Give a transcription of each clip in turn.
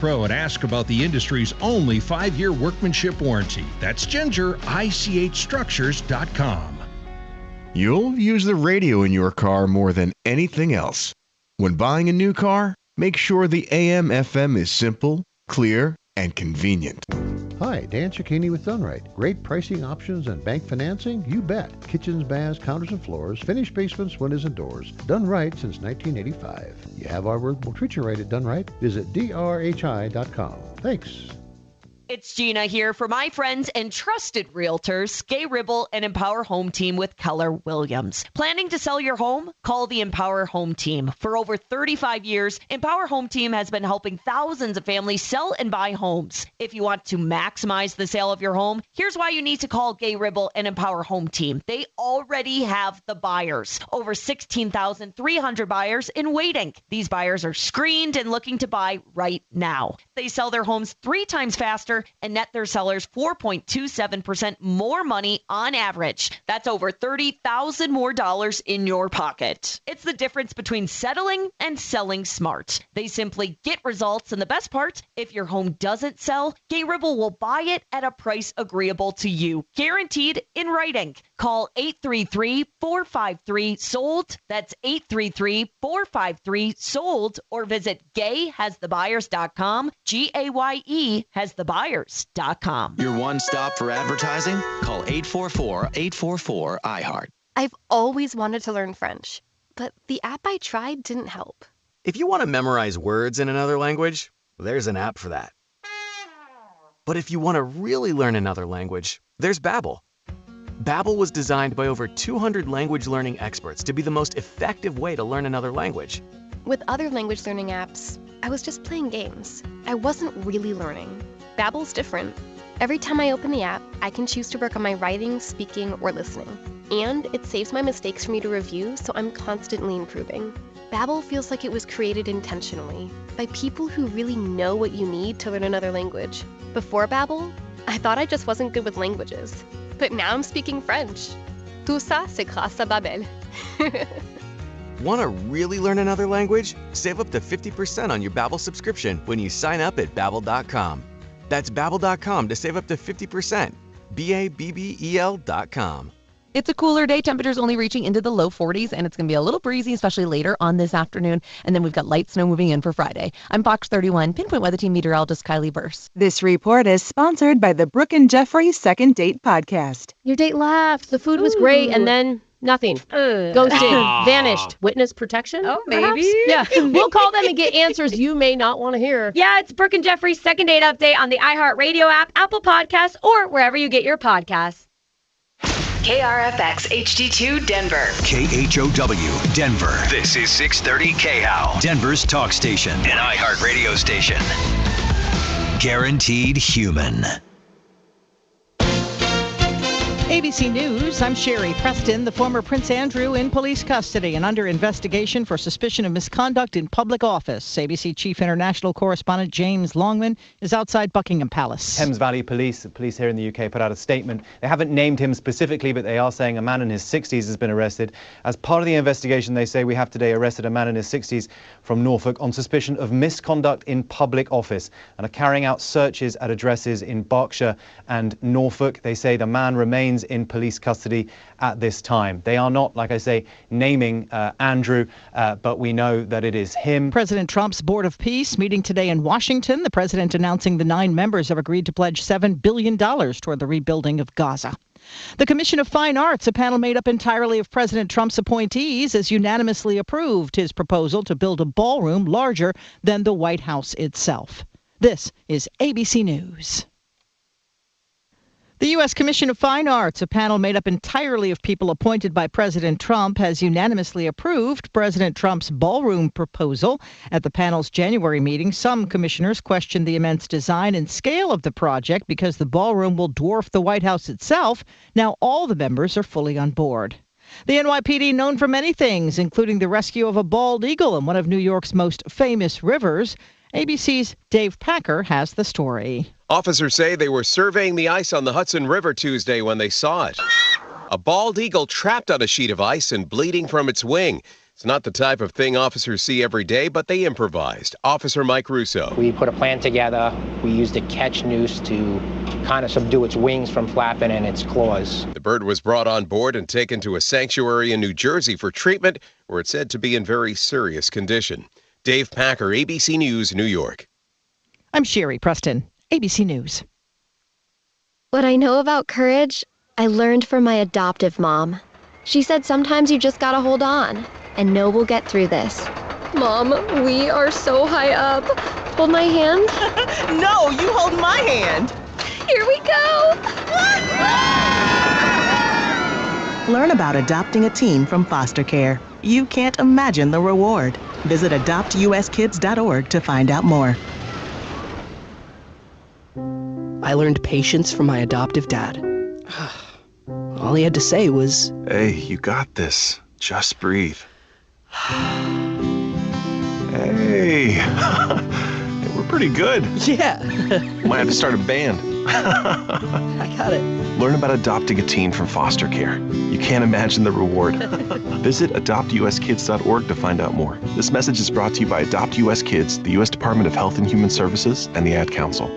Pro and ask about the industry's only 5-year workmanship warranty. That's Ginger, ICHstructures.com. You'll use the radio in your car more than anything else. When buying a new car, make sure the AM/FM is simple, clear, and convenient. Hi, Dan Cicchini with Dunright. Great pricing options and bank financing? You bet. Kitchens, baths, counters and floors, finished basements, windows and doors. Done right since 1985. You have our word, we'll treat you right at Done Right. Visit drhi.com. Thanks. It's Gina here for my friends and trusted realtors, Gay Ribble and Empower Home Team with Keller Williams. Planning to sell your home? Call the Empower Home Team. For over 35 years, Empower Home Team has been helping thousands of families sell and buy homes. If you want to maximize the sale of your home, here's why you need to call Gay Ribble and Empower Home Team. They already have the buyers. Over 16,300 buyers in waiting. These buyers are screened and looking to buy right now. They sell their homes 3 times faster and net their sellers 4.27% more money on average. That's over $30,000 more dollars in your pocket. It's the difference between settling and selling smart. They simply get results, and the best part, if your home doesn't sell, Gay Ribble will buy it at a price agreeable to you, guaranteed in writing. Call 833-453-SOLD. That's 833-453-SOLD, or visit gayhasthebuyers.com, GAYE has the buyers.com. Your one stop for advertising? Call 844-844-iHeart. I've always wanted to learn French, but the app I tried didn't help. If you want to memorize words in another language, there's an app for that. But if you want to really learn another language, there's Babel. Babel was designed by over 200 language learning experts to be the most effective way to learn another language. With other language learning apps, I was just playing games. I wasn't really learning. Babel's different. Every time I open the app, I can choose to work on my writing, speaking, or listening. And it saves my mistakes for me to review, so I'm constantly improving. Babel feels like it was created intentionally by people who really know what you need to learn another language. Before Babel, I thought I just wasn't good with languages. But now I'm speaking French. Tout ça, c'est grâce à Babel. Want to really learn another language? Save up to 50% on your Babel subscription when you sign up at Babel.com. That's Babel.com to save up to 50%. BABBEL.com. It's a cooler day. Temperatures only reaching into the low 40s, and it's going to be a little breezy, especially later on this afternoon. And then we've got light snow moving in for Friday. I'm Fox 31 Pinpoint Weather Team meteorologist Kylie Burse. This report is sponsored by the Brooke and Jeffrey Second Date Podcast. Your date laughed. The food was great, and then nothing. Ghosted. Vanished. Witness protection? Oh, maybe. Perhaps? Yeah. We'll call them and get answers you may not want to hear. Yeah, it's Brooke and Jeffrey's Second Date Update on the iHeartRadio app, Apple Podcasts, or wherever you get your podcasts. KRFX HD2 Denver. KHOW Denver. This is 630 KHOW, Denver's talk station, an iHeartRadio station. Guaranteed human. ABC News, I'm Sherry Preston. The former Prince Andrew in police custody and under investigation for suspicion of misconduct in public office. ABC Chief International Correspondent James Longman is outside Buckingham Palace. Thames Valley Police, the police here in the UK, put out a statement. They haven't named him specifically, but they are saying a man in his 60s has been arrested. As part of the investigation, they say we have today arrested a man in his 60s from Norfolk on suspicion of misconduct in public office and are carrying out searches at addresses in Berkshire and Norfolk. They say the man remains in police custody at this time. They are not, like I say, naming Andrew, but we know that it is him. President Trump's Board of Peace meeting today in Washington. The president announcing the 9 members have agreed to pledge $7 billion toward the rebuilding of Gaza. The Commission of Fine Arts, a panel made up entirely of President Trump's appointees, has unanimously approved his proposal to build a ballroom larger than the White House itself. This is ABC News. The U.S. Commission of Fine Arts, a panel made up entirely of people appointed by President Trump, has unanimously approved President Trump's ballroom proposal. At the panel's January meeting, some commissioners questioned the immense design and scale of the project because the ballroom will dwarf the White House itself. Now all the members are fully on board. The NYPD, known for many things, including the rescue of a bald eagle in one of New York's most famous rivers. ABC's Dave Packer has the story. Officers say they were surveying the ice on the Hudson River Tuesday when they saw it. A bald eagle trapped on a sheet of ice and bleeding from its wing. It's not the type of thing officers see every day, but they improvised. Officer Mike Russo. We put a plan together. We used a catch noose to kind of subdue its wings from flapping and its claws. The bird was brought on board and taken to a sanctuary in New Jersey for treatment, where it's said to be in very serious condition. Dave Packer, ABC News, New York. I'm Sherry Preston, ABC News. What I know about courage, I learned from my adoptive mom. She said sometimes you just gotta hold on and know we'll get through this. Mom, we are so high up. Hold my hand. No, you hold my hand. Here we go. Learn about adopting a teen from foster care. You can't imagine the reward. Visit adoptuskids.org to find out more. I learned patience from my adoptive dad. All he had to say was, "Hey, you got this. Just breathe." Hey, we're pretty good. Yeah. Might have to start a band. I got it. Learn about adopting a teen from foster care. You can't imagine the reward. Visit adoptuskids.org to find out more. This message is brought to you by Adopt US Kids, the U.S. Department of Health and Human Services, and the Ad Council.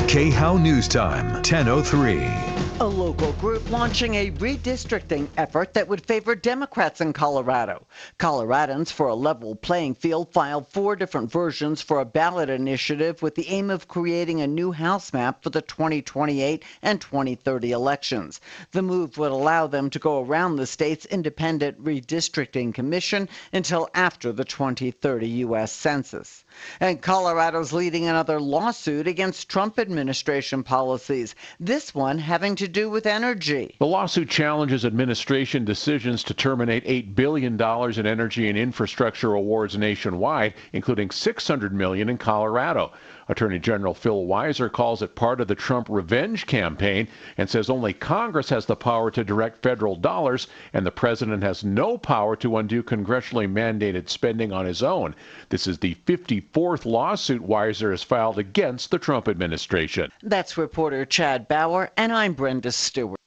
KHOW News Time, 10:03. A local group launching a redistricting effort that would favor Democrats in Colorado. Coloradans for a level playing field filed 4 different versions for a ballot initiative with the aim of creating a new House map for the 2028 and 2030 elections. The move would allow them to go around the state's independent redistricting commission until after the 2030 U.S. Census. And Colorado's leading another lawsuit against Trump administration policies, this one having to do with energy. The lawsuit challenges administration decisions to terminate $8 billion in energy and infrastructure awards nationwide, including $600 million in Colorado. Attorney General Phil Weiser calls it part of the Trump revenge campaign and says only Congress has the power to direct federal dollars, and the president has no power to undo congressionally mandated spending on his own. This is the 54th lawsuit Weiser has filed against the Trump administration. That's reporter Chad Bauer, and I'm Brenda Stewart.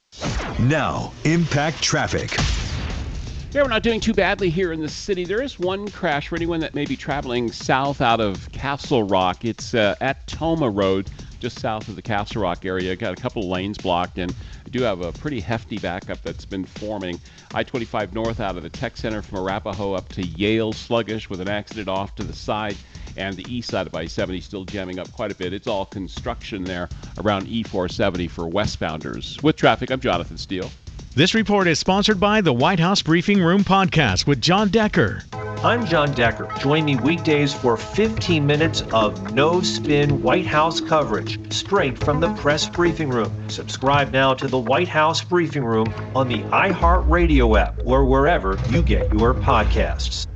Now, Impact Traffic. Yeah, we're not doing too badly here in the city. There is one crash for anyone that may be traveling south out of Castle Rock. It's at Toma Road, just south of the Castle Rock area. Got a couple of lanes blocked, and we do have a pretty hefty backup that's been forming. I-25 north out of the Tech Center from Arapahoe up to Yale, sluggish with an accident off to the side. And the east side of I-70 still jamming up quite a bit. It's all construction there around E-470 for westbounders. With traffic, I'm Jonathan Steele. This report is sponsored by the White House Briefing Room Podcast with John Decker. I'm John Decker. Join me weekdays for 15 minutes of no-spin White House coverage, straight from the press briefing room. Subscribe now to the White House Briefing Room on the iHeartRadio app or wherever you get your podcasts.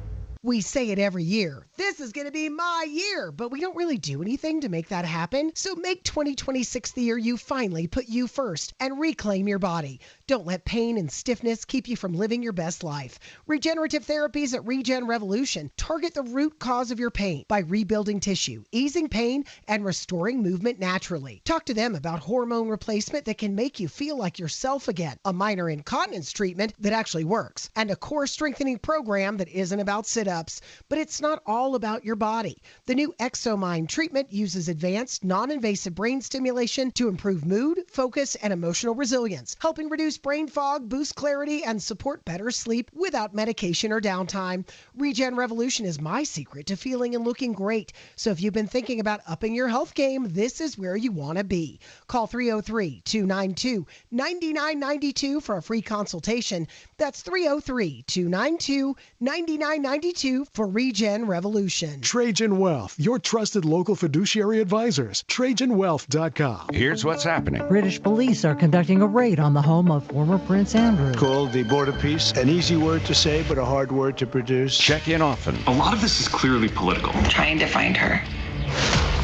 We say it every year. This is going to be my year, but we don't really do anything to make that happen. So make 2026 the year you finally put you first and reclaim your body. Don't let pain and stiffness keep you from living your best life. Regenerative therapies at Regen Revolution target the root cause of your pain by rebuilding tissue, easing pain, and restoring movement naturally. Talk to them about hormone replacement that can make you feel like yourself again, a minor incontinence treatment that actually works, and a core strengthening program that isn't about sit-ups, but it's not all about your body. The new ExoMind treatment uses advanced, non-invasive brain stimulation to improve mood, focus, and emotional resilience, helping reduce brain fog, boost clarity, and support better sleep without medication or downtime. Regen Revolution is my secret to feeling and looking great. So if you've been thinking about upping your health game, this is where you want to be. Call 303-292-9992 for a free consultation. That's 303-292-9992 for Regen Revolution. Trajan Wealth, your trusted local fiduciary advisors. TrajanWealth.com. Here's what's happening. British police are conducting a raid on the home of former Prince Andrew. Called the Border Peace. An easy word to say, but a hard word to produce. Check in often. A lot of this is clearly political. I'm trying to find her.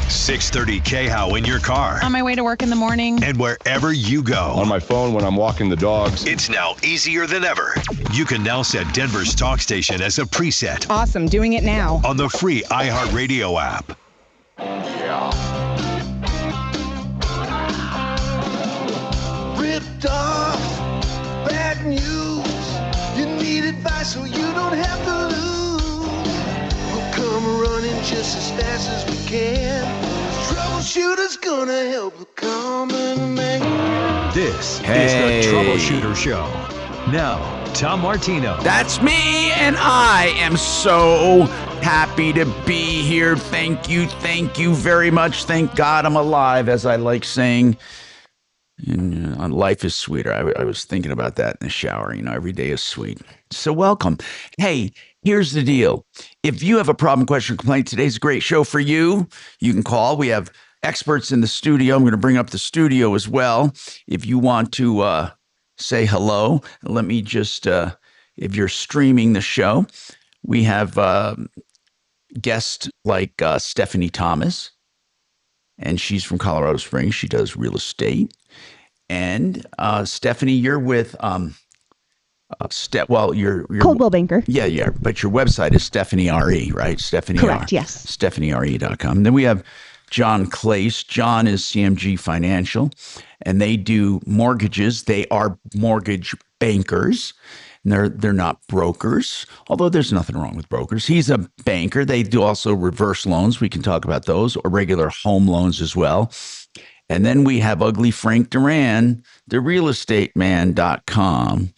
630 KHOW in your car. On my way to work in the morning. And wherever you go. On my phone when I'm walking the dogs. It's now easier than ever. You can now set Denver's talk station as a preset. Awesome, doing it now. On the free iHeartRadio app. Yeah. Ripped off, news. You need advice so you don't have to lose. We'll come running just as fast as we can. Troubleshooter's gonna help the common man. This is the Troubleshooter Show. Now, Tom Martino. That's me, and I am so happy to be here. Thank you very much. Thank God I'm alive, as I like saying. And life is sweeter. I was thinking about that in the shower. You know, every day is sweet. So welcome. Hey, here's the deal. If you have a problem, question, or complaint, today's a great show for you. You can call. We have experts in the studio. I'm going to bring up the studio as well. If you want to say hello, let me just, if you're streaming the show, we have guests like Stephanie Thomas, and she's from Colorado Springs. She does real estate. And Stephanie, you're with you're Coldwell Banker. Yeah, but your website is Stephanie RE, right? Stephanie Correct, yes. StephanieRE.com. Then we have John Clace. John is CMG Financial, and they do mortgages. They are mortgage bankers. And they're not brokers, although there's nothing wrong with brokers. He's a banker. They do also reverse loans. We can talk about those, or regular home loans as well. And then we have Ugly Frank Duran, therealestateman.com.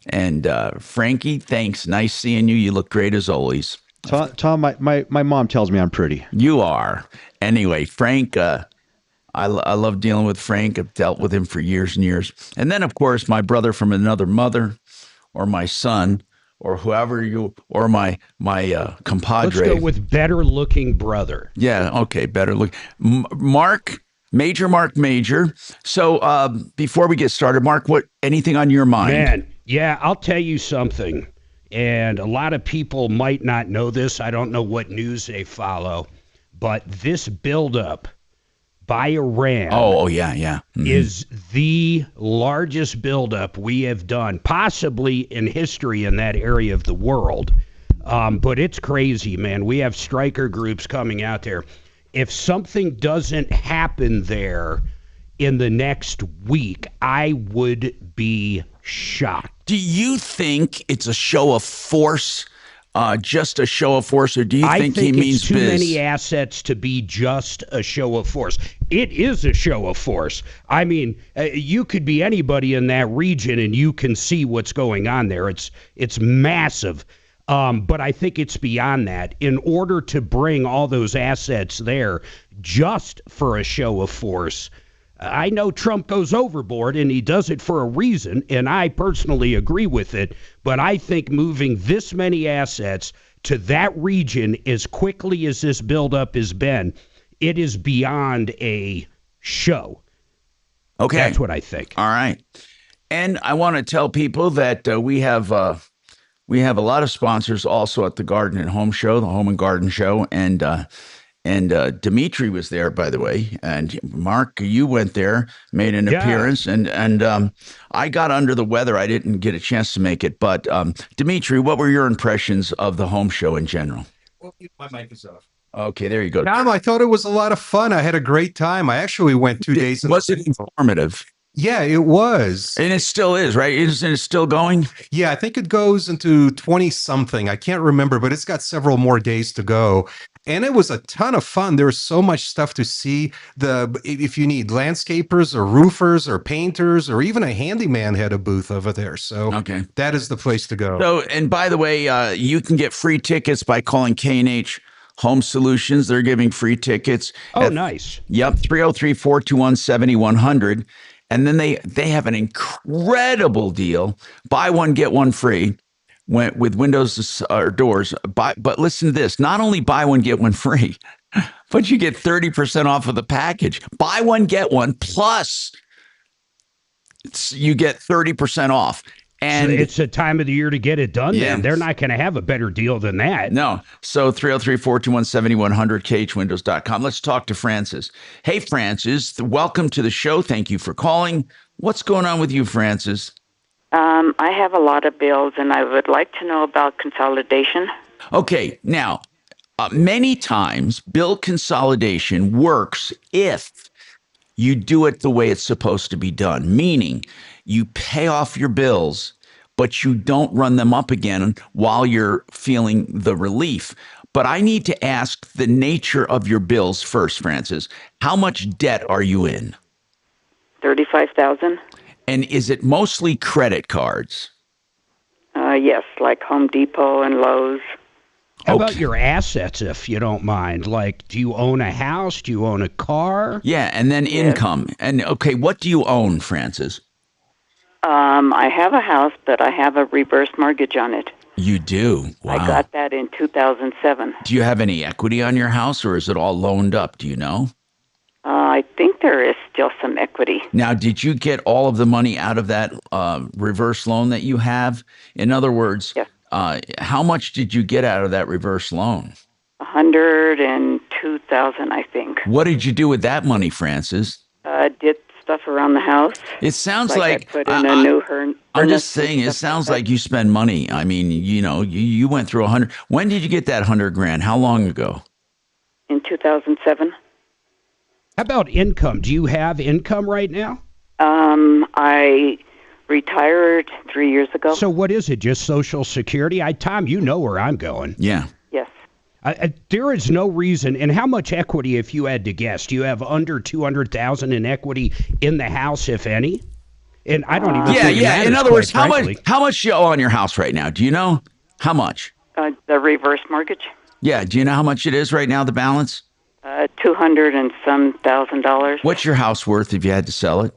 And Frankie, thanks. Nice seeing you. You look great as always. Tom, my mom tells me I'm pretty. You are. Anyway, Frank, I love dealing with Frank. I've dealt with him for years and years. And then, of course, my brother from another mother, or my son, or whoever you, or my compadre. Let's go with better looking brother. Yeah, okay, better look. Marc Mager. So before we get started, Marc, anything on your mind? Man, yeah, I'll tell you something. And a lot of people might not know this. I don't know what news they follow, but this buildup by Iran is the largest buildup we have done, possibly in history in that area of the world. But it's crazy, man. We have striker groups coming out there. If something doesn't happen there in the next week, I would be shocked. Do you think it's a show of force? Just a show of force, or do you think he means too many assets to be just a show of force? It is a show of force. I mean, you could be anybody in that region and you can see what's going on there. It's massive. But I think it's beyond that. In order to bring all those assets there just for a show of force, I know Trump goes overboard, and he does it for a reason, and I personally agree with it, but I think moving this many assets to that region as quickly as this buildup has been, it is beyond a show. Okay. That's what I think. All right. And I want to tell people that we have a lot of sponsors also at the Garden and Home Show, the Home and Garden Show, and Dimitri was there, by the way. And Marc, you went there, made an appearance, and I got under the weather. I didn't get a chance to make it. But Dimitri, what were your impressions of the home show in general? Well, my mic is off. Okay, there you go. Tom, I thought it was a lot of fun. I had a great time. I actually went 2 days. Was it informative? Yeah, it was. And it still is, right? Isn't it still going? Yeah, I think it goes into 20-something. I can't remember, but it's got several more days to go. And it was a ton of fun. There was so much stuff to see. If you need landscapers or roofers or painters or even a handyman had a booth over there. So that is the place to go. So, and by the way, you can get free tickets by calling K&H Home Solutions. They're giving free tickets. Oh, nice. Yep, 303-421-7100. And then they have an incredible deal. Buy one, get one free with windows or doors. But listen to this. Not only buy one, get one free, but you get 30% off of the package. Buy one, get one, plus you get 30% off. And so it's a time of the year to get it done. Yeah. Then they're not going to have a better deal than that. No. So 303-421-7100, khwindows.com. Let's talk to Francis. Hey, Francis, welcome to the show. Thank you for calling. What's going on with you, Francis? I have a lot of bills, and I would like to know about consolidation. Okay. Now, many times bill consolidation works if you do it the way it's supposed to be done, meaning you pay off your bills but you don't run them up again while you're feeling the relief. But I need to ask the nature of your bills first, Frances. How much debt are you in? $35,000. And is it mostly credit cards? Yes, like Home Depot and Lowe's. How about your assets, if you don't mind? Like, do you own a house? Do you own a car? Yeah, and then income. And okay, what do you own, Frances? I have a house, but I have a reverse mortgage on it. You do? Wow. I got that in 2007. Do you have any equity on your house, or is it all loaned up? Do you know? I think there is still some equity. Now, did you get all of the money out of that reverse loan that you have? In other words, how much did you get out of that reverse loan? $102,000, I think. What did you do with that money, Frances? Did stuff around the house. It sounds like I put in a new I'm just saying, it sounds like you spend money. I mean, you went through 100. When did you get that $100,000? How long ago? In 2007. How about income? Do you have income right now? I retired 3 years ago. So what is it? Just Social Security? Tom, you know where I'm going. Yeah. Yes. There is no reason. And how much equity, if you had to guess? Do you have under $200,000 in equity in the house, if any? And I don't even. think it matters, In other words, frankly. how much do you owe on your house right now? Do you know how much? The reverse mortgage. Yeah. Do you know how much it is right now? The balance. $200 and some $1,000. What's your house worth if you had to sell it?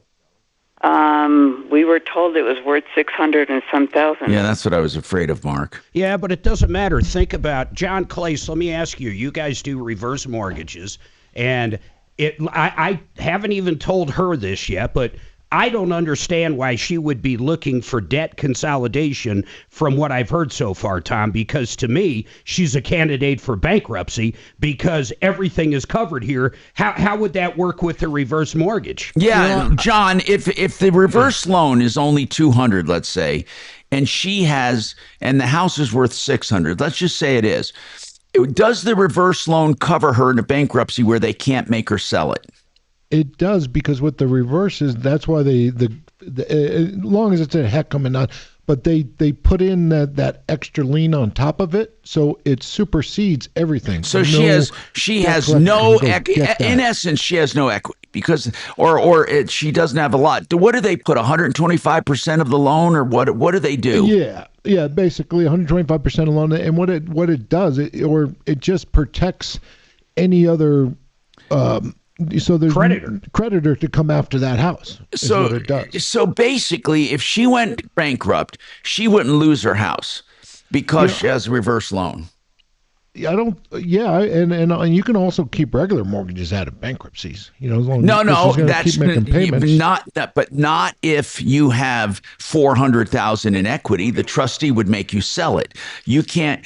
We were told it was worth $600 and some thousand. Yeah, that's what I was afraid of, Mark. Yeah, but it doesn't matter. Think about John Clace. Let me ask you. You guys do reverse mortgages, and I haven't even told her this yet, but I don't understand why she would be looking for debt consolidation from what I've heard so far, Tom, because to me, she's a candidate for bankruptcy because everything is covered here. How would that work with the reverse mortgage? Yeah, John, if the reverse loan is only $200, let's say, and and the house is worth $600, let's just say it is. Does the reverse loan cover her in a bankruptcy where they can't make her sell it? It does, because with the reverses, that's why as long as it's a HECM and not, but they put in that extra lien on top of it, so it supersedes everything. So she has no in essence, she has no equity because she doesn't have a lot. What do they put 125% of the loan, or what do they do? Yeah, basically 125% of loan, and what it does, it just protects any other. So there's creditor to come after that house. So what it does. So basically, if she went bankrupt, she wouldn't lose her house because she has a reverse loan. And you can also keep regular mortgages out of bankruptcies. As long as that's keep making payments. not if you have $400,000 in equity. The trustee would make you sell it. You can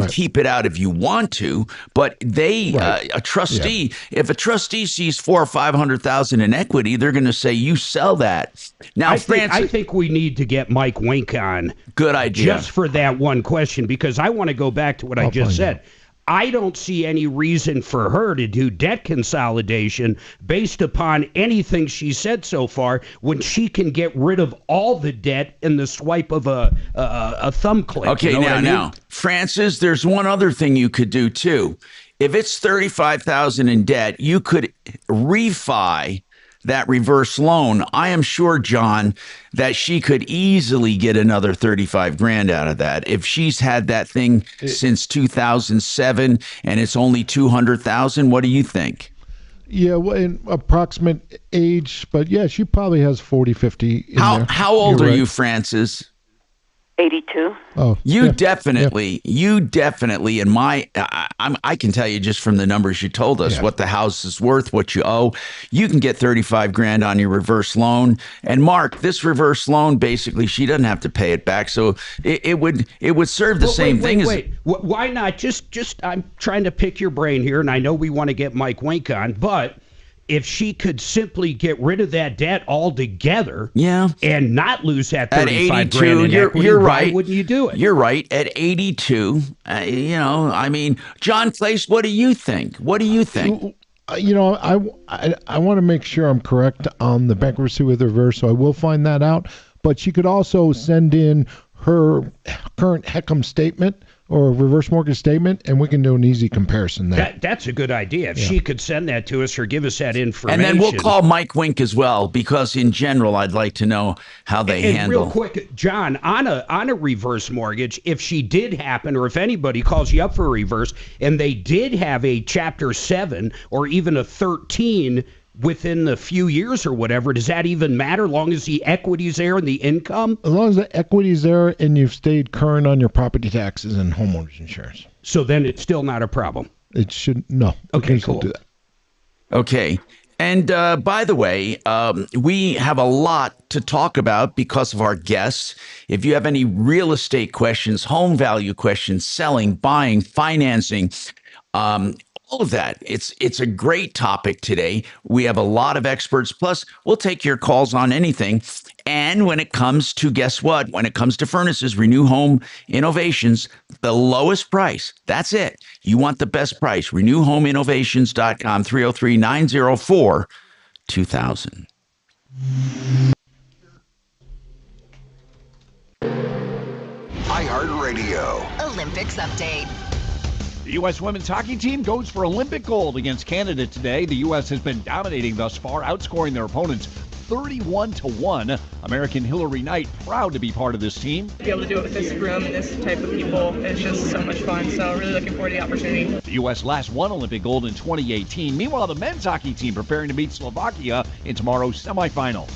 keep it out if you want to, but a trustee, if a trustee sees $400,000 or $500,000 in equity, they're going to say you sell that. Now, I think we need to get Mike Wink on. Good idea. Just for that one question, because I want to go back to what I just said. I don't see any reason for her to do debt consolidation based upon anything she said so far when she can get rid of all the debt in the swipe of a thumb click. Okay, now, Francis, there's one other thing you could do too. If it's $35,000 in debt, you could refi that reverse loan. I am sure, John, that she could easily get another $35,000 out of that. If she's had that thing since 2007 and it's only $200,000, what do you think? Yeah, well, in approximate age, but yeah, she probably has 40, 50 in there. How old are you, Francis? 82. Oh, you definitely, in I can tell you just from the numbers you told us what the house is worth, what you owe. You can get $35,000 on your reverse loan. And Mark, this reverse loan, basically, she doesn't have to pay it back. So it would serve the same thing. Why not? Just I'm trying to pick your brain here, and I know we want to get Mike Wink on, but if she could simply get rid of that debt altogether, and not lose that $35,000 in equity, you're right. Why wouldn't you do it? You're right. At 82, John Clace, what do you think? What do you think? I want to make sure I'm correct on the bankruptcy with reverse, so I will find that out. But she could also send in her current HECM statement or reverse mortgage statement, and we can do an easy comparison there. That's a good idea. If she could send that to us or give us that information. And then we'll call Mike Wink as well, because in general, I'd like to know how they handle. Real quick, John, on a reverse mortgage, if she did happen, or if anybody calls you up for a reverse, and they did have a Chapter 7 or even a 13 within a few years or whatever, does that even matter, long as the equity's there and the income? As long as the equity's there and you've stayed current on your property taxes and homeowners insurance. So then it's still not a problem? It should, no. Okay, cool. Do that. Okay. And by the way, we have a lot to talk about because of our guests. If you have any real estate questions, home value questions, selling, buying, financing, all of that. It's a great topic today. We have a lot of experts. Plus, we'll take your calls on anything. And when it comes to, guess what? When it comes to furnaces, Renew Home Innovations, the lowest price. That's it. You want the best price. RenewHomeInnovations.com, 303-904-2000. iHeartRadio. Olympics update. The U.S. women's hockey team goes for Olympic gold against Canada today. The U.S. has been dominating thus far, outscoring their opponents 31-1. American Hillary Knight proud to be part of this team. To be able to do it with this room and this type of people, it's just so much fun. So really looking forward to the opportunity. The U.S. last won Olympic gold in 2018. Meanwhile, the men's hockey team preparing to meet Slovakia in tomorrow's semifinal.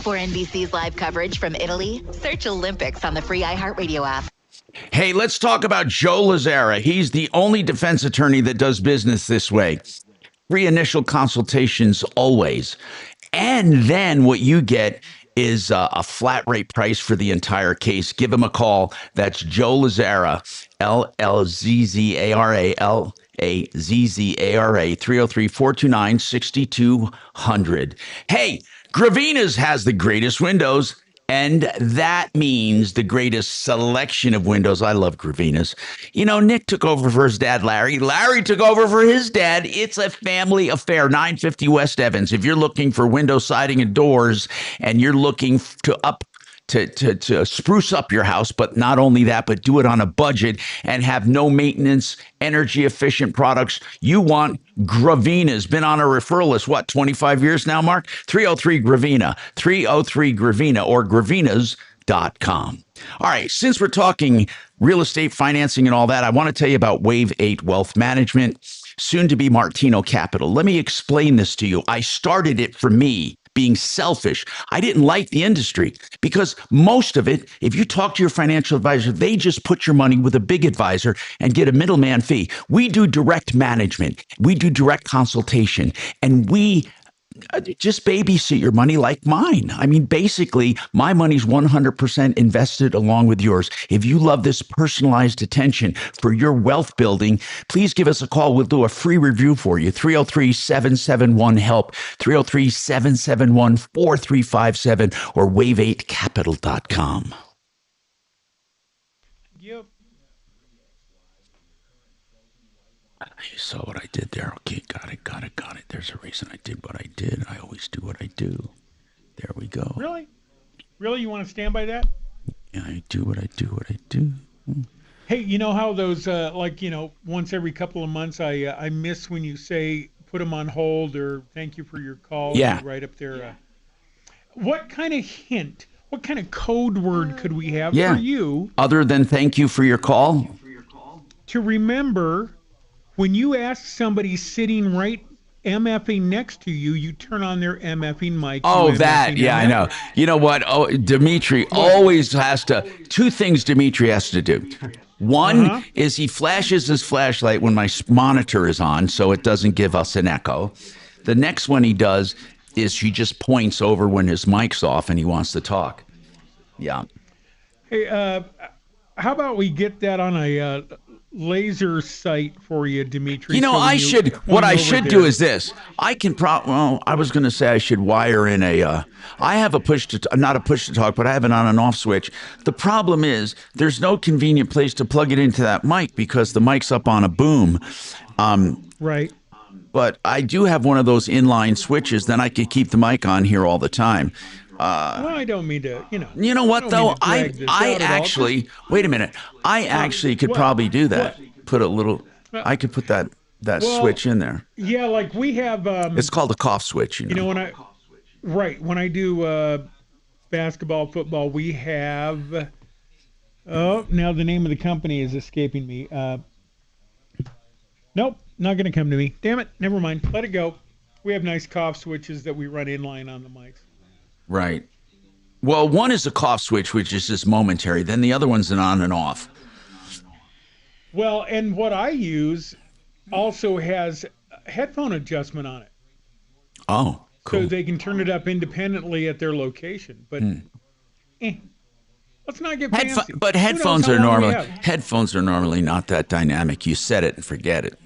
For NBC's live coverage from Italy, search Olympics on the free iHeartRadio app. Hey, let's talk about Joe Lazzara. He's the only defense attorney that does business this way. Free initial consultations always. And then what you get is a flat rate price for the entire case. Give him a call. That's Joe Lazzara, L-L-Z-Z-A-R-A, L-A-Z-Z-A-R-A, 303-429-6200. Hey, Gravina's has the greatest windows. And that means the greatest selection of windows. I love Gravina's. You know, Nick took over for his dad, Larry. Larry took over for his dad. It's a family affair, 950 West Evans. If you're looking for window siding and doors and you're looking to spruce up your house, but not only that, but do it on a budget and have no maintenance, energy efficient products, you want Gravina's. Been on a referral list, 25 years now, Mark? 303 Gravina, 303 Gravina, or gravinas.com. All right, since we're talking real estate financing and all that, I want to tell you about Wave 8 Wealth Management, soon to be Martino Capital. Let me explain this to you. I started it for me. Being selfish. I didn't like the industry because most of it, if you talk to your financial advisor, they just put your money with a big advisor and get a middleman fee. We do direct management. We do direct consultation, and we just babysit your money like mine. I mean, basically, my money's 100% invested along with yours. If you love this personalized attention for your wealth building, please give us a call. We'll do a free review for you. 303-771-HELP, 303-771-4357, or wave8capital.com. You saw what I did there. Okay, got it. There's a reason I did what I did. I always do what I do. There we go. Really? Really? You want to stand by that? Yeah, I do what I do. Hey, you know how those, once every couple of months, I miss when you say, put them on hold or thank you for your call. Yeah. Right up there. What kind of hint, what kind of code word could we have for you? Other than thank you for your call? To remember, when you ask somebody sitting right MFing next to you, you turn on their MFing mic. Oh, that. Yeah, I know. You know what? Oh, Dimitri always has to. Two things Dimitri has to do. One is he flashes his flashlight when my monitor is on, so it doesn't give us an echo. The next one he does is he just points over when his mic's off and he wants to talk. Yeah. Hey, how about we get that on a laser sight for you, Dimitri? You know, what I should do is this. I can I was going to say I should wire in I have a not a push to talk, but I have an on and off switch. The problem is there's no convenient place to plug it into that mic because the mic's up on a boom. Right. But I do have one of those inline switches. Then I could keep the mic on here all the time. Well, I don't mean to, You know what though? I I actually wait a minute. I actually could probably do that. Put a little. I could put that switch in there. Yeah, like we have. It's called a cough switch. You know. When I do basketball, football, we have. Oh, now the name of the company is escaping me. Nope, not going to come to me. Damn it, never mind. Let it go. We have nice cough switches that we run inline on the mics. Right. Well, one is a cough switch, which is just momentary. Then the other one's an on and off. Well, and what I use also has a headphone adjustment on it. Oh, cool. So they can turn it up independently at their location. But let's not get fancy. But headphones are normally not that dynamic. You set it and forget it.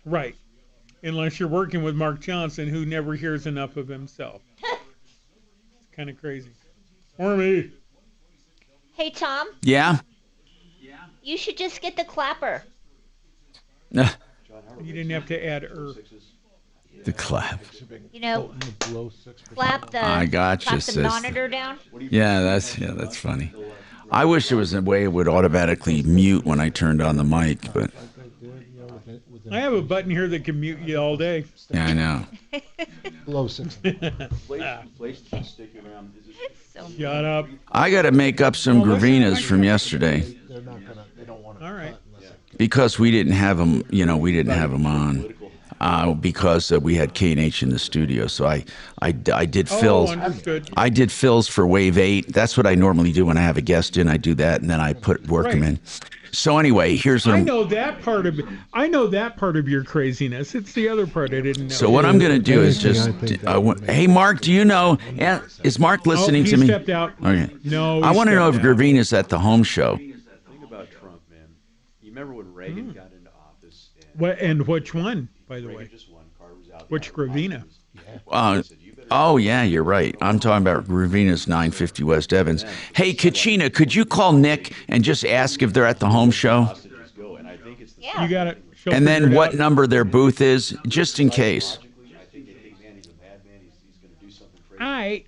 Right. Unless you're working with Mark Johnson, who never hears enough of himself. It's kind of crazy. Or me. Hey, Tom. Yeah? You should just get the clapper. You didn't have to add The clap. Clap the, I gotcha, clap the sister. monitor down. Yeah, that's funny. I wish there was a way it would automatically mute when I turned on the mic, but I have a button here that can mute you all day. yeah, I know. Below 6. Shut up. I got to make up some Gravinas from yesterday All right. because we didn't have them. We didn't have them on. Because we had K&H in the studio, so I did fills. Understood. I did fills for Wave 8. That's what I normally do when I have a guest in. I do that, and then I work them in. So anyway, here's what I know that part of your craziness. It's the other part I didn't know. So what I'm going to do is just. Hey, Mark, do you know? Is Mark listening to me? He stepped out. Okay. No. I want to know if Gravina's at the home show. Think about Trump, man. You remember when Reagan got into office? And which one, by the way? Which Gravina? Oh, yeah, you're right. I'm talking about Gravina's 950 West Evans. Hey, Kachina, could you call Nick and just ask if they're at the home show? Yeah. You got it. And then what number their booth is, just in case. I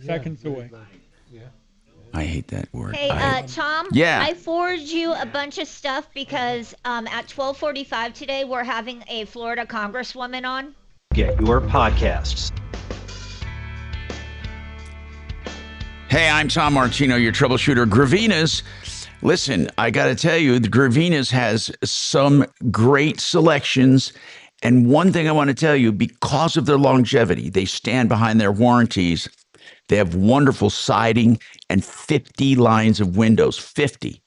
seconds away. I hate that word. Hey, Tom. Yeah. I forwarded you a bunch of stuff because at 12:45 today we're having a Florida Congresswoman on. Get your podcasts. Hey, I'm Tom Martino, your troubleshooter. Gravina's. Listen, I got to tell you, the Gravina's has some great selections. And one thing I want to tell you, because of their longevity, they stand behind their warranties. They have wonderful siding and 50 lines of windows. 50.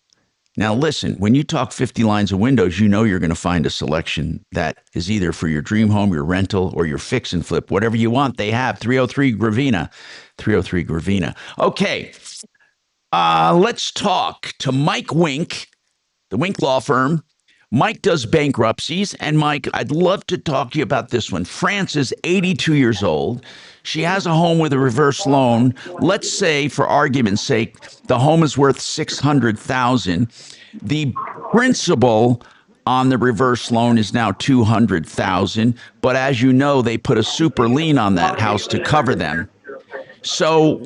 Now, listen, when you talk 50 lines of windows, you know you're going to find a selection that is either for your dream home, your rental, or your fix and flip. Whatever you want, they have. 303 Gravina. 303 Gravina. Okay. Let's talk to Mike Wink, the Wink Law Firm. Mike does bankruptcies. And Mike, I'd love to talk to you about this one. France is 82 years old. She has a home with a reverse loan. Let's say, for argument's sake, the home is worth $600,000. The principal on the reverse loan is now $200,000. But as you know, they put a super lien on that house to cover them. So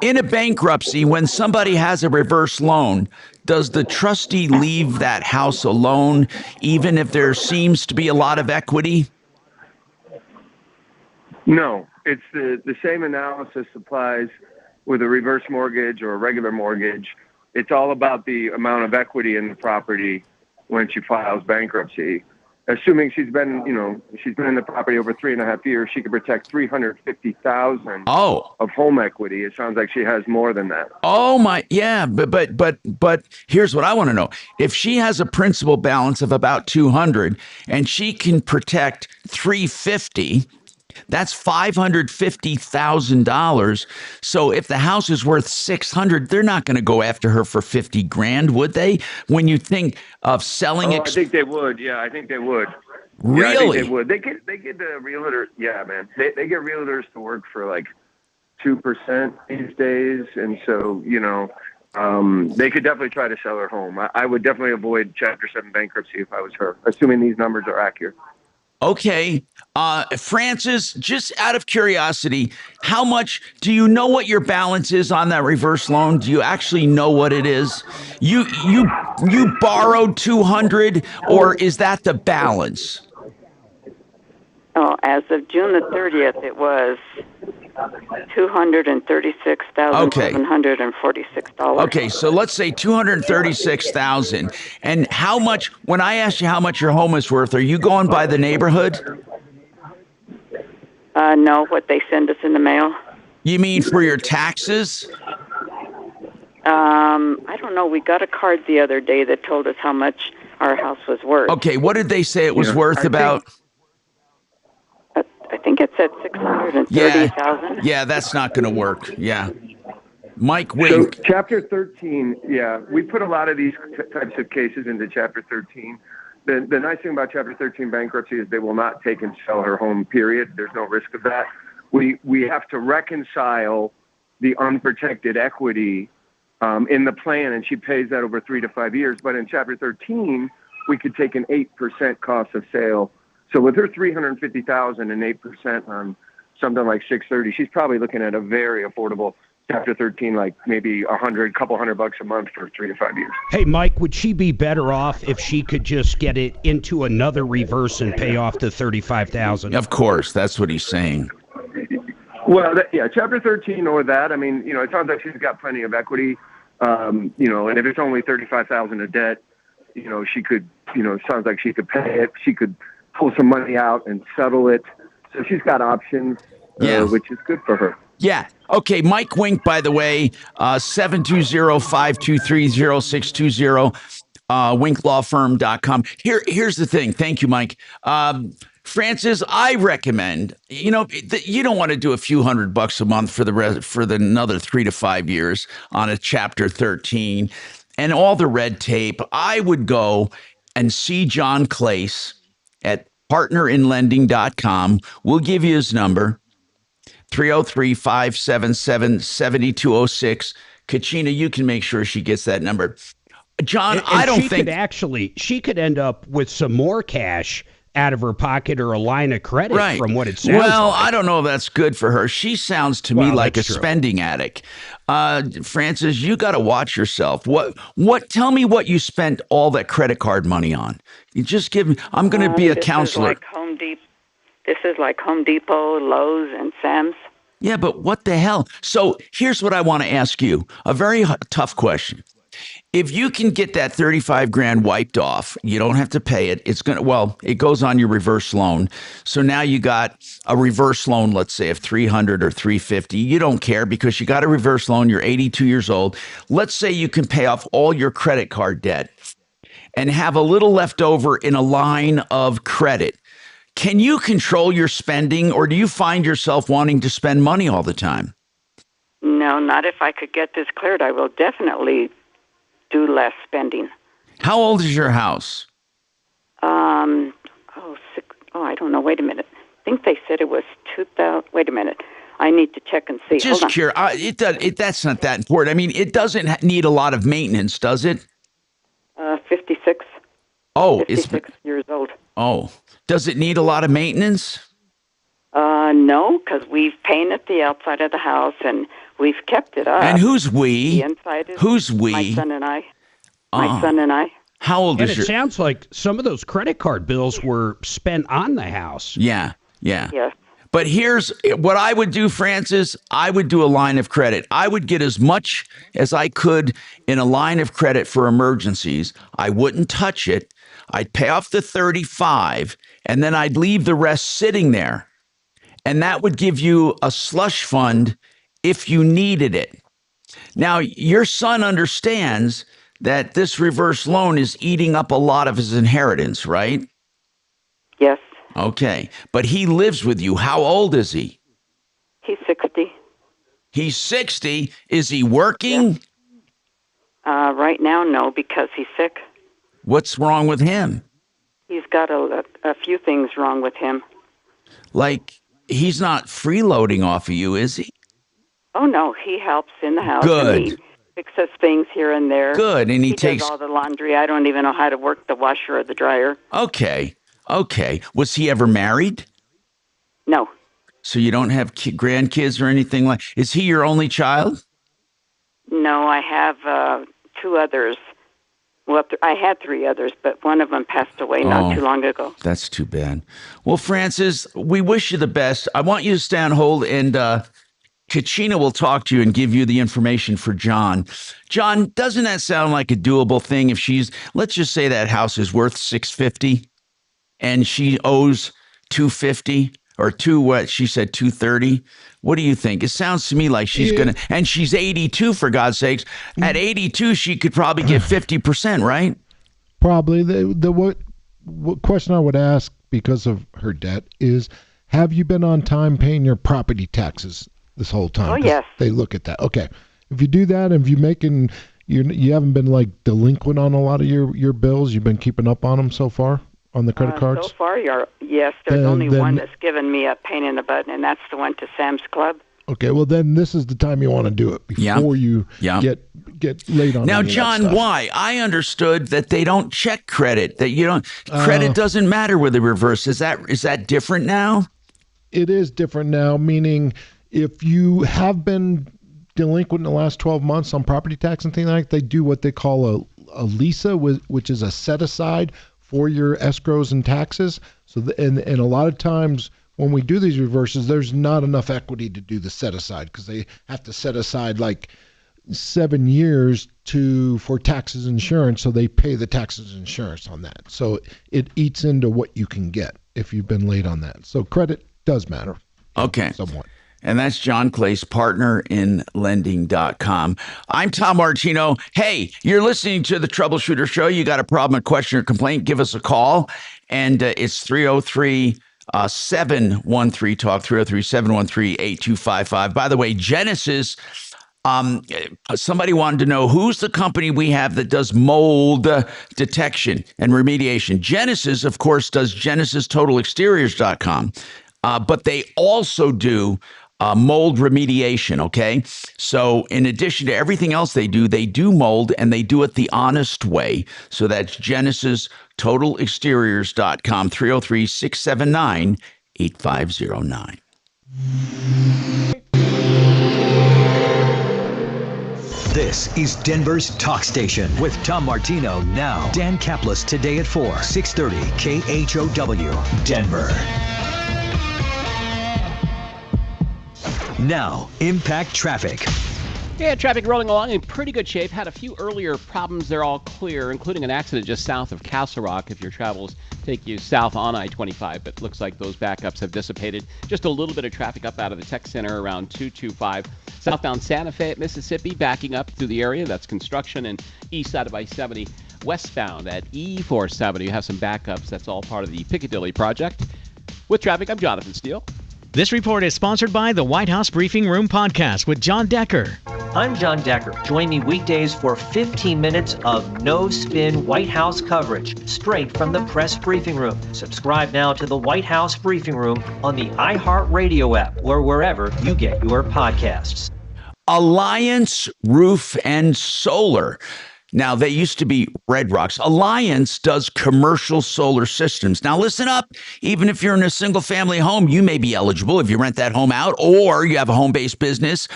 in a bankruptcy, when somebody has a reverse loan, does the trustee leave that house alone, even if there seems to be a lot of equity? No, it's the same analysis applies with a reverse mortgage or a regular mortgage. It's all about the amount of equity in the property when she files bankruptcy. Assuming she's been in the property over 3.5 years, she could protect $350,000 of home equity. It sounds like she has more than that. Oh my, yeah, but here's what I want to know: if she has a principal balance of about 200 and she can protect 350. That's $550,000. So if the house is worth $600,000, they're not going to go after her for $50,000, would they? When you think of selling, I think they would. Yeah, I think they would. Really? Yeah, I think they would. They get the realtor. Yeah, man. They get realtors to work for like 2% these days, and so they could definitely try to sell her home. I would definitely avoid Chapter 7 bankruptcy if I was her, assuming these numbers are accurate. Okay. Francis, just out of curiosity, how much do you know what your balance is on that reverse loan? Do you actually know what it is? You borrowed 200, or is that the balance? Oh, as of June the 30th, it was $236,746. Okay, so let's say $236,000. And how much? When I asked you how much your home is worth, are you going by the neighborhood? No, what they send us in the mail. You mean for your taxes? I don't know. We got a card the other day that told us how much our house was worth. Okay, what did they say it was worth about? I think it said $630,000. Yeah, that's not going to work. Yeah. Mike Wink. So Chapter 13, we put a lot of these types of cases into Chapter 13. The nice thing about Chapter 13 bankruptcy is they will not take and sell her home, period. There's no risk of that. We have to reconcile the unprotected equity in the plan, and she pays that over 3 to 5 years. But in Chapter 13, we could take an 8% cost of sale. So with her $350,000 and 8% on something like $630, she's probably looking at a very affordable Chapter 13, like maybe couple hundred bucks a month for 3 to 5 years. Hey, Mike, would she be better off if she could just get it into another reverse and pay off the $35,000? Of course, that's what he's saying. Well, Chapter 13 or that. I mean, it sounds like she's got plenty of equity. And if it's only $35,000 of debt, she could, it sounds like she could pay it. She could pull some money out and settle it. So she's got options, which is good for her. Yeah. Okay. Mike Wink, by the way, 720-523-0620, winklawfirm.com. Here's the thing. Thank you, Mike. Francis, I recommend, you don't want to do a few $100 a month for another 3 to 5 years on a Chapter 13 and all the red tape. I would go and see John Clace at partnerinlending.com. We'll give you his number, 303-577-7206. Kachina, you can make sure she gets that number. John, I don't think... She could end up with some more cash out of her pocket or a line of credit from what it sounds like. Well, I don't know if that's good for her. She sounds to me like a spending addict. Francis, you got to watch yourself. Tell me what you spent all that credit card money on. You just give me, I'm going to be a counselor. This is like Home Depot, Lowe's, and Sam's. Yeah, but what the hell? So here's what I want to ask you. A very tough question. If you can get that $35,000 wiped off, you don't have to pay it. It goes on your reverse loan. So now you got a reverse loan, let's say of $300 or $350. You don't care because you got a reverse loan. You're 82 years old. Let's say you can pay off all your credit card debt and have a little left over in a line of credit. Can you control your spending, or do you find yourself wanting to spend money all the time? No, not if I could get this cleared. I will definitely do less spending. How old is your house? I don't know. Wait a minute. I think they said it was 2000. Wait a minute. I need to check and see. Just curious. That's not that important. I mean, it doesn't need a lot of maintenance, does it? 56. Oh, 56 years old. Oh, does it need a lot of maintenance? No, because we've painted the outside of the house and we've kept it up. And who's we? The inside is who's we? My son and I. My son and I. How old is your... And it sounds like some of those credit card bills were spent on the house. Yeah. Yes. But here's what I would do, Francis. I would do a line of credit. I would get as much as I could in a line of credit for emergencies. I wouldn't touch it. I'd pay off the 35, and then I'd leave the rest sitting there. And that would give you a slush fund if you needed it. Now, your son understands that this reverse loan is eating up a lot of his inheritance, right? Yes. Okay. But he lives with you. How old is he? He's 60. He's 60. Is he working? Yeah. Right now, no, because he's sick. What's wrong with him? He's got a few things wrong with him. Like, he's not freeloading off of you, is he? Oh, no. He helps in the house. Good. And he fixes things here and there. Good, and he takes does all the laundry. I don't even know how to work the washer or the dryer. Okay. Was he ever married? No. So you don't have grandkids or anything like? Is he your only child? No, I have 2 others. Well, I had 3 others, but one of them passed away not too long ago. That's too bad. Well, Francis, we wish you the best. I want you to stay on hold, and Kachina will talk to you and give you the information for John. John, doesn't that sound like a doable thing? If let's just say that house is worth $650, and she owes $250 or she said $230. What do you think? It sounds to me like she's gonna, and she's 82 for God's sakes. At 82, she could probably get 50%, right? Probably. What question I would ask because of her debt is, have you been on time paying your property taxes this whole time? Oh, yes. They look at that. Okay. If you do that, and if you haven't been like delinquent on a lot of your bills, you've been keeping up on them so far on the credit cards? So far, yes. There's only one that's given me a pain in the butt, and that's the one to Sam's Club. Okay, well then this is the time you want to do it before you get late on. Now, John, why? I understood that they don't check credit. That you don't credit doesn't matter with the reverse. Is that different now? It is different now. Meaning, if you have been delinquent in the last 12 months on property tax and things like that, they do what they call a LISA, which is a set aside for your escrows and taxes. So, and a lot of times when we do these reverses, there's not enough equity to do the set aside because they have to set aside like 7 years for taxes and insurance. So they pay the taxes and insurance on that. So it eats into what you can get if you've been late on that. So credit does matter. Okay. Somewhat. And that's John Clay's partner in lending.com. I'm Tom Martino. Hey, you're listening to the Troubleshooter Show. You got a problem, a question, or complaint, give us a call. And it's 303-713-TALK, 303-713-8255. By the way, Genesis, somebody wanted to know who's the company we have that does mold detection and remediation. Genesis, of course, does GenesisTotalExteriors.com. But they also do mold remediation, okay? So in addition to everything else they do mold, and they do it the honest way. So that's GenesisTotalExteriors.com, 303-679-8509. This is Denver's Talk Station with Tom Martino now. Dan Kaplan today at 4, 630 KHOW, Denver. Now, Impact Traffic. Yeah, traffic rolling along in pretty good shape. Had a few earlier problems. They're all clear, including an accident just south of Castle Rock if your travels take you south on I-25. But looks like those backups have dissipated. Just a little bit of traffic up out of the tech center around 225. Southbound Santa Fe at Mississippi backing up through the area. That's construction. And east side of I-70. Westbound at E-470. You have some backups. That's all part of the Piccadilly project. With traffic, I'm Jonathan Steele. This report is sponsored by the White House Briefing Room podcast with John Decker. I'm John Decker. Join me weekdays for 15 minutes of no-spin White House coverage straight from the press briefing room. Subscribe now to the White House Briefing Room on the iHeartRadio app or wherever you get your podcasts. Alliance Roof and Solar. Now, they used to be Red Rocks. Alliance does commercial solar systems. Now, listen up. Even if you're in a single-family home, you may be eligible if you rent that home out, or you have a home-based business,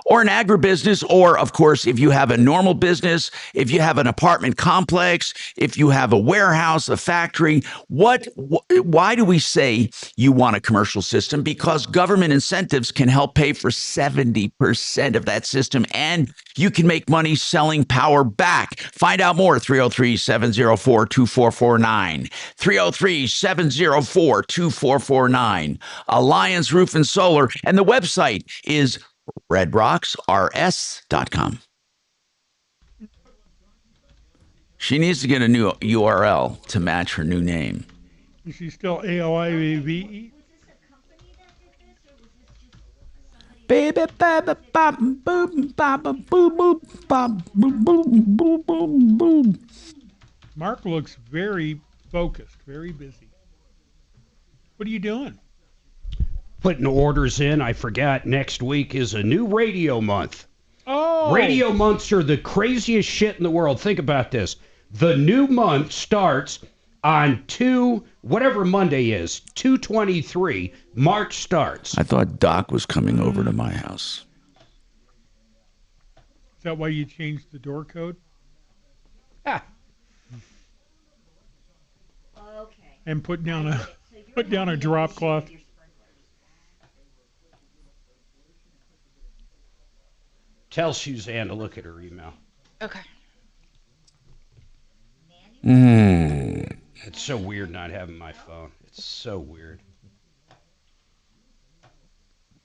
or an agribusiness, or, of course, if you have a normal business, if you have an apartment complex, if you have a warehouse, a factory. Why do we say you want a commercial system? Because government incentives can help pay for 70% of that system, and you can make money selling power back. Find out more, 303-704-2449. 303-704-2449. Alliance Roof and Solar, and the website is redrocksrs.com. She needs to get a new URL to match her new name. Is she still AOIVE? Baby, baby, bop, boom, bop, boom, boom, bop, boom, boom, boom, boom, boom. Mark looks very focused, very busy. What are you doing? Putting orders in. I forgot next week is a new radio month. Oh. Radio months are the craziest shit in the world. Think about this. The new month starts on whatever Monday is, 2/23. March starts. I thought Doc was coming over to my house. Is that why you changed the door code? Ah. Okay. And put down a drop cloth. Tell Suzanne to look at her email. Okay. It's so weird not having my phone. It's so weird.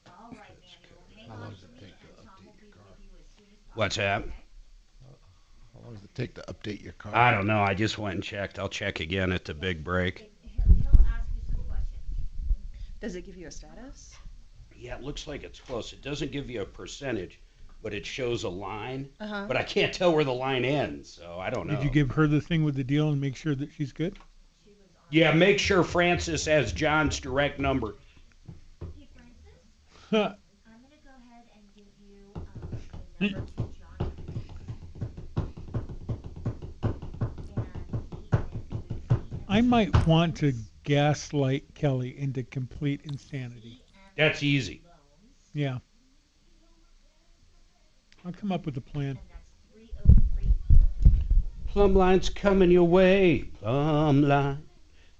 How long does it take to update your car? What's that? How long does it take to update your car? I don't know. I just went and checked. I'll check again at the big break. Does it give you a status? Yeah, it looks like it's close. It doesn't give you a percentage, but it shows a line. Uh-huh. But I can't tell where the line ends, so I don't know. Did you give her the thing with the deal and make sure that she's good? Yeah, make sure Francis has John's direct number. Hey, Francis, I'm going to go ahead and give you a number to John. I might want to gaslight Kelly into complete insanity. That's easy. Yeah. I'll come up with a plan. Plumb line's coming your way. Plumb line,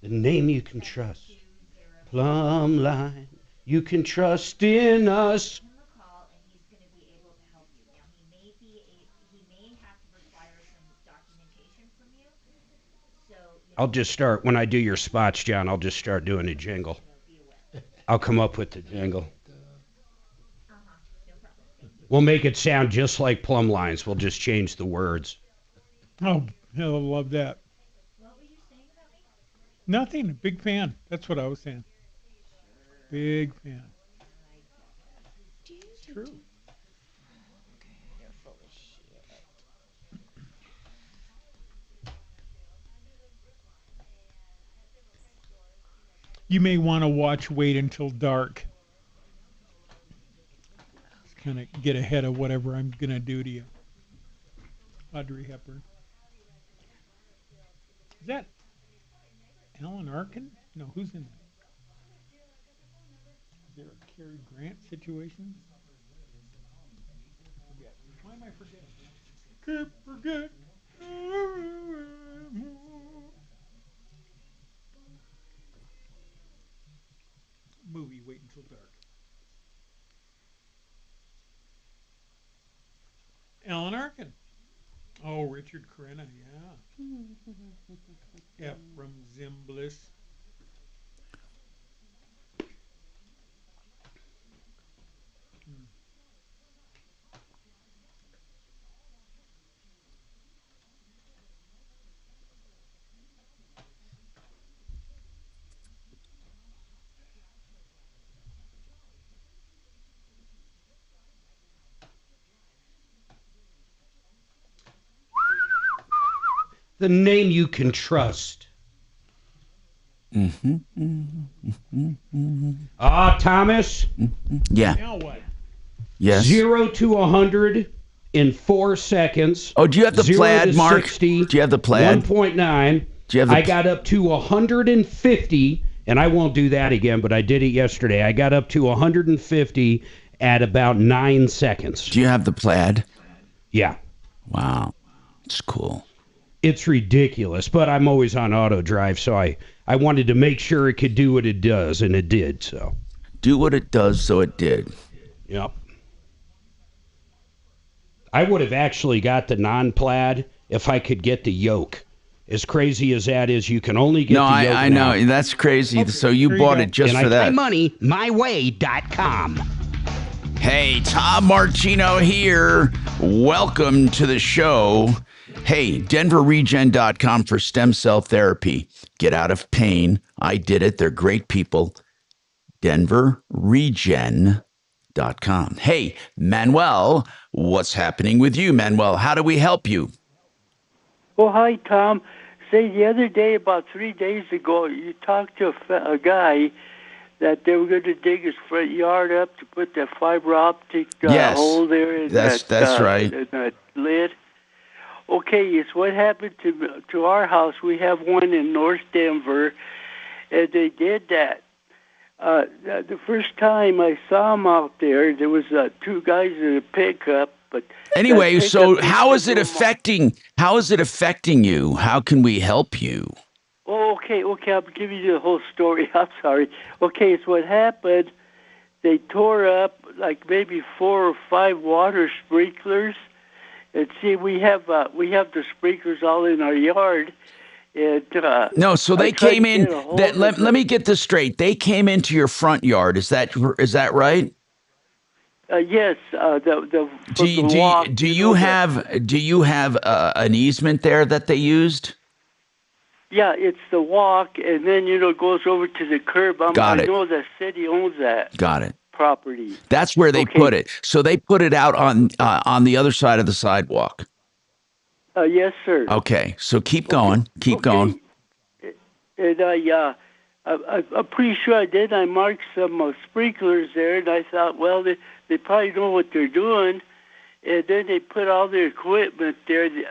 the name you can trust. Plumb line, you can trust in us. I'll just start, when I do your spots, John, I'll just start doing a jingle. I'll come up with the jingle. We'll make it sound just like plumb lines. We'll just change the words. Oh, he'll love that. What were you saying about me? Nothing. Big fan. That's what I was saying. Big fan. It's true. You're full of shit. You may want to watch Wait Until Dark. Just kind of get ahead of whatever I'm going to do to you. Audrey Hepburn. Is that Alan Arkin? No, who's in that? Is there a Cary Grant situation? Forget. Why am I forgetting? Can't forget. Movie Wait Until Dark. Alan Arkin. Oh, Richard Crenna, yeah. Ephraim Zimbalist. The name you can trust. Thomas? Yeah. Now what? Yes. 0 to 100 in 4 seconds. Oh, do you have the 0 plaid, to Mark? 60, Do you have the plaid? 1.9. Do you have the I got up to 150, and I won't do that again, but I did it yesterday. I got up to 150 at about 9 seconds. Do you have the plaid? Yeah. Wow. It's cool. It's ridiculous, but I'm always on auto drive, so I wanted to make sure it could do what it does, and it did, so. Do what it does, so it did. Yep. I would have actually got the non-plaid if I could get the yoke. As crazy as that is, you can only get the yoke I now. know. That's crazy. So you bought it just for that. And I pay money myway.com. Hey, Tom Martino here. Welcome to the show. Hey, denverregen.com for stem cell therapy. Get out of pain. I did it. They're great people. denverregen.com. Hey, Manuel, what's happening with you, Manuel? How do we help you? Oh, hi, Tom. Say, the other day, about 3 days ago, you talked to a guy that they were going to dig his front yard up to put that fiber optic Yes. hole there in That's right. in that lid. Okay, it's what happened to our house. We have one in North Denver, and they did that. The first time I saw them out there was two guys in a pickup. But Anyway, that so pickup how used is to it go affecting? How is it affecting you? How can we help you? Oh, okay, I'm giving you the whole story. I'm sorry. Okay, so what happened, they tore up like maybe 4 or 5 water sprinklers. And see, we have the sprinklers all in our yard. And No, so they I tried came to in. get a hold That of let them. me get this straight. They came into your front yard. Is that right? Yes, the Do you, the do walk. you, do you have an easement there that they used? Yeah, it's the walk, and then it goes over to the curb. Got I it. know the city owns that Got it. property. That's where they put it. So they put it out on the other side of the sidewalk. Yes, sir. Okay, so keep going. Keep going. And I'm pretty sure I did. I marked some sprinklers there, and I thought, well, they probably know what they're doing. And then they put all their equipment there. And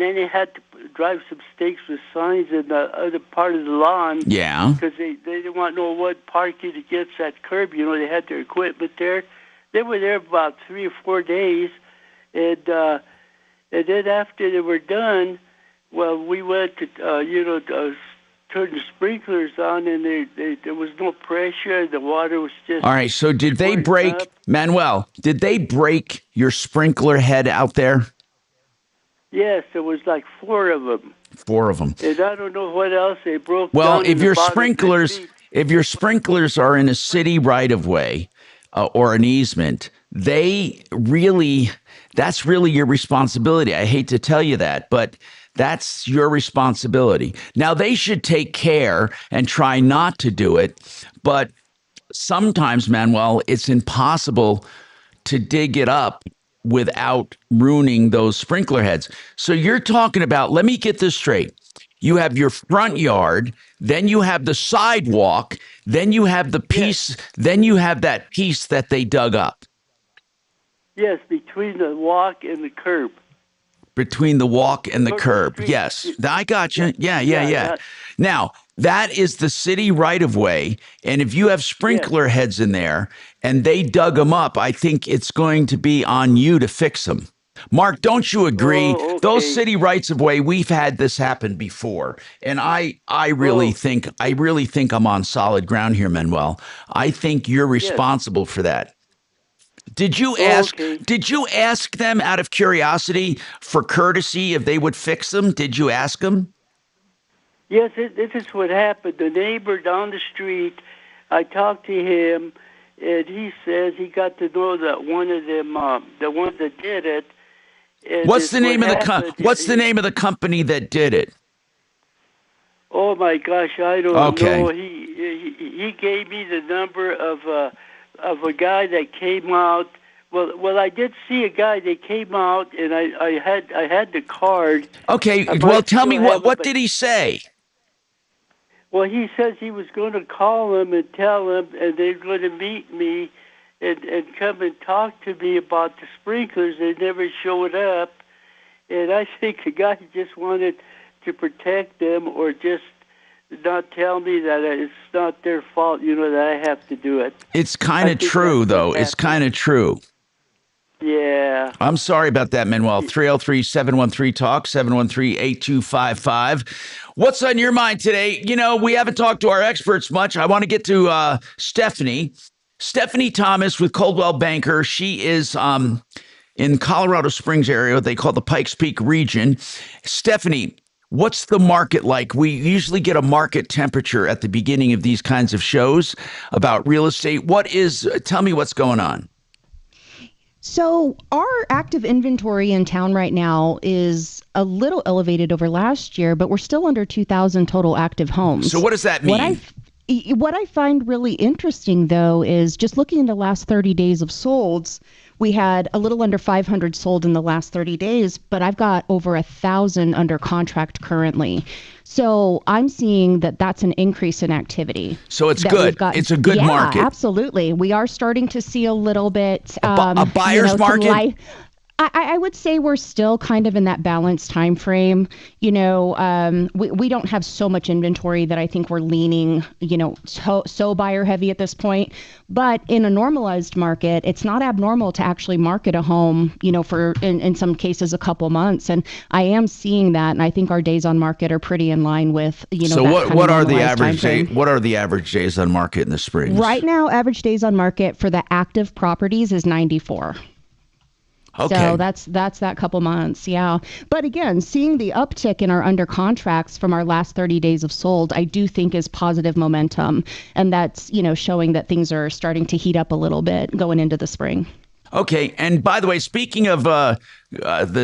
then they had to drive some stakes with signs in the other part of the lawn. Yeah. Because they didn't want no wood parking against that curb. They had their equipment there. They were there about 3 or 4 days. And then after they were done, well, we went to, turn the sprinklers on, and there was no pressure. The water was just... All right, so did they break, up. Manuel, did they break your sprinkler head out there? Yes, there was like 4 of them. 4 of them. And I don't know what else they broke Well, down if in the your bottom sprinklers are in a city right of way or an easement, that's really your responsibility. I hate to tell you that, but that's your responsibility. Now, they should take care and try not to do it, but sometimes, Manuel, it's impossible to dig it up without ruining those sprinkler heads. So you're talking about, let me get this straight. You have your front yard, then you have the sidewalk, then you have the piece, then you have that piece that they dug up. Yes, between the walk and the curb. Between the walk and the Or the curb. street. Yes, I got you. Yeah. Now, that is the city right of way. And if you have sprinkler heads in there and they dug them up, I think it's going to be on you to fix them. Mark, don't you agree? Oh, okay. Those city rights of way, we've had this happen before. And I really think I'm on solid ground here, Manuel. I think you're responsible for that. Did you ask them out of curiosity for courtesy if they would fix them? Did you ask them? Yes, this is what happened. The neighbor down the street, I talked to him, and he says he got to know that one of them, the one that did it. What's the name of the company that did it? Oh my gosh, I don't Okay. know. He gave me the number of a guy that came out. Well, I did see a guy that came out, and I had the card. Okay, well, tell me what did he say? Well, he says he was going to call him and tell him, and they're going to meet me and come and talk to me about the sprinklers. They never showed up, and I think the guy just wanted to protect them or just not tell me that it's not their fault, that I have to do it. It's kind of true, though. It's kind of true. Yeah. I'm sorry about that, Manuel. 303-713-TALK, 713-8255. What's on your mind today? We haven't talked to our experts much. I want to get to Stephanie. Stephanie Thomas with Coldwell Banker. She is in Colorado Springs area, what they call the Pikes Peak region. Stephanie, what's the market like? We usually get a market temperature at the beginning of these kinds of shows about real estate. Tell me what's going on. So our active inventory in town right now is a little elevated over last year, but we're still under 2,000 total active homes. So what does that mean? What I find really interesting, though, is just looking at the last 30 days of solds, We had a little under 500 sold in the last 30 days, but I've got over 1,000 under contract currently. So I'm seeing that that's an increase in activity. So it's good. It's a good market. Yeah, absolutely. We are starting to see a little bit a buyer's market. I would say we're still kind of in that balanced time frame. We don't have so much inventory that I think we're leaning, so buyer heavy at this point. But in a normalized market, it's not abnormal to actually market a home, for in some cases a couple months. And I am seeing that, and I think our days on market are pretty in line with, So what are the average what are the average days on market in the spring? Right now, average days on market for the active properties is 94. Okay. So that's that couple months, yeah. But again, seeing the uptick in our under contracts from our last 30 days of sold, I do think is positive momentum, and that's showing that things are starting to heat up a little bit going into the spring. Okay, and by the way, speaking of the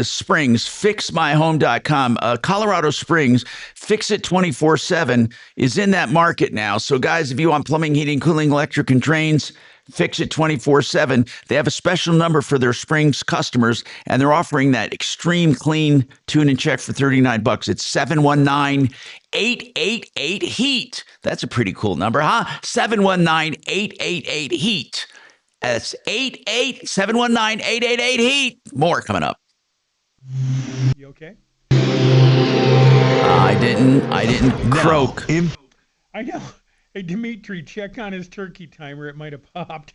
Springs, fixmyhome.com, Colorado Springs, Fix It 24/7 is in that market now. So guys, if you want plumbing, heating, cooling, electric, and drains, Fix It 24/7. They have a special number for their Springs customers, and they're offering that extreme clean tune and check for $39. It's 719-888-HEAT. That's a pretty cool number, huh? 719-888-HEAT. That's 719-888-HEAT. More coming up. You okay? I didn't croak. I know. Hey, Dimitri, check on his turkey timer. It might have popped.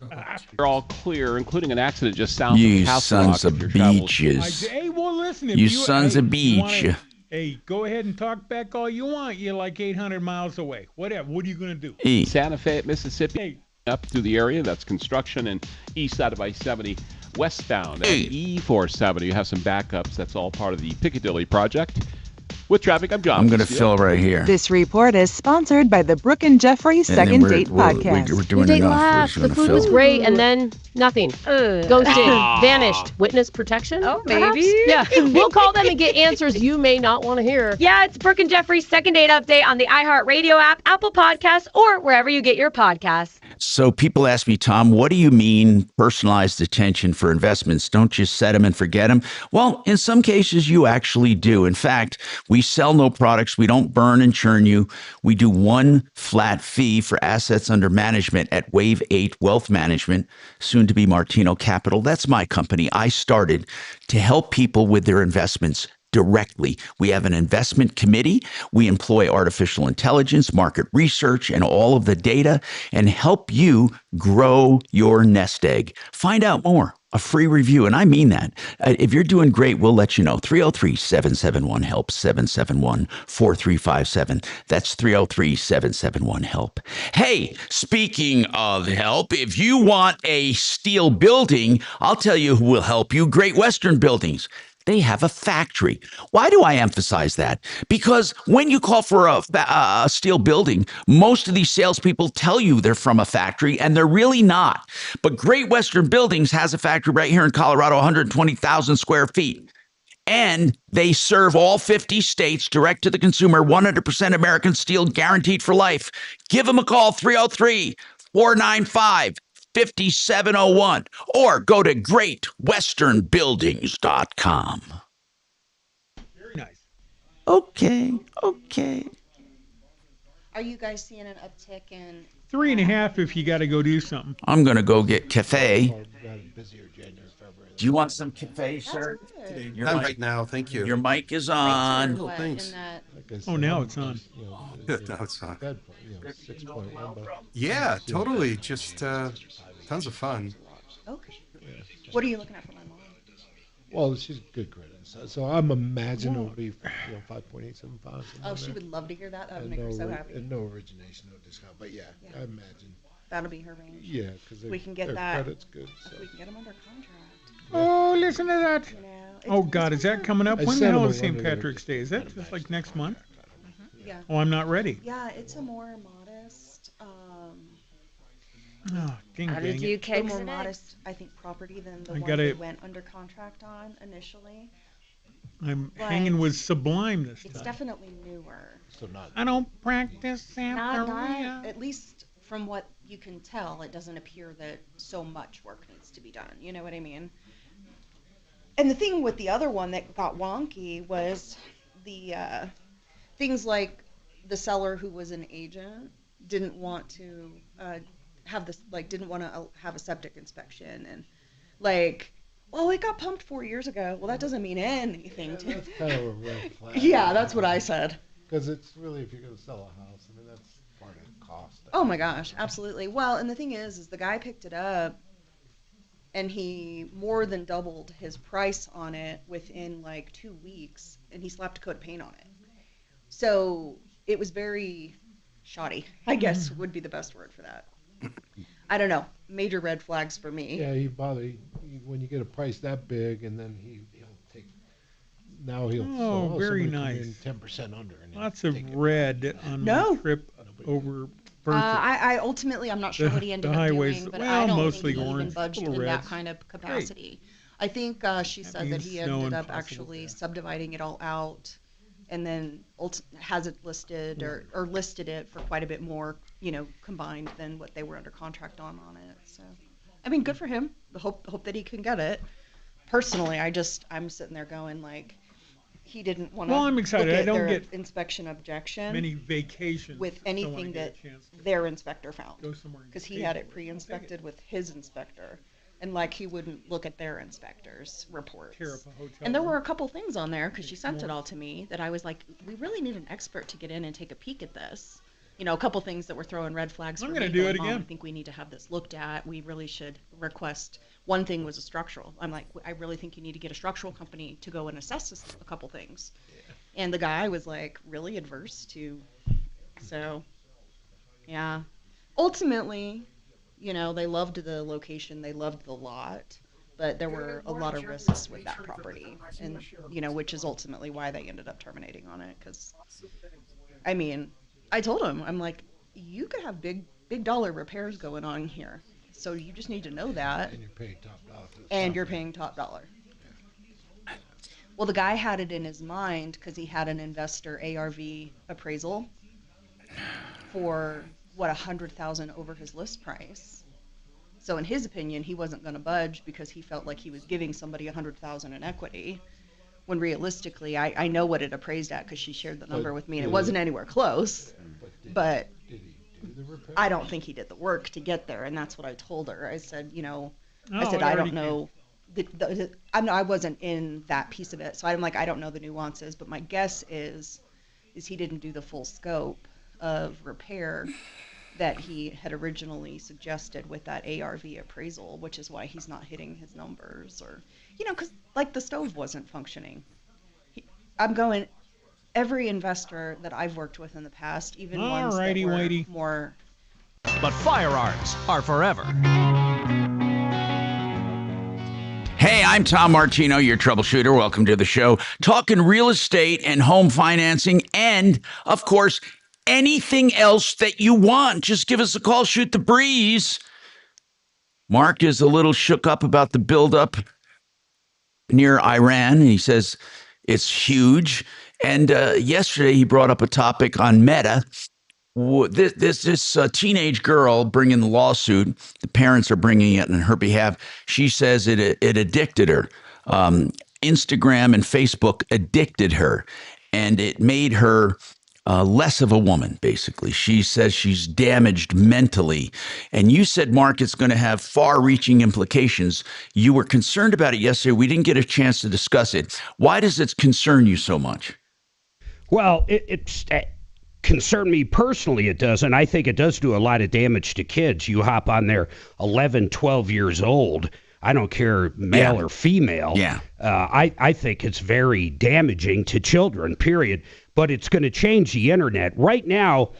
They're all clear, including an accident just south You of Castle sons Rock. of beaches. Hey, well, listen. If You sons of beach. Hey, go ahead and talk back all you want. You're like 800 miles away. Whatever. What are you going to do? Santa Fe, Mississippi, up through the area. That's construction, and east side of I-70 westbound at E470. You have some backups. That's all part of the Piccadilly project. With traffic, I'm John. I'm going to fill right here. This report is sponsored by the Brooke and Jeffrey Second Date Podcast. We're doing date enough. laughed. The food was great, and then nothing. Ghosted, vanished. Witness protection? Oh, perhaps? maybe. Yeah. We'll call them and get answers you may not want to hear. Yeah, it's Brooke and Jeffrey's Second Date Update on the iHeartRadio app, Apple Podcasts, or wherever you get your podcasts. So people ask me, Tom, what do you mean personalized attention for investments? Don't you set them and forget them? Well, in some cases, you actually do. In fact, we sell no products. We don't burn and churn you. We do one flat fee for assets under management at Wave 8 Wealth Management, soon to be Martino Capital. That's my company. I started to help people with their investments directly. We have an investment committee. We employ artificial intelligence, market research, and all of the data and help you grow your nest egg. Find out more. A free review, and I mean that. If you're doing great, we'll let you know. 303-771-HELP, 771-4357. That's 303-771-HELP. Hey, speaking of help, if you want a steel building, I'll tell you who will help you. Great Western Buildings. They have a factory. Why do I emphasize that? Because when you call for a steel building, most of these salespeople tell you they're from a factory, and they're really not. But Great Western Buildings has a factory right here in Colorado, 120,000 square feet. And they serve all 50 states, direct to the consumer, 100% American steel, guaranteed for life. Give them a call, 303-495-5701, or go to greatwesternbuildings.com. Very nice. Okay. Are you guys seeing an uptick in 3.5 if you got to go do something. I'm going to go get cafe. Do you want some cafe, sir? Not right now, thank you. Your mic is on. Oh, thanks. Oh, now it's on. Now it's on. Yeah, totally. Just tons of fun. Okay. What are you looking at for my mom? Well, she's good credit. So I'm imagining it'll be 5.875. Oh, she would love to hear that. That would make her so happy. And no origination, no discount. But yeah, I imagine. That'll be her range. Yeah, because we can get their that. credit's good. So. We can get them under contract. Oh, listen to that. Oh, God, is that coming up? When the hell is St. Patrick's Day? Is that just like next month? Yeah. Oh, I'm not ready. Yeah, it's a more modest. Oh, ding, How did dang you it. a more modest, I think, property than the one that went under contract on initially. I'm But hanging with Sublime this It's time. definitely newer. So not. I don't practice Not Santeria. at least from what you can tell, it doesn't appear that so much work needs to be done. You know what I mean? And the thing with the other one that got wonky was the things like the seller who was an agent didn't want to didn't want to have a septic inspection, and like, well, it got pumped 4 years ago. Well, that doesn't mean anything to That's kind of a red flag. Yeah, that's what I said. Because it's really, if you're going to sell a house, I mean, that's part of the cost. Oh my gosh, absolutely. Well, and the thing is the guy picked it up and he more than doubled his price on it within like 2 weeks, and he slapped a coat of paint on it. So it was very shoddy, I guess would be the best word for that. I don't know. Major red flags for me. Yeah, when you get a price that big, and then he'll take. Now he'll. Very nice. 10% under. And Lots of red on the trip over. I'm not sure what he ended up doing, but I don't think he even budged in that kind of capacity. Great. I think she said that he ended up actually subdividing it all out, and then has it listed or listed it for quite a bit more, combined than what they were under contract on it. So, I mean, good for him. Hope that he can get it. Personally, I'm sitting there going like, he didn't want to. Well, I'm excited. I don't get inspection objection many vacations with anything that their inspector found, because he had it pre-inspected with his inspector, and like he wouldn't look at their inspector's reports. And there were a couple things on there, because she sent it all to me, that I was like, we really need an expert to get in and take a peek at this. A couple things that were throwing red flags. I'm going to do it again. I think we need to have this looked at. We really should request. One thing was a structural. I'm like, I really think you need to get a structural company to go and assess a couple things. Yeah. And the guy was like really adverse to. So, yeah. Ultimately, they loved the location, they loved the lot, but there were a lot of risks with that property, and which is ultimately why they ended up terminating on it. Because, I mean, I told him, I'm like, you could have big dollar repairs going on here, so you just need to know that. And you're paying top dollar. Yeah. Well, the guy had it in his mind because he had an investor ARV appraisal for $100,000 over his list price. So in his opinion, he wasn't going to budge because he felt like he was giving somebody $100,000 in equity. When realistically, I know what it appraised at because she shared the number with me, and it wasn't anywhere close. But did he do the repair? I don't think he did the work to get there, and that's what I told her. I said, I I don't know. I wasn't in that piece of it, so I'm like, I don't know the nuances. But my guess is he didn't do the full scope of repair that he had originally suggested with that ARV appraisal, which is why he's not hitting his numbers, or because like the stove wasn't functioning. I'm going, every investor that I've worked with in the past, even ones that were more. But firearms are forever. Hey, I'm Tom Martino, your troubleshooter. Welcome to the show. Talking real estate and home financing, and of course, anything else that you want. Just give us a call, shoot the breeze. Mark is a little shook up about the buildup near Iran. He says it's huge. And yesterday he brought up a topic on Meta. This teenage girl bringing the lawsuit. The parents are bringing it on her behalf. She says it addicted her. Instagram and Facebook addicted her, and it made her less of a woman, basically. She says she's damaged mentally. And you said, Mark, it's going to have far-reaching implications. You were concerned about it yesterday. We didn't get a chance to discuss it. Why does it concern you so much? Well, it's concern me personally, it does. And I think it does do a lot of damage to kids. You hop on there 11, 12 years old. I don't care, male or female. Yeah. I think it's very damaging to children, period. But it's going to change the internet. Right now,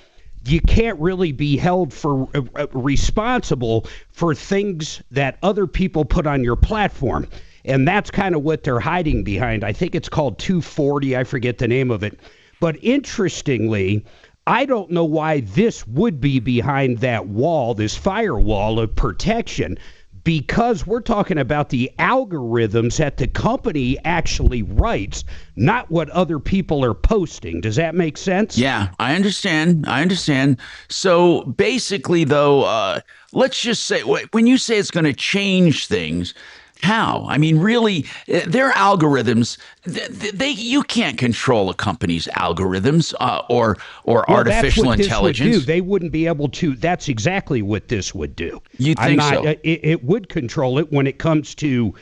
you can't really be held for responsible for things that other people put on your platform. And that's kind of what they're hiding behind. I think it's called 240. I forget the name of it. But interestingly, I don't know why this would be behind that wall, this firewall of protection. because we're talking about the algorithms that the company actually writes, not what other people are posting. Does that make sense? Yeah, I understand. So basically, though, let's just say, when you say it's going to change things, how? I mean, really, their algorithms, you can't control a company's algorithms or artificial intelligence. They wouldn't be able to. That's exactly what this would do. You think so? It would control it when it comes to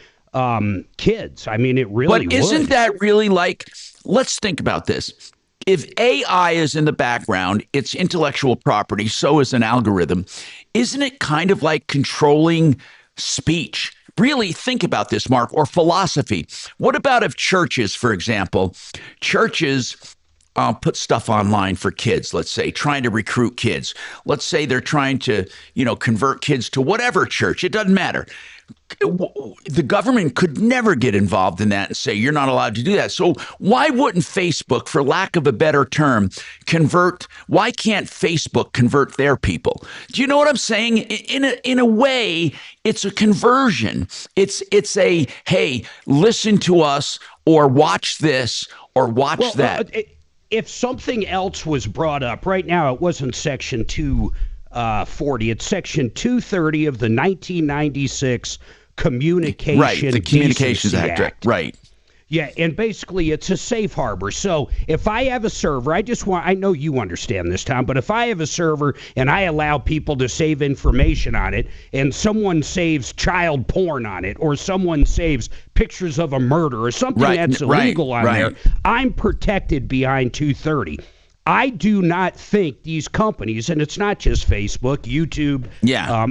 kids. I mean, it really would. But isn't that really like, let's think about this. If AI is in the background, it's intellectual property, so is an algorithm. Isn't it kind of like controlling speech? Really think about this, Mark, or philosophy. What about if churches, for example, put stuff online for kids, let's say, trying to recruit kids. Let's say they're trying to, convert kids to whatever church. It doesn't matter. The government could never get involved in that and say, you're not allowed to do that. So why wouldn't Facebook, for lack of a better term, why can't Facebook convert their people? Do you know what I'm saying? In a way, it's a conversion. It's a, hey, listen to us, or watch this, or watch that. If something else was brought up right now, it wasn't Section 240. It's Section 230 of the 1996 Communications Right, the Communications Act. Right. Yeah, and basically it's a safe harbor. So if I have a server, I know you understand this, Tom, but if I have a server and I allow people to save information on it, and someone saves child porn on it, or someone saves pictures of a murder or something that's illegal on there, I'm protected behind 230. I do not think these companies, and it's not just Facebook, YouTube,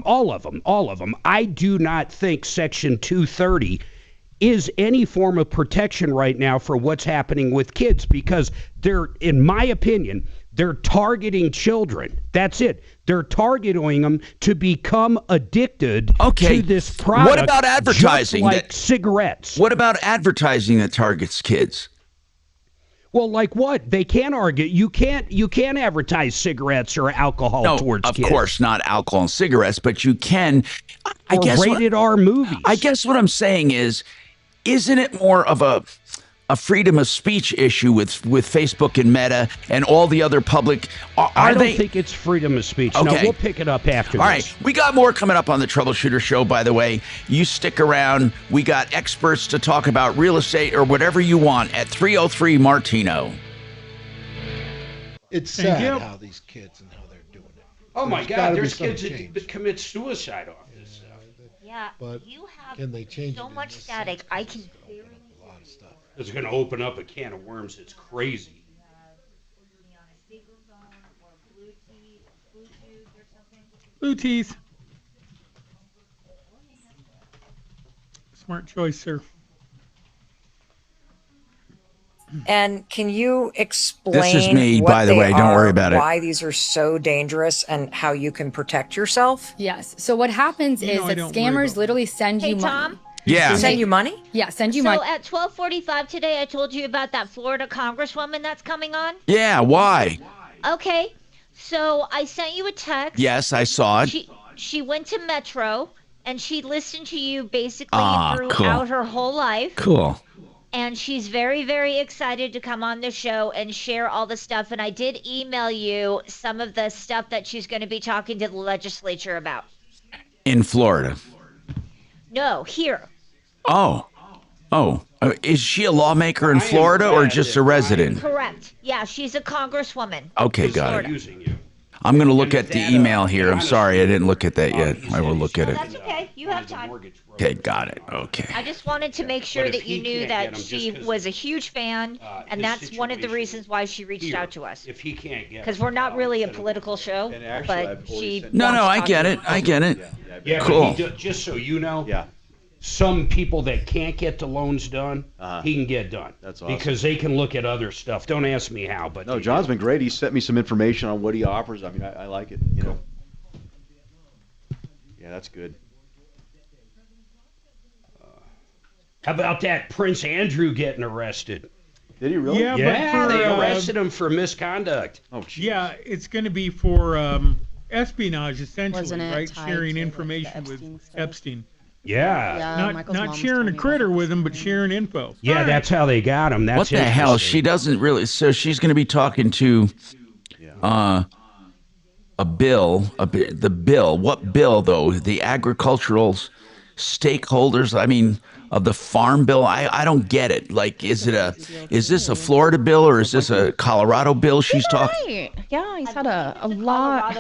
all of them, I do not think Section 230 is any form of protection right now for what's happening with kids, because in my opinion, they're targeting children. That's it. They're targeting them to become addicted to this product. What about advertising? Just like cigarettes. What about advertising that targets kids? Well, like what? They can't argue. You can't advertise cigarettes or alcohol towards kids. Of course, not alcohol and cigarettes, but you can. I guess rated R movies. I guess what I'm saying is, isn't it more of a freedom of speech issue with Facebook and Meta and all the other public? I don't think it's freedom of speech. Okay. No, we'll pick it up after All this. right. We got more coming up on the Troubleshooter Show, by the way. You stick around. We got experts to talk about real estate or whatever you want at 303 Martino. It's sad how these kids and how they're doing it. Oh, my God. There's kids that commit suicide off this stuff. Yeah, but you have can they change so much static. I can barely. A lot of stuff. It's going to open up a can of worms. It's crazy. Bluetooth. Smart choice, sir. And can you explain This is me, what by the they way. Don't are, worry about it. why these are so dangerous and how you can protect yourself? Yes. So what happens is that scammers literally send you money. Tom? Yeah. Send you money? Yeah, send you money. So at 12:45 today, I told you about that Florida Congresswoman that's coming on. Yeah, why? Okay. So I sent you a text. Yes, I saw it. She went to Metro, and she listened to you basically throughout cool. her whole life. Cool. And she's very, very excited to come on the show and share all the stuff. And I did email you some of the stuff that she's going to be talking to the legislature about. In Florida. No, here. Oh. Is she a lawmaker in Florida or just a resident? Correct. Yeah, she's a congresswoman. Okay, got it. I'm going to look at the email here. I'm sorry, I didn't look at that yet. I will look at it. That's okay. You have time. Okay, got it. Okay. I just wanted to make sure that you knew that she was a huge fan, and that's one of the reasons why she reached out to us. If he can't get because we're not really a political show, but she. No, I get it. I get it. Yeah, cool. Just so you know, some people that can't get the loans done, he can get done. That's awesome. Because they can look at other stuff. Don't ask me how, but no, John's been great. He sent me some information on what he offers. I mean, I like it. You know. Yeah, that's good. How about that Prince Andrew getting arrested? Did he really? Yeah, but they arrested him for misconduct. Oh, geez. Yeah, it's going to be for espionage, essentially, Wasn't it right? tied Sharing to, information the with Epstein stuff? Epstein. Yeah. Not sharing a critter with them, but sharing info. Yeah, All that's how they got him. That's What the hell? interesting. She doesn't really. So she's going to be talking to a bill. The bill. What bill, though? The agricultural stakeholders. I mean, of the farm bill. I don't get it. Like, is this a Florida bill or is this a Colorado bill? She's talking. Right. Yeah, he's had a lot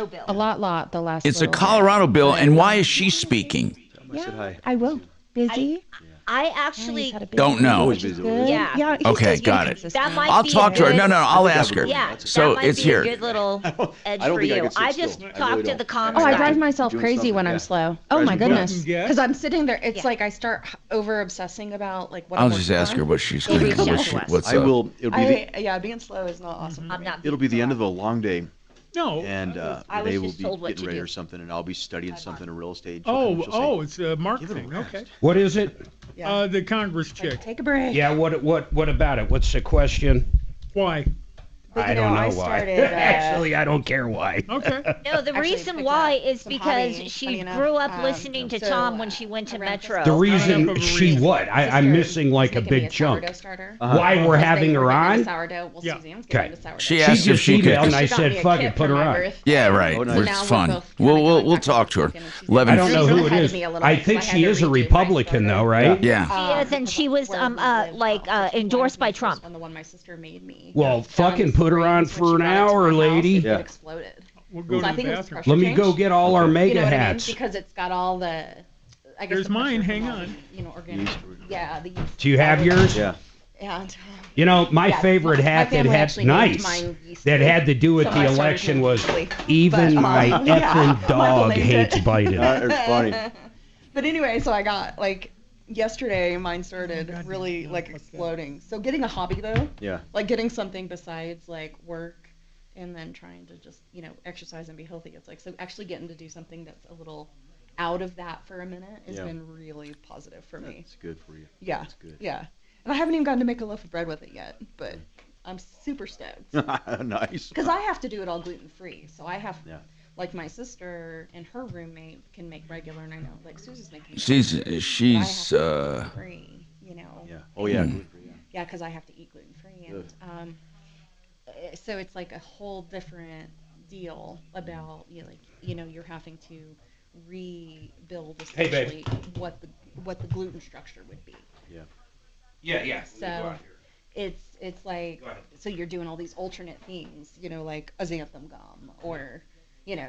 the last. It's a Colorado bill, and why is she speaking? Yeah, I will. Busy. I actually Don't know. Yeah. Yeah. Okay, got it. That might I'll be talk a to her. good- No, I'll ask her. Yeah, So that might it's be here. a good little edge I don't for think I you. can sit I still. just I talked really to don't. the comms Oh, I guy. drive myself Doing crazy something, when I'm yeah. slow. Oh my right. goodness. Yeah. Because I'm sitting there. It's like I start over obsessing about like what I'll I'm just working ask her on. what she's We'll going reach to out do. to us. What's I up? will. It'll be. Yeah, being slow is not awesome. I'm not. It'll be the end of a long day, No. and I was they will just be told what getting to ready do. or something, and I'll be studying something in real estate. It's a Mark Give it a thing. rest. Okay. What is it? The Congress chick. Take a break. Yeah. What about it? What's the question? Why? But, I don't know I why. started, Actually, I don't care why. Okay. No, the Actually reason picked why up is some because hobby, she funny enough. grew up listening to so, Tom when she went to around Metro. The enough reason of a she reason. what? I'm missing like a Making me big chunk. sourdough starter. Why we're having her on? Sourdough. Well, Yeah. Suzanne's Okay. getting into sourdough. She She asked if just she emailed could. and I She got said, me a "Fuck kit it, put for her my on." birthday. Yeah, right. Oh, nice. It So was now fun. we're both kinda going We'll back talk to her. and she's 11. I don't know She's who it ahead of is. me a little I bit, think so I she had is to a redo my Republican, though, starter. right? Yeah. She is, and she was endorsed by Trump. The one my sister made me. Well, Down fucking in put her Springs on when for she an brought it to hour, my house, lady. It Yeah. exploded. We'll go So I to think the it was bathroom. pressure Let me change. go get all our You mega know what I mean? hats. Because it's got all the. I guess There's the mine. pressure Hang from all on. the, organic. Yeah, the. Do you have yours? Yeah. And. You know, my Yeah, favorite my hat that family had actually named nice mine yeast that free. had to do with So the I started election naming was it. even But, my yeah, effing Michael dog named hates it. Biden. It's funny. But anyway, so I got like yesterday mine started really like exploding. So getting a hobby though, Yeah. like getting something besides like work and then trying to just, exercise and be healthy. It's like so actually getting to do something that's a little out of that for a minute has Yeah. been really positive for me. It's good for you. Yeah. That's good. Yeah. And I haven't even gotten to make a loaf of bread with it yet, but I'm super stoked. Nice. Because I have to do it all gluten free. So I have, Yeah. like my sister and her roommate can make regular, and I know like Susie's making. She's free, Yeah. Oh yeah. Gluten free, yeah. Yeah, because I have to eat gluten free, and so it's like a whole different deal about you're having to rebuild Hey, babe. essentially what the gluten structure would be. Yeah. Yeah. So it's like so you're doing all these alternate things, like a xanthan gum or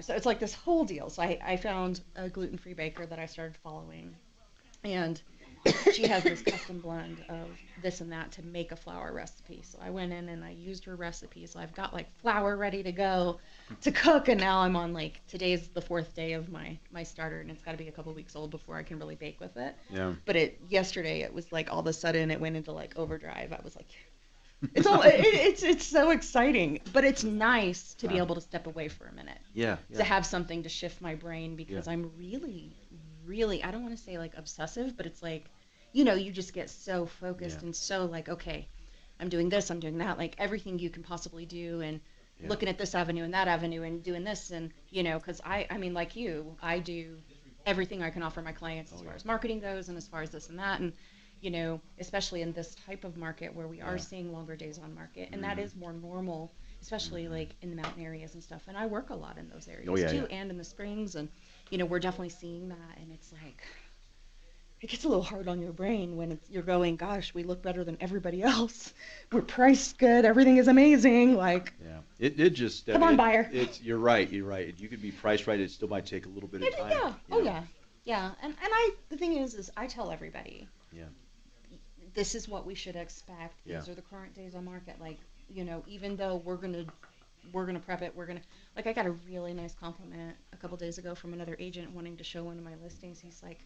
so it's like this whole deal. So I found a gluten-free baker that I started following, and she has this custom blend of this and that to make a flour recipe. So I went in and I used her recipe. So I've got like flour ready to go to cook, and now I'm on like today's the 4th day of my starter, and it's got to be a couple weeks old before I can really bake with it. Yeah. But yesterday it was like all of a sudden it went into like overdrive. I was like, it's so exciting, but it's nice to be able to step away for a minute. Yeah. To have something to shift my brain because I'm really, I don't want to say like obsessive, but it's like, you just get so focused and so like, okay, I'm doing this, I'm doing that, like everything you can possibly do, and looking at this avenue and that avenue and doing this, and because I mean like you, I do everything I can offer my clients as far as marketing goes and as far as this and that, and especially in this type of market where we are seeing longer days on market, and that is more normal, especially like in the mountain areas and stuff. And I work a lot in those areas too, and in the springs, and we're definitely seeing that. And it's like it gets a little hard on your brain when you're going, gosh, we look better than everybody else. We're priced good. Everything is amazing. Like it just come on, buyer. You're right. You could be priced right. It still might take a little bit of time. Yeah. And the thing is I tell everybody. Yeah. This is what we should expect. These are the current days on market. Like, even though we're gonna prep it, I got a really nice compliment a couple days ago from another agent wanting to show one of my listings. He's like,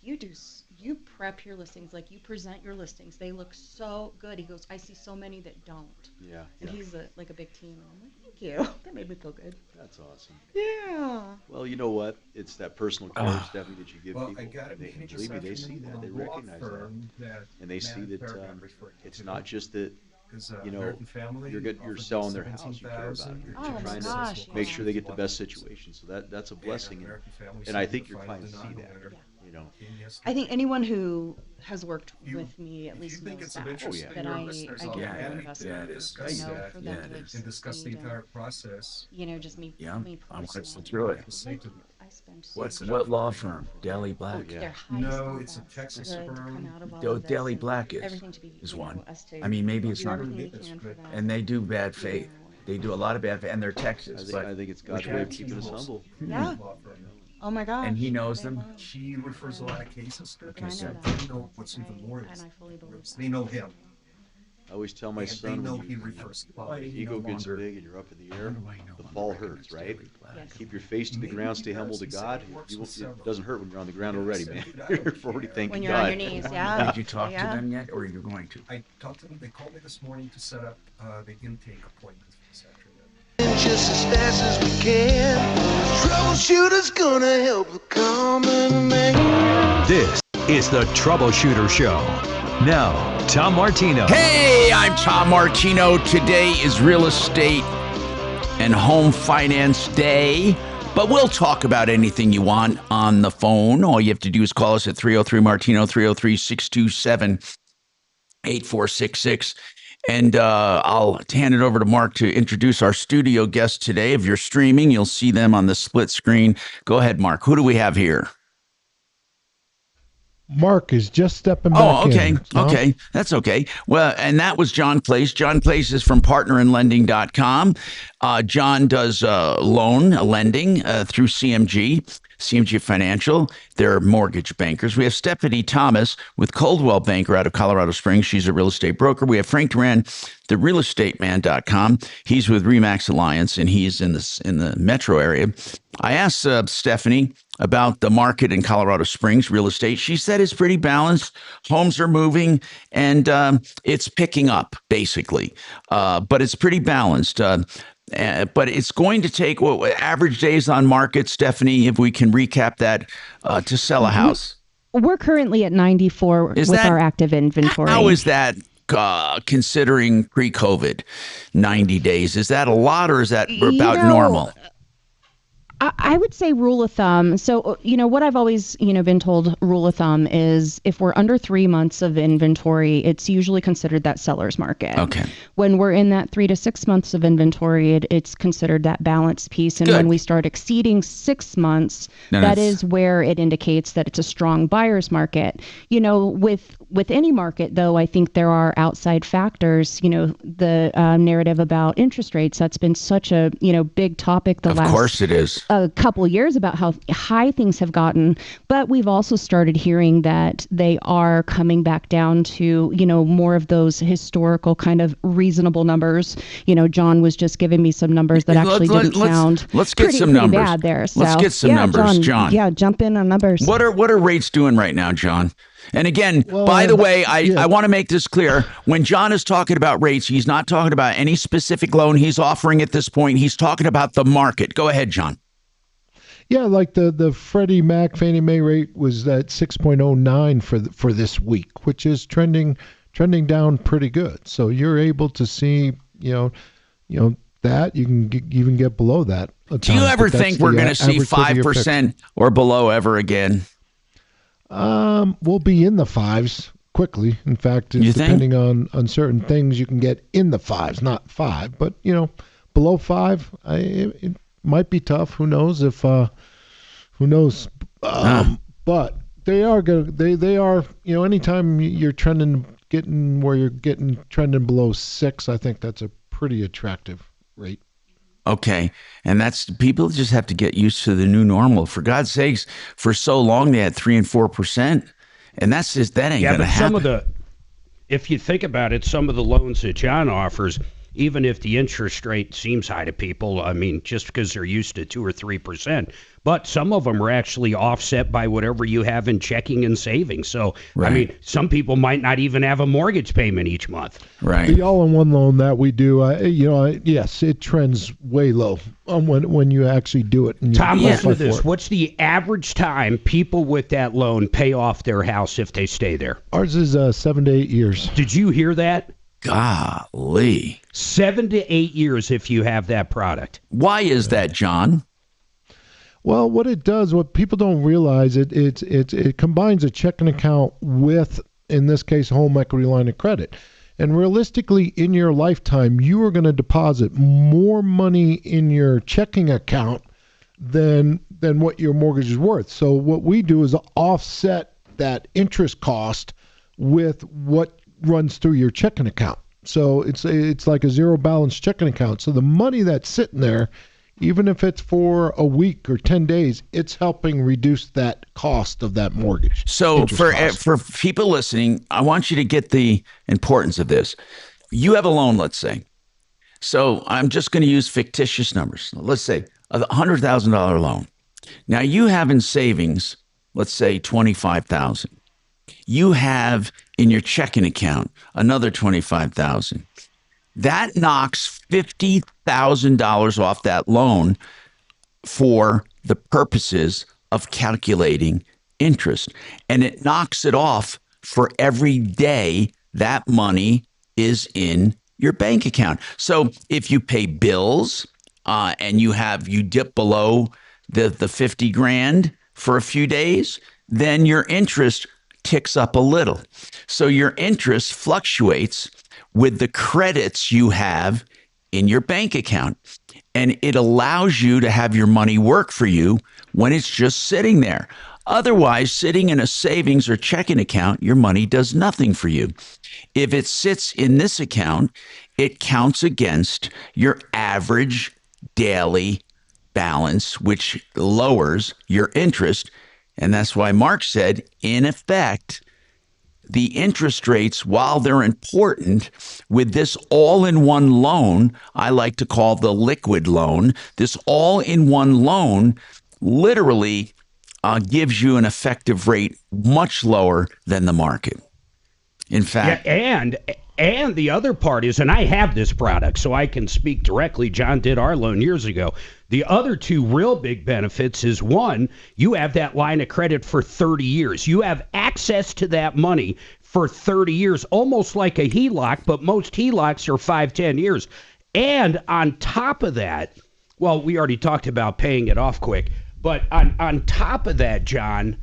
you prep your listings, like you present your listings. They look so good. He goes, I see so many that don't. Yeah. And he's a big team. And I'm like, thank you. That made me feel good. That's awesome. Yeah. Well, you know what? It's that personal care, Stephanie, that you give people. And believe me, they see that. They recognize that. And they see that it's not just that, you're selling their house. You care about it. You're trying to make sure they get the best situation. So that's a blessing. And I think your clients see that. You know, I think anyone who has worked with me at least knows that, that I get real investment. I know for them to have discuss the entire process. You know, just me personally. Through it. I spend so much What law firm? Daly Black. They're high it's a Texas good to firm. come out of all of this Daly and Black everything to be, is you know, one. us to I mean, maybe it's do not. everything we can for that. And they do bad faith. They do a lot of bad faith, and they're Texas. I think it's God's way of keeping us humble. Yeah. Oh my gosh. And he knows them. He refers a lot of cases to I know that. They know what's even more is And I fully believe that. they know him. I always tell my And they son know when he you, refers to the ego gets big and you're up in the air, the fall hurts, right? Yes. Keep your face to the ground, stay humble to God. It doesn't hurt when you're on the ground already, man. You're already thanking When you're God. on your knees, yeah. Did you talk Yeah. to them yet, or are you going to? I talked to them. They called me this morning to set up the intake appointment for this afternoon. Just as fast as we can. Troubleshooter's gonna help the common man. This is the Troubleshooter Show. Now, Tom Martino. Hey, I'm Tom Martino. Today is Real Estate and Home Finance Day, but we'll talk about anything you want on the phone. All you have to do is call us at 303-MARTINO, 303-627-8466. And I'll hand it over to Mark to introduce our studio guests today. If you're streaming, you'll see them on the split screen. Go ahead, Mark. Who do we have here? Mark is just stepping back Oh, okay. in. Okay. That's okay. Well, and that was John Place. John Place is from partnerinlending.com. John does loan lending through CMG Financial. They're mortgage bankers. We have Stephanie Thomas with Coldwell Banker out of Colorado Springs. She's a real estate broker. We have Frank Duran, the realestateman.com. He's with Remax Alliance, and he's in the metro area. I asked Stephanie about the market in Colorado Springs, real estate. She said it's pretty balanced. Homes are moving, and it's picking up, basically. But it's pretty balanced. But it's going to take average days on market, Stephanie, if we can recap that, to sell a house. We're currently at 94 with our active inventory. How is that considering pre-COVID 90 days? Is that a lot, or is that about normal? I would say rule of thumb. So, what I've always, been told rule of thumb is if we're under 3 months of inventory, it's usually considered that seller's market. Okay. When we're in that 3 to 6 months of inventory, it's considered that balanced piece. And Good. when we start exceeding 6 months, that is where it indicates that it's a strong buyer's market. With any market, though, I think there are outside factors. The narrative about interest rates, that's been such a, big topic the last. Of course it is. A couple of years about how high things have gotten, but we've also started hearing that they are coming back down to, more of those historical kind of reasonable numbers. John was just giving me some numbers that actually didn't sound let's get some pretty numbers. bad there. So, let's get some numbers, John. Yeah, jump in on numbers. What are rates doing right now, John? And again, by the way, I want to make this clear. When John is talking about rates, he's not talking about any specific loan he's offering at this point. He's talking about the market. Go ahead, John. Yeah, like the Freddie Mac Fannie Mae rate was at 6.09 for this week, which is trending down pretty good. So you're able to see, that you can even get below that. Do you ever think we're going to see 5% or below ever again? We'll be in the fives quickly. In fact, depending on certain things, you can get in the fives, not 5, but below 5, it might be tough. Who knows if who knows? But they are good. They are. Anytime you're trending below 6, I think that's a pretty attractive rate. Okay. And that's, people just have to get used to the new normal. For God's sakes, for so long they had 3% and 4%. And that ain't going to happen. If you think about it, some of the loans that John offers, even if the interest rate seems high to people, I mean, just because they're used to 2 or 3%, but some of them are actually offset by whatever you have in checking and savings. So, right. I mean, some people might not even have a mortgage payment each month. Right. The all-in-one loan that we do, yes, it trends way low when you actually do it. Tom, listen to this. What's the average time people with that loan pay off their house if they stay there? Ours is 7 to 8 years. Did you hear that? Golly. 7 to 8 years if you have that product. Why is that, John? Well, what it does, what people don't realize, it combines a checking account with, in this case, home equity line of credit. And realistically, in your lifetime, you are going to deposit more money in your checking account than what your mortgage is worth. So what we do is offset that interest cost with what runs through your checking account. So it's like a zero balance checking account. So the money that's sitting there, even if it's for a week or 10 days, it's helping reduce that cost of that mortgage. So for people listening, I want you to get the importance of this. You have a loan, let's say. So I'm just going to use fictitious numbers. Let's say a $100,000 loan. Now you have in savings, let's say $25,000. You have in your checking account another $25,000. That knocks $50,000 off that loan for the purposes of calculating interest. And it knocks it off for every day that money is in your bank account. So if you pay bills and you dip below the 50 grand for a few days, then your interest ticks up a little. So your interest fluctuates with the credits you have in your bank account. And it allows you to have your money work for you when it's just sitting there. Otherwise, sitting in a savings or checking account, your money does nothing for you. If it sits in this account, it counts against your average daily balance, which lowers your interest. And that's why Mark said, in effect, the interest rates, while they're important, with this all-in-one loan, I like to call the liquid loan, this all-in-one loan literally gives you an effective rate much lower than the market. In fact, and the other part is, and I have this product, so I can speak directly. John did our loan years ago. The other two real big benefits is, one, you have that line of credit for 30 years. You have access to that money for 30 years, almost like a HELOC, but most HELOCs are 5-10 years. And on top of that, well, we already talked about paying it off quick, but on top of that, John,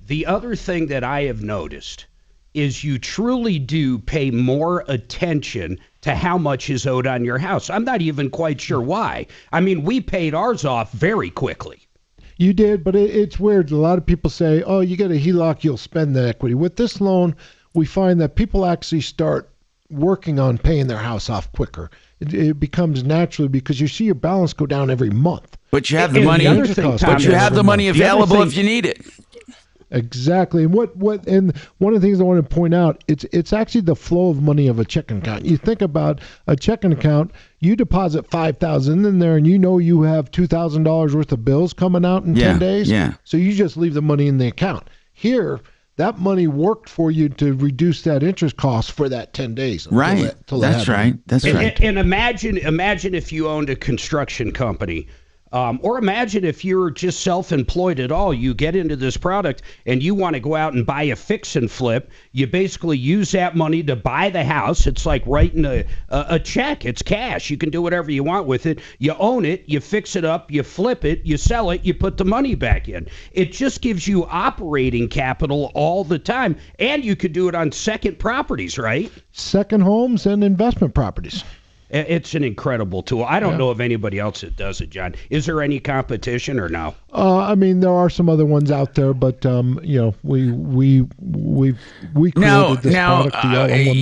the other thing that I have noticed is you truly do pay more attention to how much is owed on your house. I'm not even quite sure why. I mean, we paid ours off very quickly. You did, but it's weird. A lot of people say, oh, you get a HELOC, you'll spend the equity. With this loan, we find that people actually start working on paying their house off quicker. It becomes naturally because you see your balance go down every month. But you have the money. But you have the money available if you need it. Exactly. And and one of the things I want to point out, it's actually the flow of money of a checking account. You think about a checking account, you deposit $5,000 in there and you know you have $2,000 worth of bills coming out in 10 days. Yeah. So you just leave the money in the account. Here, that money worked for you to reduce that interest cost for that 10 days. Right. That's right. And imagine if you owned a construction company. Or imagine if you're just self-employed at all, you get into this product and you want to go out and buy a fix and flip. You basically use that money to buy the house. It's like writing a check. It's cash. You can do whatever you want with it. You own it. You fix it up. You flip it. You sell it. You put the money back in. It just gives you operating capital all the time. And you could do it on second properties, right? Second homes and investment properties. It's an incredible tool. I don't know of anybody else that does it, John. Is there any competition or no? I mean, there are some other ones out there, but we created this product.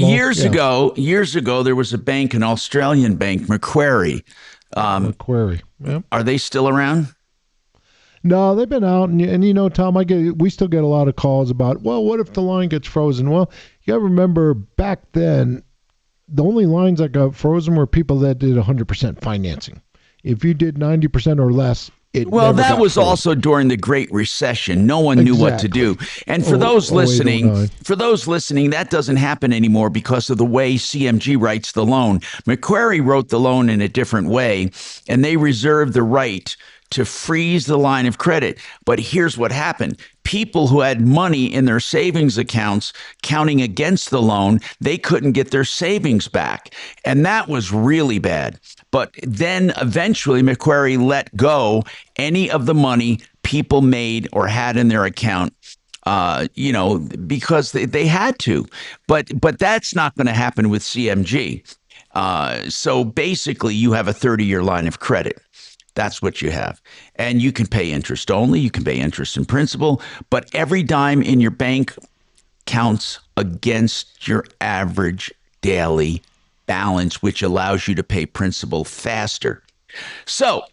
Years ago, there was a bank, an Australian bank, Macquarie. Macquarie. Yep. Are they still around? No, they've been out, and Tom, we still get a lot of calls about, well, what if the line gets frozen? Well, you got to remember back then, the only lines that got frozen were people that did 100% financing. If you did 90% or less, that was also during the Great Recession. No one knew what to do. And for those listening, that doesn't happen anymore because of the way CMG writes the loan. Macquarie wrote the loan in a different way, and they reserved the right to freeze the line of credit. But here's what happened. People who had money in their savings accounts counting against the loan, they couldn't get their savings back. And that was really bad. But then eventually Macquarie let go any of the money people made or had in their account, because they had to. But that's not going to happen with CMG. So basically, you have a 30-year line of credit. That's what you have. And you can pay interest only. You can pay interest in principal. But every dime in your bank counts against your average daily balance, which allows you to pay principal faster. So,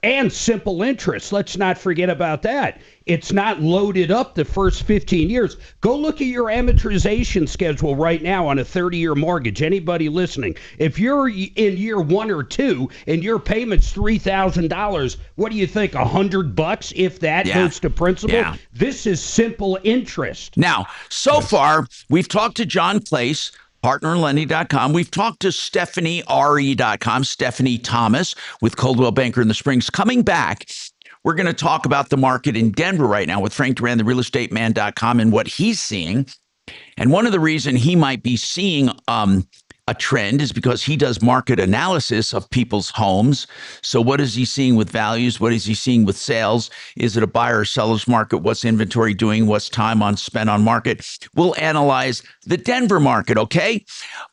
and simple interest. Let's not forget about that. It's not loaded up the first 15 years. Go look at your amortization schedule right now on a 30-year mortgage. Anybody listening, if you're in year 1 or 2 and your payment's $3,000, what do you think? $100, if that, goes to principal? Yeah. This is simple interest. Now, so far, we've talked to John Place, partnerlending.com. We've talked to StephanieRE.com, Stephanie Thomas with Coldwell Banker in the Springs. Coming back, we're going to talk about the market in Denver right now with Frank Duran, the realestateman.com, and what he's seeing. And one of the reasons he might be seeing a trend is because he does market analysis of people's homes. So what is he seeing with values? What is he seeing with sales? Is it a buyer or seller's market? What's inventory doing? What's time spent on market? We'll analyze the Denver market, okay?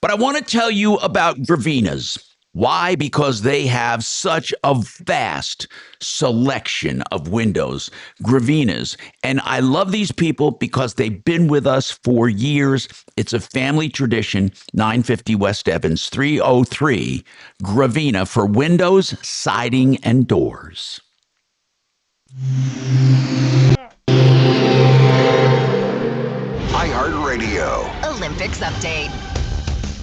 But I want to tell you about Gravina's. Why? Because they have such a vast selection of windows, Gravina's. And I love these people because they've been with us for years. It's a family tradition. 950 West Evans, 303 Gravina for windows, siding, and doors. iHeartRadio. Olympics update.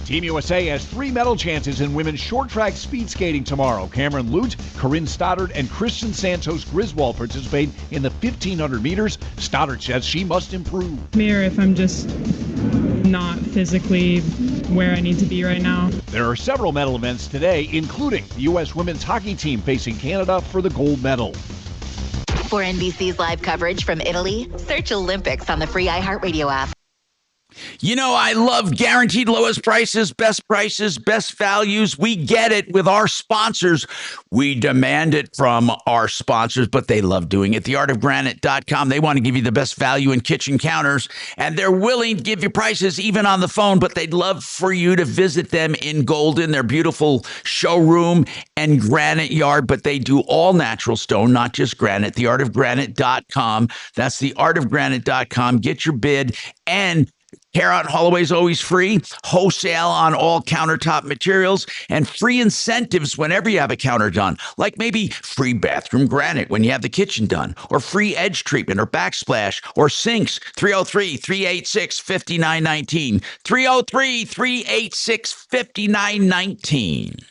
Team USA has 3 medal chances in women's short track speed skating tomorrow. Cameron Lute, Corinne Stoddard, and Christian Santos Griswold participate in the 1,500 meters. Stoddard says she must improve. If I'm just not physically where I need to be right now. There are several medal events today, including the U.S. women's hockey team facing Canada for the gold medal. For NBC's live coverage from Italy, search Olympics on the free iHeartRadio app. You know, I love guaranteed lowest prices, best values. We get it with our sponsors. We demand it from our sponsors, but they love doing it. Theartofgranite.com. They want to give you the best value in kitchen counters, and they're willing to give you prices even on the phone, but they'd love for you to visit them in Golden, their beautiful showroom and granite yard, but they do all natural stone, not just granite. Theartofgranite.com. That's theartofgranite.com. Get your bid, and Hair Out Holloway is always free, wholesale on all countertop materials, and free incentives whenever you have a counter done, like maybe free bathroom granite when you have the kitchen done, or free edge treatment or backsplash, or sinks. 303-386-5919. 303-386-5919.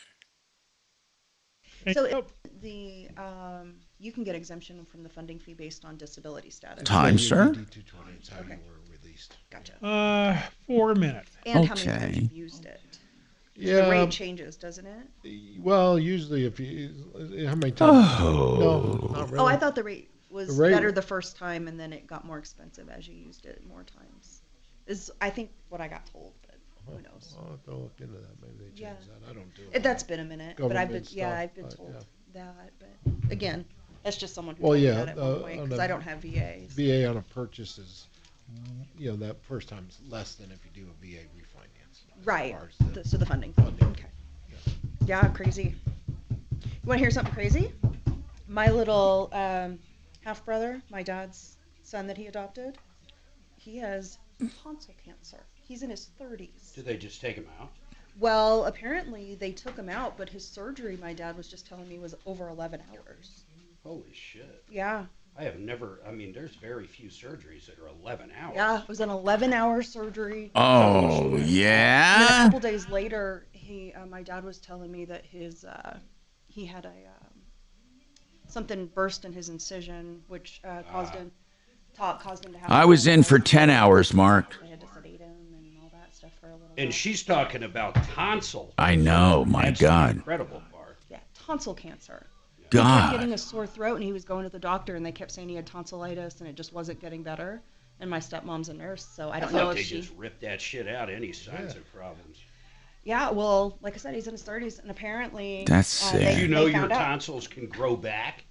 So you can get exemption from the funding fee based on disability status. Time, sir? Okay. Gotcha. 4 minutes. And how many times you've used it. Yeah. The rate changes, doesn't it? Well, usually if you, how many times? Oh. No, not really. Oh, I thought the rate was The rate- better the first time, and then it got more expensive as you used it more times. Is I think what I got told, but who knows? I'll have to look into that. Maybe they change that. I don't do it. That's been a minute, but I've been Government I've been stuff, told yeah. that. But again, that's just someone who Well, told me yeah, that at one point on because a I don't have VAs. VA on a purchase is, that first time's less than if you do a VA refinance. Right. As far as So the funding. Okay. Yeah, crazy. You want to hear something crazy? My little half brother, my dad's son that he adopted, he has tonsil cancer. He's in his 30s. Did they just take him out? Well, apparently they took him out, but his surgery, my dad was just telling me, was over 11 hours. Holy shit. Yeah. There's very few surgeries that are 11 hours. Yeah, it was an 11-hour surgery. Oh, And then a yeah? couple days later, my dad was telling me that he had something burst in his incision, which caused him to have. I was in for 10 hours, Mark. They had to sedate him and all that stuff for a little. And she's talking about tonsil. I know, my That's the God. incredible part. Yeah, tonsil cancer. He kept God. getting a sore throat, and he was going to the doctor, and they kept saying he had tonsillitis, and it just wasn't getting better. And my stepmom's a nurse, so I don't know if they she. just ripped that shit out. Any signs of problems? Yeah, well, like I said, he's in his 30s, and apparently. That's sick. They, You know they your found out. tonsils can grow back.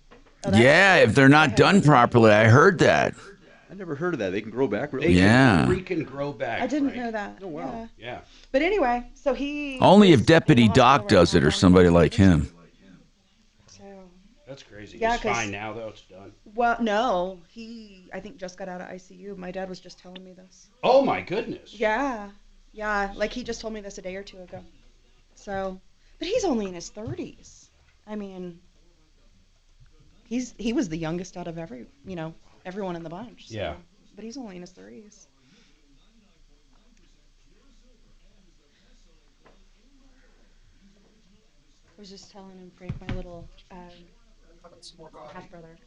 Yeah, if they're not done properly. I heard that. I never heard of that. They can grow back really. Yeah. They can grow back. I didn't Frank. know that. Oh wow. Yeah. But anyway, so he. Only was if Deputy in the hospital Doc does right it or now. somebody like him. So. That's crazy. Yeah, It's 'cause- fine now, though. It's done. Well, no, he I think just got out of ICU. My dad was just telling me this. Oh my goodness. Yeah, like he just told me this a day or two ago. So, but he's only in his 30s. I mean, he was the youngest out of everyone in the bunch. So. Yeah. But he's only in his 30s. I was just telling him, Frank, my little half brother.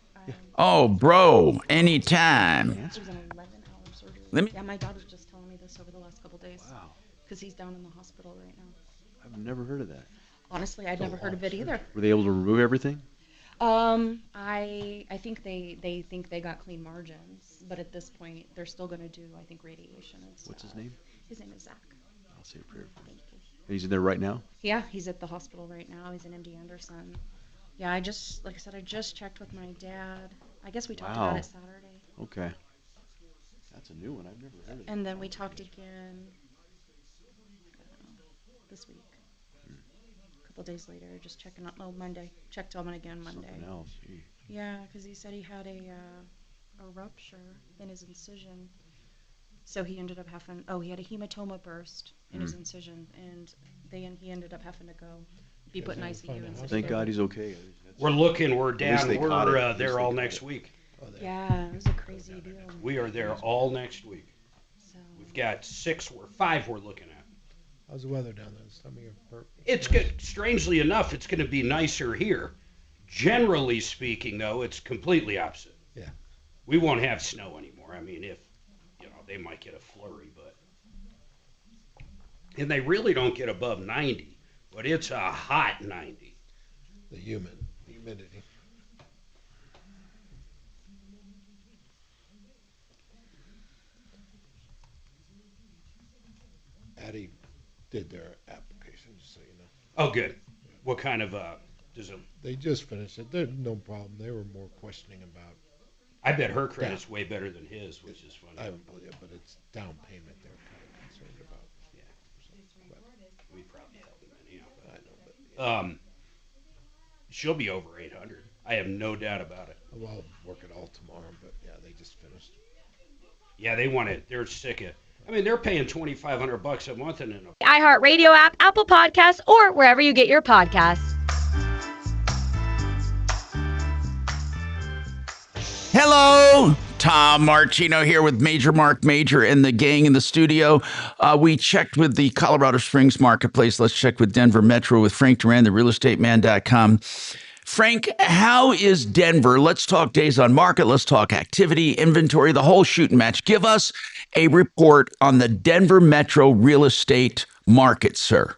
Oh, bro, anytime. It was an 11-hour surgery. Let me- Yeah, my dad was just telling me this over the last couple days. Wow. Because he's down in the hospital right now. I've never heard of that. Honestly, I'd never heard of it either. Were they able to remove everything? I think they think they got clean margins, but at this point, they're still going to do, I think, radiation and stuff. What's his name? His name is Zach. I'll say a prayer for him. He's in there right now? Yeah, he's at the hospital right now. He's in MD Anderson. Yeah, like I said, I just checked with my dad. I guess we talked about it Saturday. Okay. That's a new one. I've never heard of it. And then we talked again this week. A couple days later, just checking out. Monday. Checked on him again Monday. Something else. Gee. Yeah, because he said he had a rupture in his incision. So he ended up he had a hematoma burst in his incision, and he ended up having to be put in ICU. And Thank God he's okay. We're looking. We're At least down. they caught it. We're At least there they all caught next it. week. Yeah, it was a crazy deal. We are there all next week. So. We've got 5 we're looking at. How's the weather down there this time of year? It's good. Strangely enough, it's going to be nicer here. Generally speaking, though, it's completely opposite. Yeah. We won't have snow anymore. I mean, if they might get a flurry, and they really don't get above 90, but it's a hot 90. The humidity. Addie did their application, just so you know. Oh, good. What kind of does it? They just finished it. There's no problem. They were more questioning about. I bet her credit's way better than his, which is funny. I haven't believed it, but it's down payment they're kind of concerned about. Yeah. We probably help them anyhow. I know, but She'll be over 800. I have no doubt about it. well, I'll work it all tomorrow, but yeah, they just finished. Yeah, they want it. They're sick of. I mean, they're paying $2,500 a month in iHeartRadio app, Apple Podcasts, or wherever you get your podcasts. Hello, Tom Martino here with Major Marc Mager and the gang in the studio. We checked with the Colorado Springs marketplace. Let's check with Denver Metro with Frank Duran, the realestateman.com. Frank, how is Denver? Let's talk days on market. Let's talk activity, inventory, the whole shooting match. Give us a report on the Denver Metro real estate market, sir.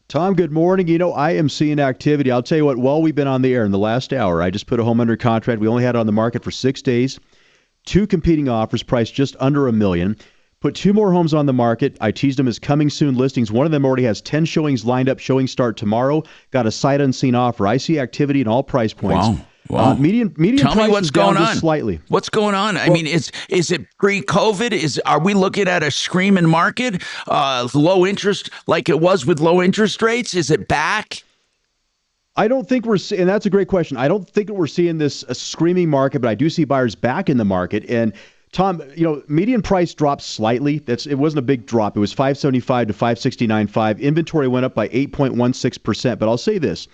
Tom, good morning. I am seeing activity. I'll tell you what, while we've been on the air in the last hour, I just put a home under contract. We only had it on the market for 6 days. 2 competing offers priced just under $1 million. Put 2 more homes on the market. I teased them as coming soon listings. One of them already has 10 showings lined up. Showings start tomorrow. Got a sight unseen offer. I see activity in all price points. Wow. Median Tell price me what's is down going just on. slightly. What's going on? I mean, is it pre-COVID? Are we looking at a screaming market? Low interest, like it was with low interest rates? Is it back? I don't think and that's a great question. I don't think that we're seeing this screaming market, but I do see buyers back in the market. And Tom, median price dropped slightly. It wasn't a big drop. It was $575 to $569.5. Inventory went up by 8.16%. But I'll say this.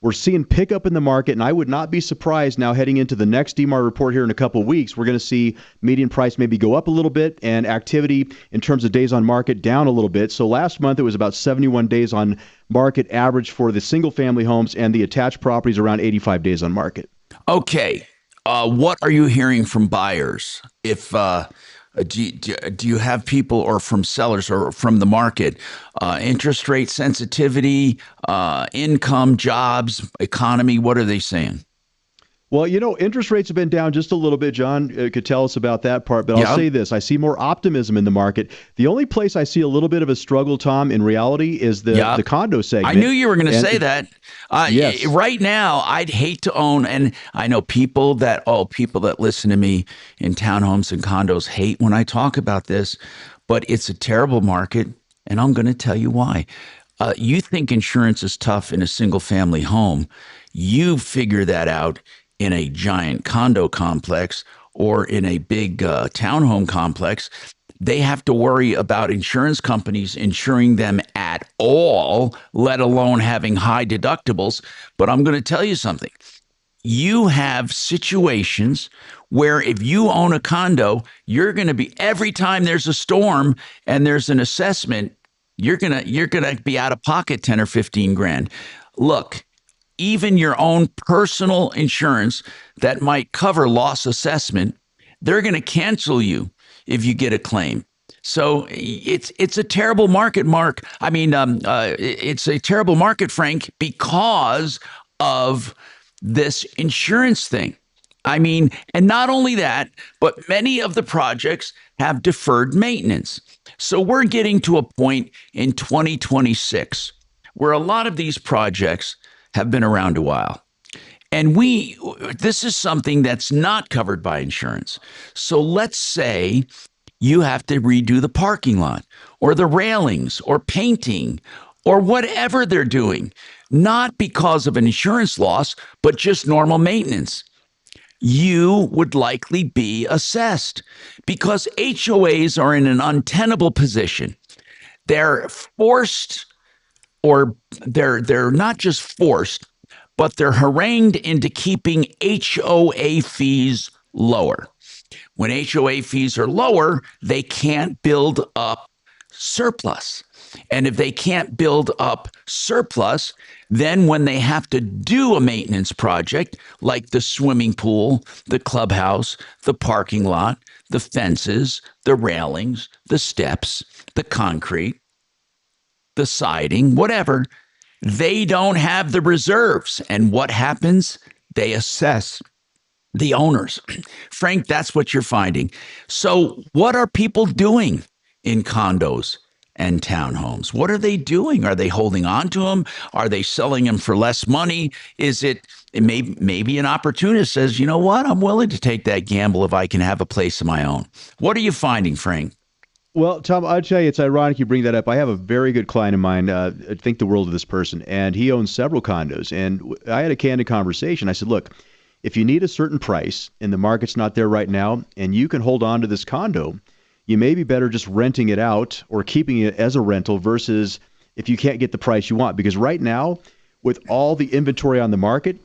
We're seeing pickup in the market, and I would not be surprised now heading into the next DMAR report here in a couple of weeks. We're going to see median price maybe go up a little bit and activity in terms of days on market down a little bit. So last month it was about 71 days on market average for the single-family homes, and the attached properties around 85 days on market. Okay. What are you hearing from buyers? If Do you have people, or from sellers or from the market, interest rate sensitivity, income, jobs, economy? What are they saying? Well, interest rates have been down just a little bit. John could tell us about that part, but I'll say this. I see more optimism in the market. The only place I see a little bit of a struggle, Tom, in reality is the condo segment. I knew you were going to say that. Yes. Right now, I'd hate to own, and I know people that listen to me in townhomes and condos hate when I talk about this, but it's a terrible market, and I'm going to tell you why. You think insurance is tough in a single-family home. You figure that out in a giant condo complex or in a big townhome complex. They have to worry about insurance companies insuring them at all, let alone having high deductibles. But I'm going to tell you something. You have situations where if you own a condo, you're going to be, every time there's a storm and there's an assessment, you're going to be out of pocket 10 or 15 grand. Look, even your own personal insurance that might cover loss assessment, they're going to cancel you if you get a claim. So it's a terrible market, Mark. I mean, it's a terrible market, Frank, because of this insurance thing. I mean, and not only that, but many of the projects have deferred maintenance. So we're getting to a point in 2026 where a lot of these projects have been around a while. And this is something that's not covered by insurance. So let's say you have to redo the parking lot or the railings or painting or whatever they're doing, not because of an insurance loss, but just normal maintenance. You would likely be assessed because HOAs are in an untenable position. They're forced, or they're not just forced, but they're harangued into keeping HOA fees lower. When HOA fees are lower, they can't build up surplus. And if they can't build up surplus, then when they have to do a maintenance project like the swimming pool, the clubhouse, the parking lot, the fences, the railings, the steps, the concrete, the siding, whatever, they don't have the reserves. And what happens? They assess the owners. Frank, that's what you're finding. So what are people doing in condos and townhomes? What are they doing? Are they holding on to them? Are they selling them for less money? Is it maybe an opportunist says, you know what? I'm willing to take that gamble if I can have a place of my own. What are you finding, Frank? Well, Tom, I'll tell you, it's ironic you bring that up. I have a very good client of mine. I think the world of this person, and he owns several condos. And I had a candid conversation. I said, look, if you need a certain price and the market's not there right now, and you can hold on to this condo, you may be better just renting it out or keeping it as a rental versus if you can't get the price you want. Because right now, with all the inventory on the market,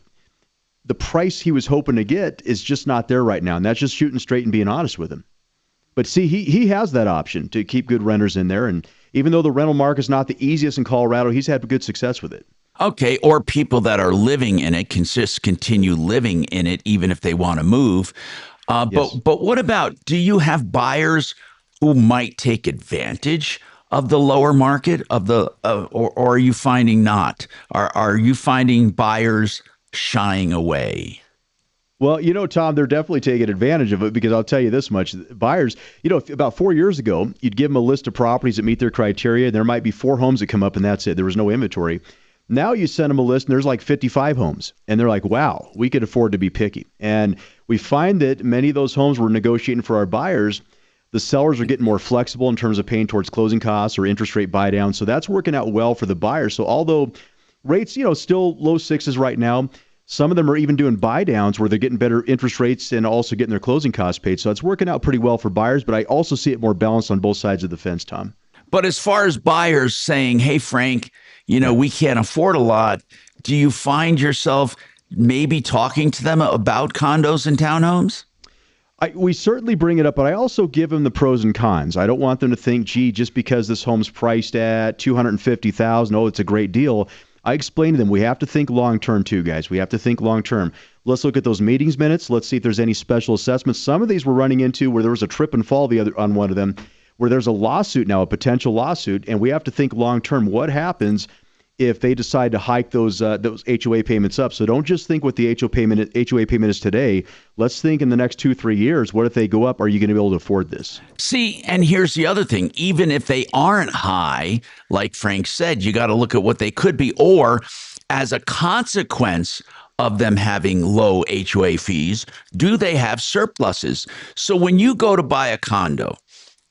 the price he was hoping to get is just not there right now. And that's just shooting straight and being honest with him. But see, he has that option to keep good renters in there. And even though the rental market is not the easiest in Colorado, he's had good success with it. Okay, or people that are living in it can just continue living in it even if they want to move. Yes. But what about, do you have buyers who might take advantage of the lower market of the or are you finding not? Are you finding buyers shying away? Well, Tom, they're definitely taking advantage of it because I'll tell you this much. Buyers, about 4 years ago, you'd give them a list of properties that meet their criteria, and there might be 4 homes that come up, and that's it. There was no inventory. Now you send them a list, and there's like 55 homes, and they're like, wow, we could afford to be picky. And we find that many of those homes we're negotiating for our buyers, the sellers are getting more flexible in terms of paying towards closing costs or interest rate buy down. So that's working out well for the buyers. So although rates, still low sixes right now, some of them are even doing buy downs where they're getting better interest rates and also getting their closing costs paid. So it's working out pretty well for buyers, but I also see it more balanced on both sides of the fence, Tom. But as far as buyers saying, hey, Frank, we can't afford a lot, do you find yourself maybe talking to them about condos and townhomes? We certainly bring it up, but I also give them the pros and cons. I don't want them to think, gee, just because this home's priced at $250,000, oh, it's a great deal. I explained to them, we have to think long term too, guys. We have to think long term. Let's look at those meetings minutes. Let's see if there's any special assessments. Some of these we're running into where there was a trip and fall on one of them, where there's a lawsuit now, a potential lawsuit, and we have to think long term. What happens if they decide to hike those HOA payments up? So don't just think what the HOA payment is today. Let's think in the next 2-3 years. What if they go up? Are you going to be able to afford this? See, and here's the other thing. Even if they aren't high, like Frank said, you got to look at what they could be, or as a consequence of them having low HOA fees, do they have surpluses? So when you go to buy a condo,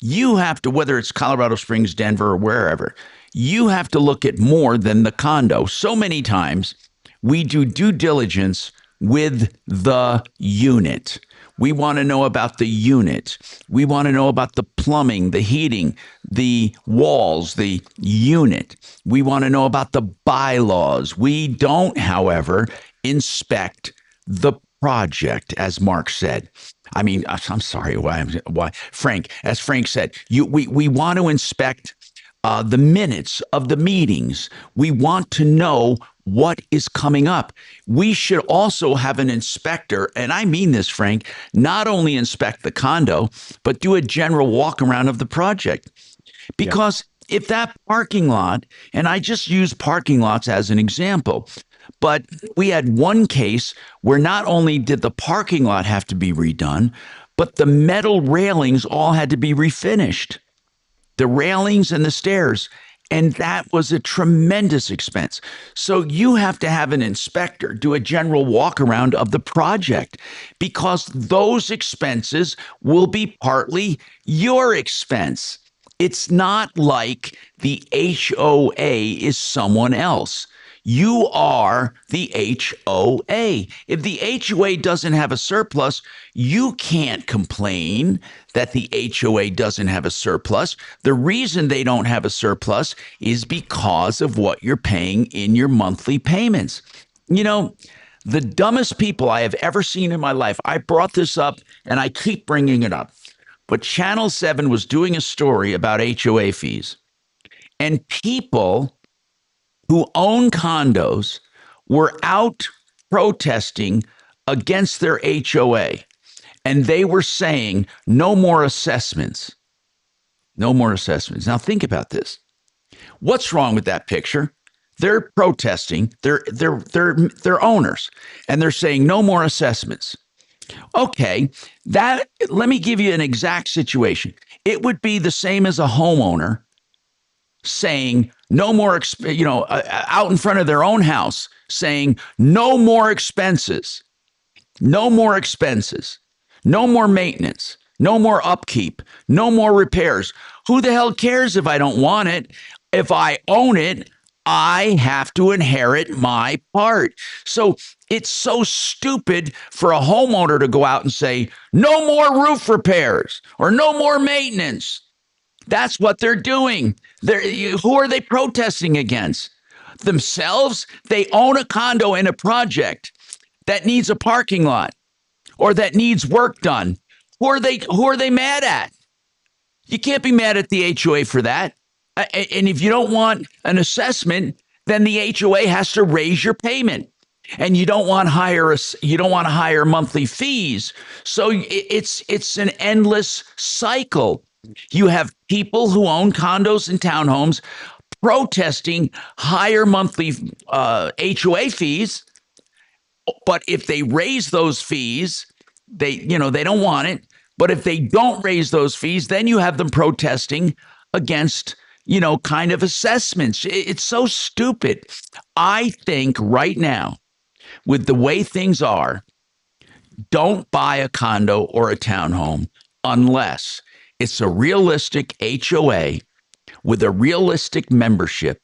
you have to, whether it's Colorado Springs, Denver, or wherever, you have to look at more than the condo. So many times we do due diligence with the unit. We want to know about the unit. We want to know about the plumbing, the heating, the walls, the unit. We want to know about the bylaws. We don't, however, inspect the project, as Mark said. I mean, I'm sorry, why Frank, as Frank said, we want to inspect the minutes of the meetings. We want to know what is coming up. We should also have an inspector, and I mean this, Frank, not only inspect the condo, but do a general walk around of the project. Because if that parking lot, and I just use parking lots as an example, but we had one case where not only did the parking lot have to be redone, but the metal railings all had to be refinished. The railings and the stairs. And that was a tremendous expense. So you have to have an inspector do a general walk around of the project, because those expenses will be partly your expense. It's not like the HOA is someone else. You are the HOA. If the HOA doesn't have a surplus, you can't complain that the HOA doesn't have a surplus. The reason they don't have a surplus is because of what you're paying in your monthly payments. You know, the dumbest people I have ever seen in my life, I brought this up and I keep bringing it up, but Channel 7 was doing a story about HOA fees, and people who own condos were out protesting against their HOA. And they were saying, no more assessments. No more assessments. Now think about this. What's wrong with that picture? They're protesting. They're owners. And they're saying, no more assessments. Okay, let me give you an exact situation. It would be the same as a homeowner saying no more, out in front of their own house, saying no more expenses, no more expenses, no more maintenance, no more upkeep, no more repairs. Who the hell cares if I don't want it? If I own it, I have to inherit my part. So it's so stupid for a homeowner to go out and say no more roof repairs or no more maintenance. That's what they're doing. Who are they protesting against? Themselves? They own a condo in a project that needs a parking lot or that needs work done. Who are they mad at? You can't be mad at the HOA for that. And if you don't want an assessment, then the HOA has to raise your payment. And you don't want higher monthly fees. So it's an endless cycle. You have people who own condos and townhomes protesting higher monthly HOA fees, but if they raise those fees, they don't want it. But if they don't raise those fees, then you have them protesting against kind of assessments. It's so stupid. I think right now, with the way things are, don't buy a condo or a townhome unless it's a realistic HOA with a realistic membership,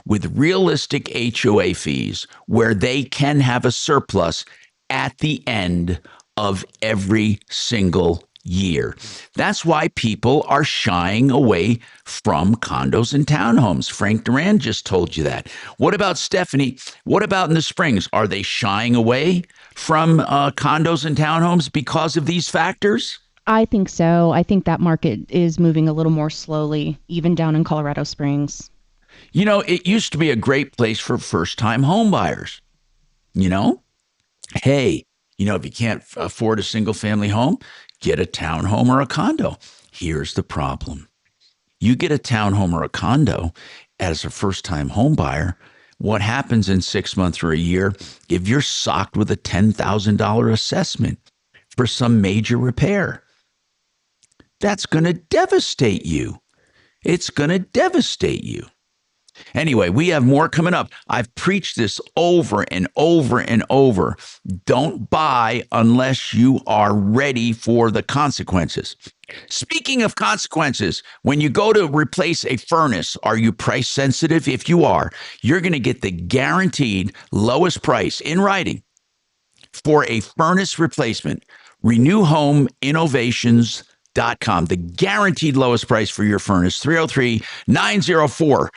with realistic HOA fees, where they can have a surplus at the end of every single year. That's why people are shying away from condos and townhomes. Frank Duran just told you that. What about Stephanie? What about in the Springs? Are they shying away from condos and townhomes because of these factors? I think so. I think that market is moving a little more slowly, even down in Colorado Springs. You know, it used to be a great place for first-time home buyers. You know, hey, you know, if you can't afford a single-family home, get a townhome or a condo. Here's the problem. You get a townhome or a condo as a first-time home buyer, what happens in 6 months or a year if you're socked with a $10,000 assessment for some major repair? That's going to devastate you. It's going to devastate you. Anyway, we have more coming up. I've preached this over and over and over. Don't buy unless you are ready for the consequences. Speaking of consequences, when you go to replace a furnace, are you price sensitive? If you are, you're going to get the guaranteed lowest price in writing for a furnace replacement. RenewHomeInnovations.com. The guaranteed lowest price for your furnace, 303-904-2000.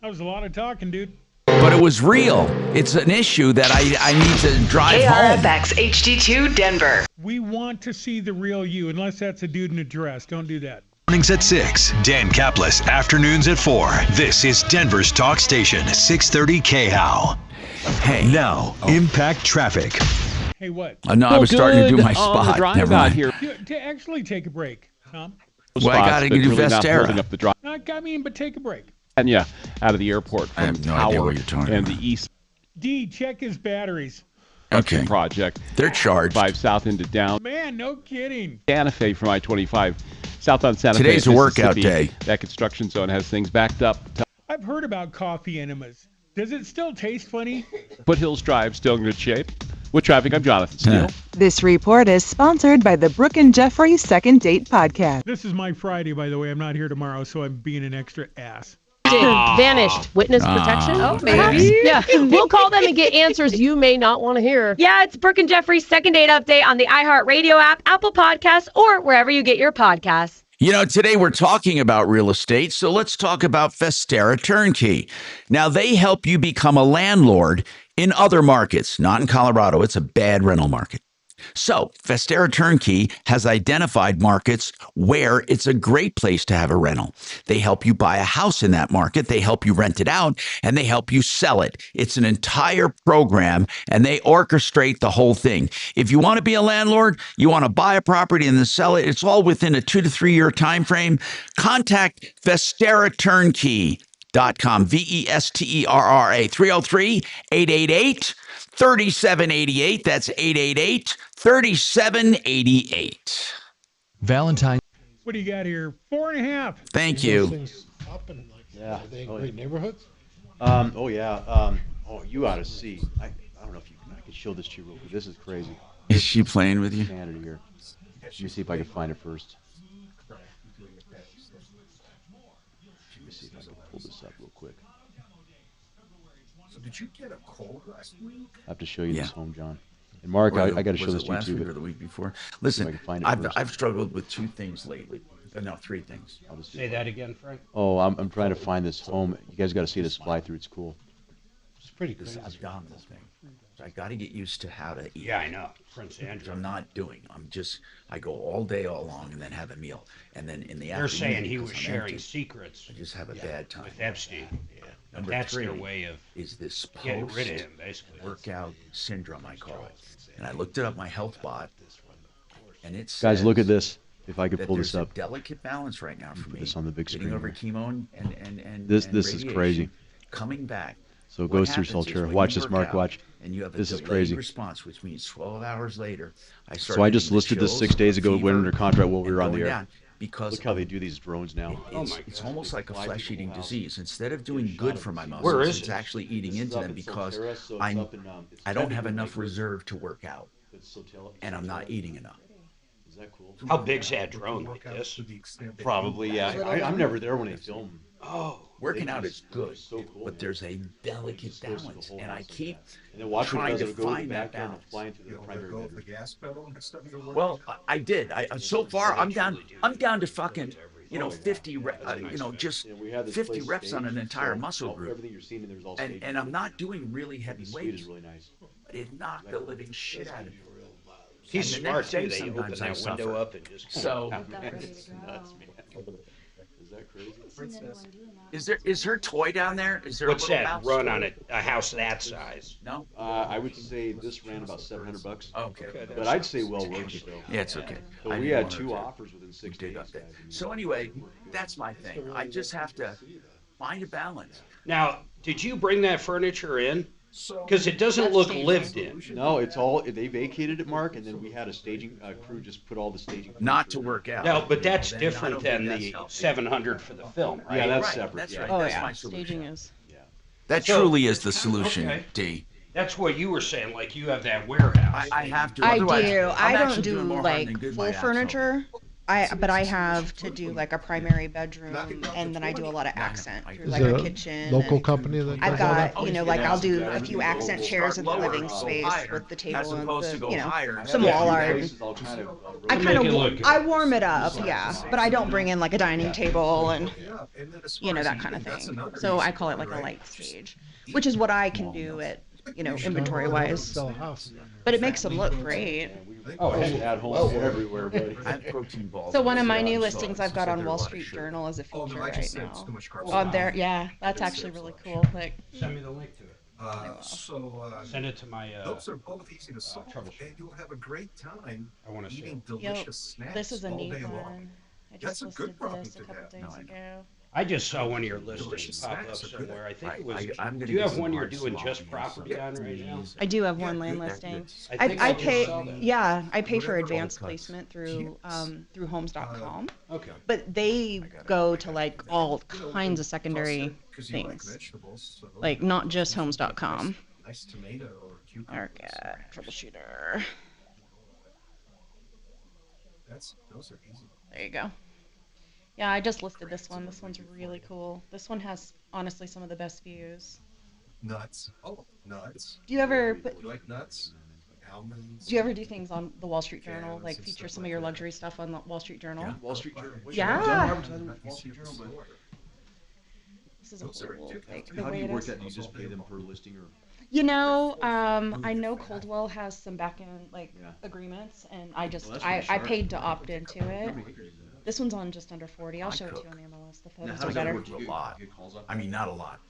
That was a lot of talking, dude. But it was real. It's an issue that I need to drive home. KRFX HD2 Denver. We want to see the real you, unless that's a dude in a dress. Don't do that. Mornings at 6. Dan Kaplan. Afternoons at 4. This is Denver's talk station, 630 KHOW. Hey. Now, Impact Traffic. Hey, what? No, I was starting to do my spot. Never mind. To actually take a break, Tom. Well, I got to do Vestera. Not, I mean, but take a break. And yeah, out of the airport from I have no Tower idea what you're talking and about. the east D, check his batteries. Okay. project. They're charged. 5 south into down. Man, no kidding. Santa Fe from I-25. Southbound Santa Fe. Today's a workout Mississippi. day. That construction zone has things backed up. I've heard about coffee enemas. Does it still taste funny? Foothills Drive still in good shape. With traffic, I'm Jonathan Steele. This report is sponsored by the Brooke and Jeffrey Second Date Podcast. This is my Friday, by the way. I'm not here tomorrow, so I'm being an extra ass. Vanished. Witness protection? Oh, maybe. Yeah. We'll call them and get answers you may not want to hear. Yeah, it's Brooke and Jeffrey's Second Date Update on the iHeartRadio app, Apple Podcasts, or wherever you get your podcasts. You know, today we're talking about real estate, so let's talk about Vestera Turnkey. Now, they help you become a landlord in other markets, not in Colorado. It's a bad rental market. So, Vestera Turnkey has identified markets where it's a great place to have a rental. They help you buy a house in that market, they help you rent it out, and they help you sell it. It's an entire program, and they orchestrate the whole thing. If you want to be a landlord, you want to buy a property and then sell it, it's all within a 2 to 3 year time frame. Contact Vestera Turnkey.com, VESTERRA, 303-888-3788. That's 888-3788. Valentine. What do you got here? 4.5. Thank you. Yeah. Are they in great neighborhoods? Oh yeah. Oh, you ought to see. I don't know if I can show this to you real quick. This is crazy. Is she playing with you? Standard here. Let me see if I can find it first. Let me see if I can pull this up real quick. So did you get a cold last week? I have to show you this home, John. And Mark, I got to show this to you last too. week or the week before? Listen, I've struggled with 2 things lately. No, 3 things. I'll just say that again, Frank. Oh, I'm trying to find this home. You guys got to see this fly through. It's cool. It's pretty crazy. This abdominal thing. So I got to get used to how to eat. Yeah, I know. Prince Andrew. I'm not doing. I go all day, all long, and then have a meal, and then in the They're afternoon. saying he was because I'm sharing empty, secrets. I just have a bad time. With Epstein. Yeah. But Number that's 3 their way of is this getting rid of him, basically. Workout syndrome, I call it. And I looked it up my health bot, and it's Guys, look at this. If I could pull this up. There's a delicate balance right now for me. This on the big getting screen. over chemo and This is radiation, crazy. Coming back. So it What goes through happens is Solterra. when Watch you this, work Mark. out Watch. And you have a This is delayed crazy. response, which means 12 hours later, I start. So I just getting the listed this chills, 6 days ago. fever, Went under contract while we and were on the going air. down because Look how they do these drones now. it's almost like a flesh-eating disease. Instead of doing good for my muscles, Where is it's it? actually eating This is into up them in because Solterra, so it's I up in, it's don't have technically enough Lakewood. reserve to work out, and I'm not eating enough. Is that cool? How big's that drone like this? Probably, yeah. I'm never there when they film. Oh, working out is good, but there's a delicate balance, and I keep And then watch trying to when it does find go that back down and balance. fly into the primary The bedroom. gas pedal and stuff. Well, I did. So far, I'm down to fucking, 50, just We have this 50 place reps on an staged, entire so muscle group. Everything you're seeing in there is all And, staged. and I'm not doing really heavy The suite weights, is really nice. but it knocked the living shit out of me. He's And the smart next day, too. They open sometimes I that window suffer. up and just So, It's nuts, man. Is that crazy? Is her toy down there? Is there What's a little that mouse run toy? on a house that size? No. I would say this ran about $700. Okay. But I'd say well worth it though. Yeah, it's okay. But we had 2 offers within 6 days. So anyway, that's my thing. I just have to find a balance. Now, did you bring that furniture in? Because it doesn't look lived in. No, it's all, they vacated it, Mark, and then we had a staging crew just put all the staging. Not to work out. No, but that's different than the 700 for the film, right? Yeah, that's separate. That's yeah. right. Oh That's yeah, my solution. staging is. That So- truly is the solution, Okay. D. That's what you were saying, like you have that warehouse. I have to. I Otherwise, do. I'm I actually don't do doing more harm than like good full by accident. furniture. But I have to do like a primary bedroom, and then I do a lot of accent through Is like there a a kitchen. local and company that I've does all that? got, you know, like I'll do a few accent chairs in the living space with the table and the, you know, some wall art. I kind of, I warm it up, yeah, but I don't bring in like a dining table and, you know, that kind of thing. So I call it like a light stage, which is what I can do at, you know, inventory wise. But it makes them look great. Oh, at home everywhere, buddy. I have protein balls. So one of my new listings I've got on Wall Street Journal as a feature right now. On there, yeah, that's actually really cool. Like, Send me the link to it. Send it to my those are both easy to solve, troubleshooter. and you'll have a great time I want to see eating it. delicious snacks this is a all neat day long. one. I That's just a listed good problem this a to couple have. days ago. I just saw one of your listings Delicious pop up snacks are good. somewhere. I think it was. I'm gonna Do you get have some one you're hard doing salami just and property some on right now? cheese. I do have one land listing. I think I I just pay, saw that. yeah, I pay for Whatever advanced all cuts. placement through homes.com. Okay. But they go to like all kinds of secondary things, like not just homes.com. Nice tomato or cucumber. Okay, troubleshooter. Those are easy. There you go. Yeah, I just listed this one. This one's really cool. This one has honestly some of the best views. Nuts. Oh, nuts. Do you ever put, You like nuts? Almonds? do you ever do things on the Wall Street Journal, like feature some of your luxury stuff on the Wall Street Journal? Wall Street Journal. Yeah. Wall Street Journal, but This is a cool, like, the how do way you it work is. that? Do you just pay them per listing or? You know, I know Coldwell has some back-end like agreements, and I just Well, that's I pretty sharp. paid to opt into it. This one's on just under 40. I'll show it to you on the MLS. The photos are better. A lot. I mean, not a lot.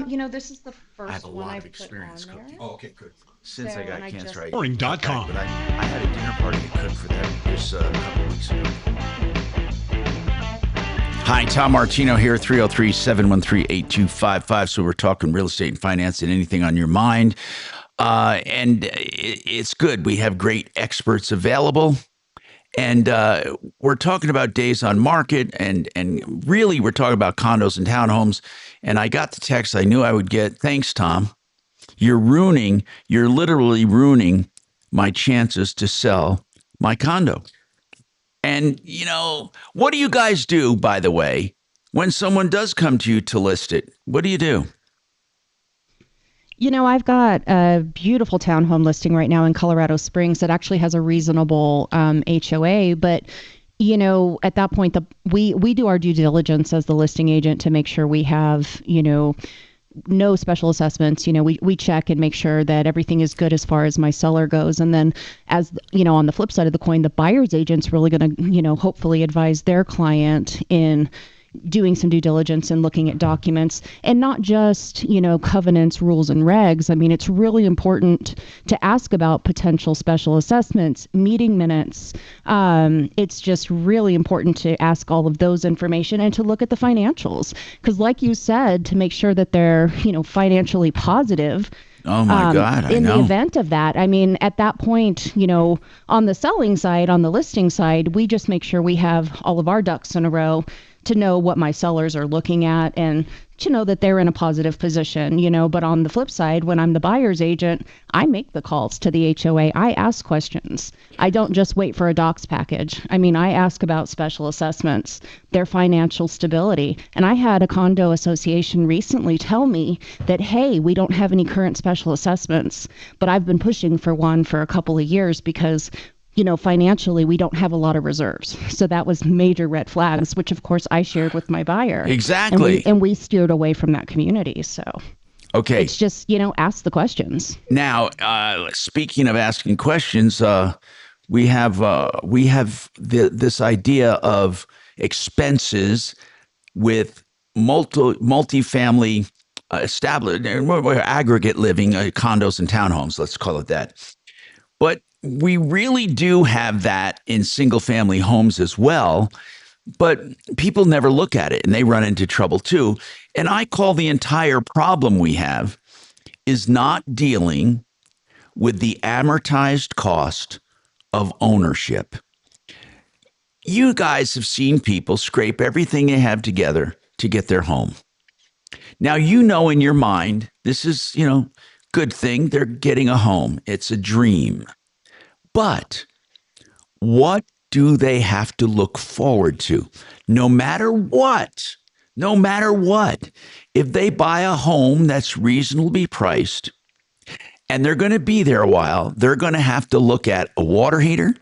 You know, this is the I have first a one lot I of put experience on there. cooking. Oh, okay, good. Since So, I got and I cancer, just- I Boring.com. But I had a dinner party to cook for them this couple weeks ago. Hi, Tom Martino here, 303-713-8255. So we're talking real estate and finance and anything on your mind. And it's good. We have great experts available. And we're talking about days on market, and really we're talking about condos and townhomes. And I got the text I knew I would get. Thanks, Tom. You're literally ruining my chances to sell my condo. And, you know, what do you guys do, by the way, when someone does come to you to list it? What do you do? You know, I've got a beautiful townhome listing right now in Colorado Springs that actually has a reasonable HOA, but you know, at that point, we do our due diligence as the listing agent to make sure we have, you know, no special assessments. You know, we check and make sure that everything is good as far as my seller goes. And then as, you know, on the flip side of the coin, the buyer's agent's really going to, you know, hopefully advise their client in doing some due diligence and looking at documents, and not just, you know, covenants, rules, and regs. I mean, it's really important to ask about potential special assessments, meeting minutes. It's just really important to ask all of those information and to look at the financials. Because like you said, to make sure that they're, you know, financially positive. Oh my God, I in know. the event of that, I mean, at that point, you know, on the selling side, on the listing side, we just make sure we have all of our ducks in a row to know what my sellers are looking at and to know that they're in a positive position, you know. But on the flip side, when I'm the buyer's agent, I make the calls to the HOA. I ask questions. I don't just wait for a docs package. I mean, I ask about special assessments, their financial stability. And I had a condo association recently tell me that, hey, we don't have any current special assessments, but I've been pushing for one for a couple of years because, you know, financially, we don't have a lot of reserves. So that was major red flags, which of course I shared with my buyer. Exactly. And we steered away from that community. So Okay. it's just, you know, ask the questions. Now, speaking of asking questions, we have this idea of expenses with multi-family established aggregate living, condos and townhomes, let's call it that. But we really do have that in single family homes as well. But people never look at it and they run into trouble too. And I call the entire problem we have is not dealing with the amortized cost of ownership. You guys have seen people scrape everything they have together to get their home. Now, you know in your mind, this is, good thing. They're getting a home. It's a dream. But what do they have to look forward to? No matter what, if they buy a home that's reasonably priced and they're going to be there a while, they're going to have to look at a water heater,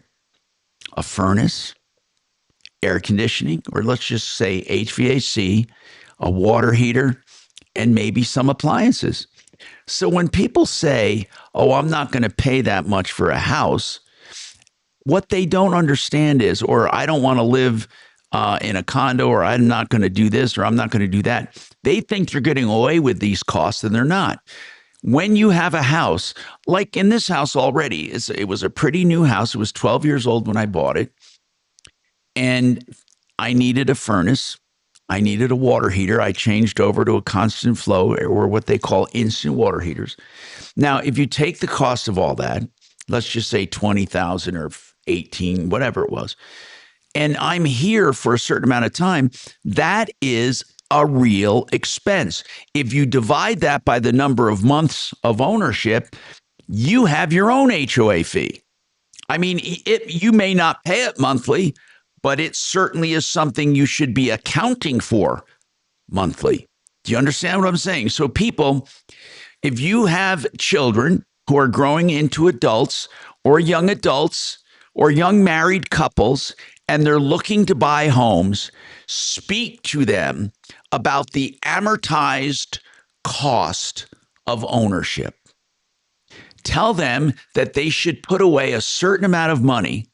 a furnace, air conditioning, or let's just say HVAC, a water heater, and maybe some appliances. So when people say, oh, I'm not going to pay that much for a house, what they don't understand is, or I don't want to live in a condo, or I'm not going to do this, or I'm not going to do that. They think they're getting away with these costs, and they're not. When you have a house, like in this house already, it was a pretty new house. It was 12 years old when I bought it. And I needed a furnace. I needed a water heater. I changed over to a constant flow, or what they call instant water heaters. Now, if you take the cost of all that, let's just say $20,000 or $18,000, whatever it was, and I'm here for a certain amount of time, that is a real expense. If you divide that by the number of months of ownership, you have your own HOA fee. I mean, you may not pay it monthly, but it certainly is something you should be accounting for monthly. Do you understand what I'm saying? So people, if you have children who are growing into adults or young married couples, and they're looking to buy homes, speak to them about the amortized cost of ownership. Tell them that they should put away a certain amount of money,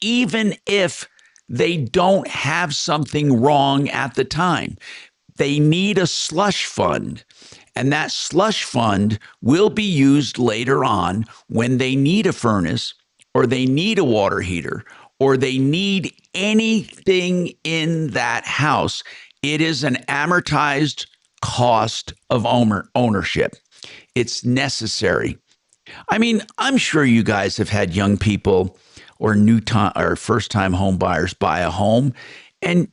even if they don't have something wrong at the time. They need a slush fund, and that slush fund will be used later on when they need a furnace, or they need a water heater, or they need anything in that house. It is an amortized cost of ownership. It's necessary. I mean, I'm sure you guys have had young people or first-time home buyers buy a home. And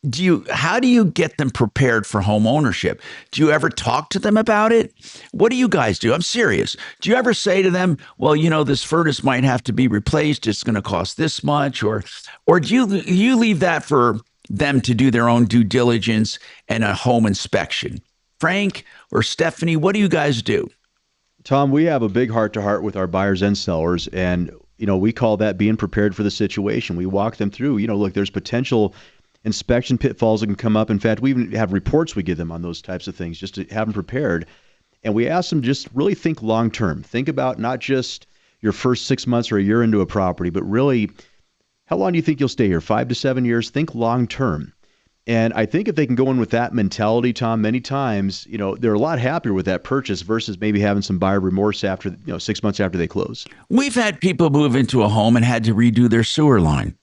how do you get them prepared for home ownership? Do you ever talk to them about it? What do you guys do? I'm serious. Do you ever say to them, well, this furnace might have to be replaced. It's going to cost this much. Or do you leave that for them to do their own due diligence and a home inspection? Frank or Stephanie, what do you guys do? Tom, we have a big heart-to-heart with our buyers and sellers, and we call that being prepared for the situation. We walk them through, look, there's potential inspection pitfalls that can come up. In fact, we even have reports we give them on those types of things just to have them prepared. And we ask them just really think long-term. Think about not just your first 6 months or a year into a property, but really, how long do you think you'll stay here? 5 to 7 years? Think long-term. And I think if they can go in with that mentality, Tom, many times, they're a lot happier with that purchase versus maybe having some buyer remorse after, 6 months after they close. We've had people move into a home and had to redo their sewer line.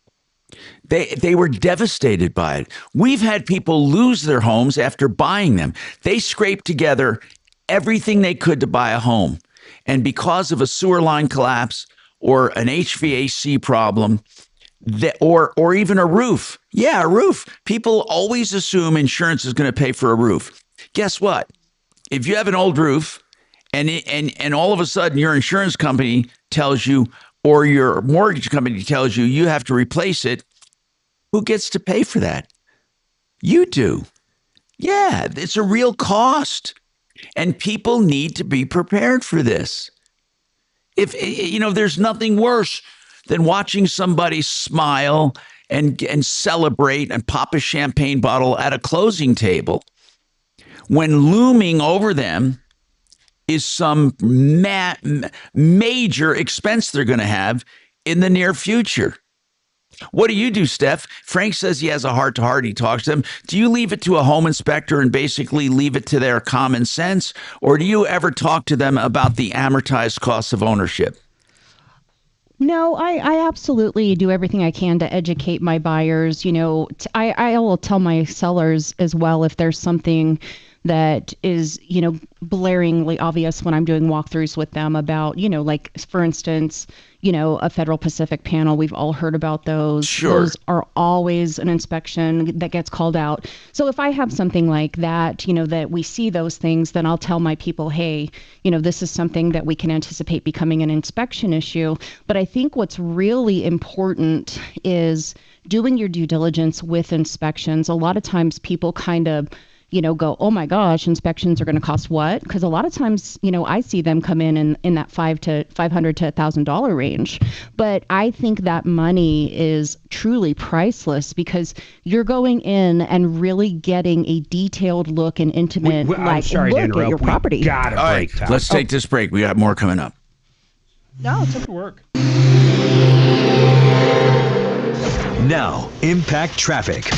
They were devastated by it. We've had people lose their homes after buying them. They scraped together everything they could to buy a home. And because of a sewer line collapse or an HVAC problem, or even a roof. Yeah, a roof. People always assume insurance is going to pay for a roof. Guess what? If you have an old roof and all of a sudden your insurance company tells you, or your mortgage company tells you you have to replace it, who gets to pay for that? You do. Yeah, it's a real cost. And people need to be prepared for this. If there's nothing worse than watching somebody smile and celebrate and pop a champagne bottle at a closing table when looming over them is some major expense they're going to have in the near future. What do you do, Steph? Frank says he has a heart-to-heart. He talks to them. Do you leave it to a home inspector and basically leave it to their common sense? Or do you ever talk to them about the amortized costs of ownership? No, I absolutely do everything I can to educate my buyers. I will tell my sellers as well if there's something that is, blaringly obvious when I'm doing walkthroughs with them about, like, for instance, a Federal Pacific panel. We've all heard about those. Sure. Those are always an inspection that gets called out. So if I have something like that, that we see those things, then I'll tell my people, hey, this is something that we can anticipate becoming an inspection issue. But I think what's really important is doing your due diligence with inspections. A lot of times people kind of go, oh my gosh, inspections are going to cost what? Because a lot of times, I see them come in that $500 to $1,000 range. But I think that money is truly priceless because you're going in and really getting a detailed look and intimate look at your property. Gotta break time. Let's take this break. We got more coming up. No, it's up work. Now, impact traffic.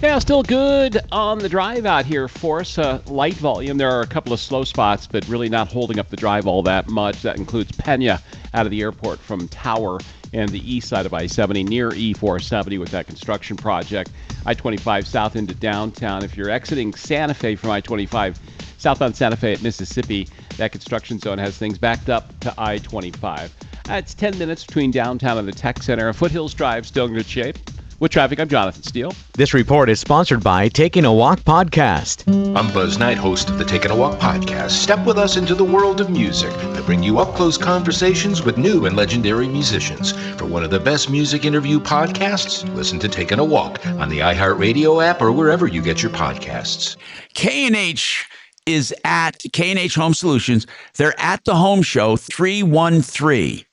Yeah, still good on the drive out here for us. Light volume. There are a couple of slow spots, but really not holding up the drive all that much. That includes Pena out of the airport from Tower and the east side of I-70 near E-470 with that construction project. I-25 south into downtown. If you're exiting Santa Fe from I-25 southbound Santa Fe at Mississippi, that construction zone has things backed up to I-25. It's 10 minutes between downtown and the tech center. Foothills Drive still in good shape. With traffic, I'm Jonathan Steele. This report is sponsored by Taking a Walk podcast. I'm Buzz Knight, host of the Taking a Walk podcast. Step with us into the world of music. I bring you up-close conversations with new and legendary musicians. For one of the best music interview podcasts, listen to Taking a Walk on the iHeartRadio app or wherever you get your podcasts. K&H is at K&H Home Solutions. They're at the home show. 313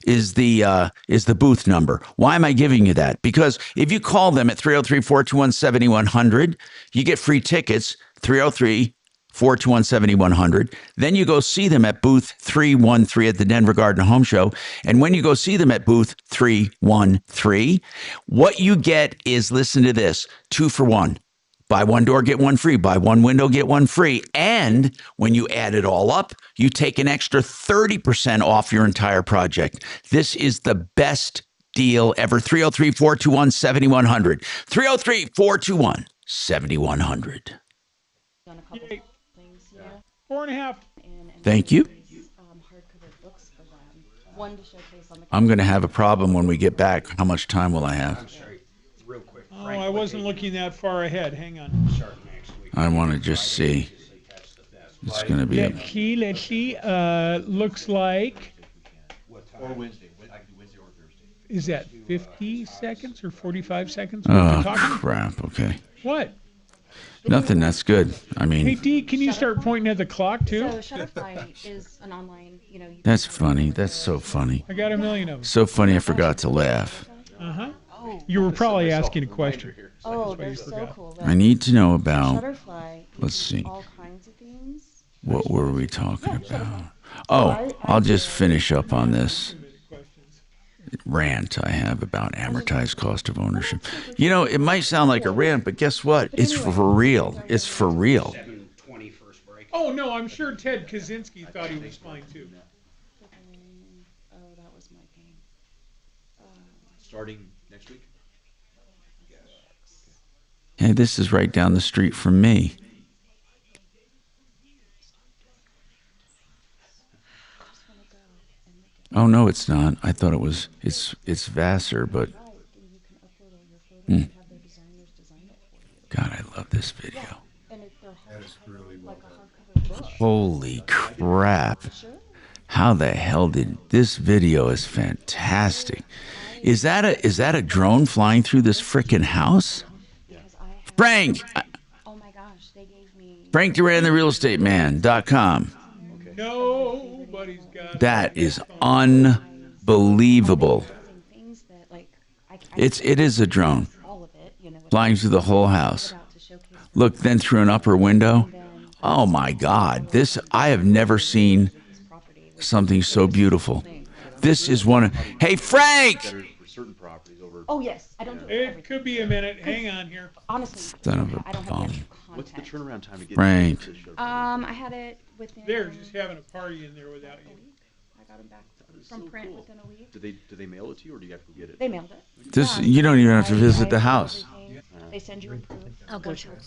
is the booth number. Why am I giving you that? Because if you call them at 303-421-7100, you get free tickets, 303-421-7100. Then you go see them at booth 313 at the Denver Garden Home Show. And when you go see them at booth 313, what you get is, listen to this, 2 for 1. Buy one door, get one free. Buy one window, get one free. And when you add it all up, you take an extra 30% off your entire project. This is the best deal ever. 303-421-7100. 303-421-7100. Yay. 4.5. Thank you. I'm going to have a problem when we get back. How much time will I have? Oh, I wasn't looking that far ahead. Hang on. I want to just see. It's going to be Let's see. Looks like. Or Wednesday. I can do Wednesday or Thursday. Is that 50 seconds or 45 seconds? Oh, crap. Okay. What? Nothing. That's good. I mean. Hey, Dee, can you start pointing at the clock, too? So Shutterfly is an online, That's funny. That's so funny. I got a million of them. So funny I forgot to laugh. Uh-huh. You were probably asking a question. Oh, they're so cool. I need to know about, Shutterfly. let's see. All kinds of things. What were we talking about? Oh, I'll just finish up on this rant I have about amortized cost of ownership. It might sound like a rant, but guess what? It's for real. It's for real. Oh, no, I'm sure Ted Kaczynski thought he was fine, too. Oh, that was my game. Starting next week? Hey, this is right down the street from me. Oh, no, it's not. I thought it was, it's Vassar, but. God, I love this video. Holy crap. How the hell did this video is fantastic. Is that a drone flying through this frickin' house? Frank! Oh my gosh, they gave me. Frank Duran, the realestateman.com. Nobody's got that is unbelievable. It is a drone flying through the whole house. Look, then through an upper window. Oh my God, I have never seen something so beautiful. This is one of. Hey, Frank! certain properties over. Oh yes, I don't do It could be a minute. Hang on here. Honestly, Son of a I don't have bum. the What's the turnaround time to get? Frank. I had it within. They're just having a party in there without you. I got them back from print within a week. Do they mail it to you, or do you have to go get it? They mailed it. This you don't even have to visit the house. They send you approved. Oh, Once gotcha. you're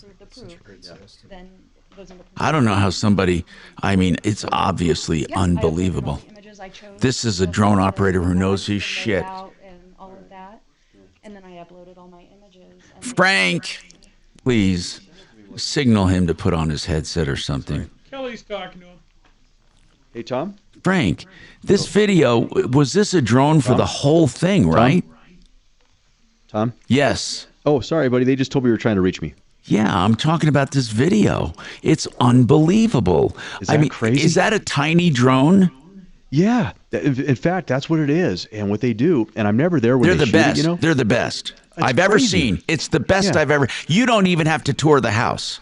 approved, then it goes into. I don't know how somebody. I mean, it's obviously Yes, I uploaded all unbelievable. the images I chose. This is a drone operator who knows his shit. And all of that, and then I uploaded all my images. And Frank, please signal him to put on his headset or something. Kelly's talking to him. Hey, Tom? Frank, this video, was this a drone for the whole thing, right? Tom? Yes. Oh, sorry, buddy. They just told me you were trying to reach me. Yeah, I'm talking about this video. It's unbelievable. Is that crazy? Is that a tiny drone? Yeah. In fact, that's what it is. And what they do, and I'm never there when They're they the shoot best. it, you know? They're the best It's I've ever crazy. seen. It's the best Yeah. I've ever. You don't even have to tour the house.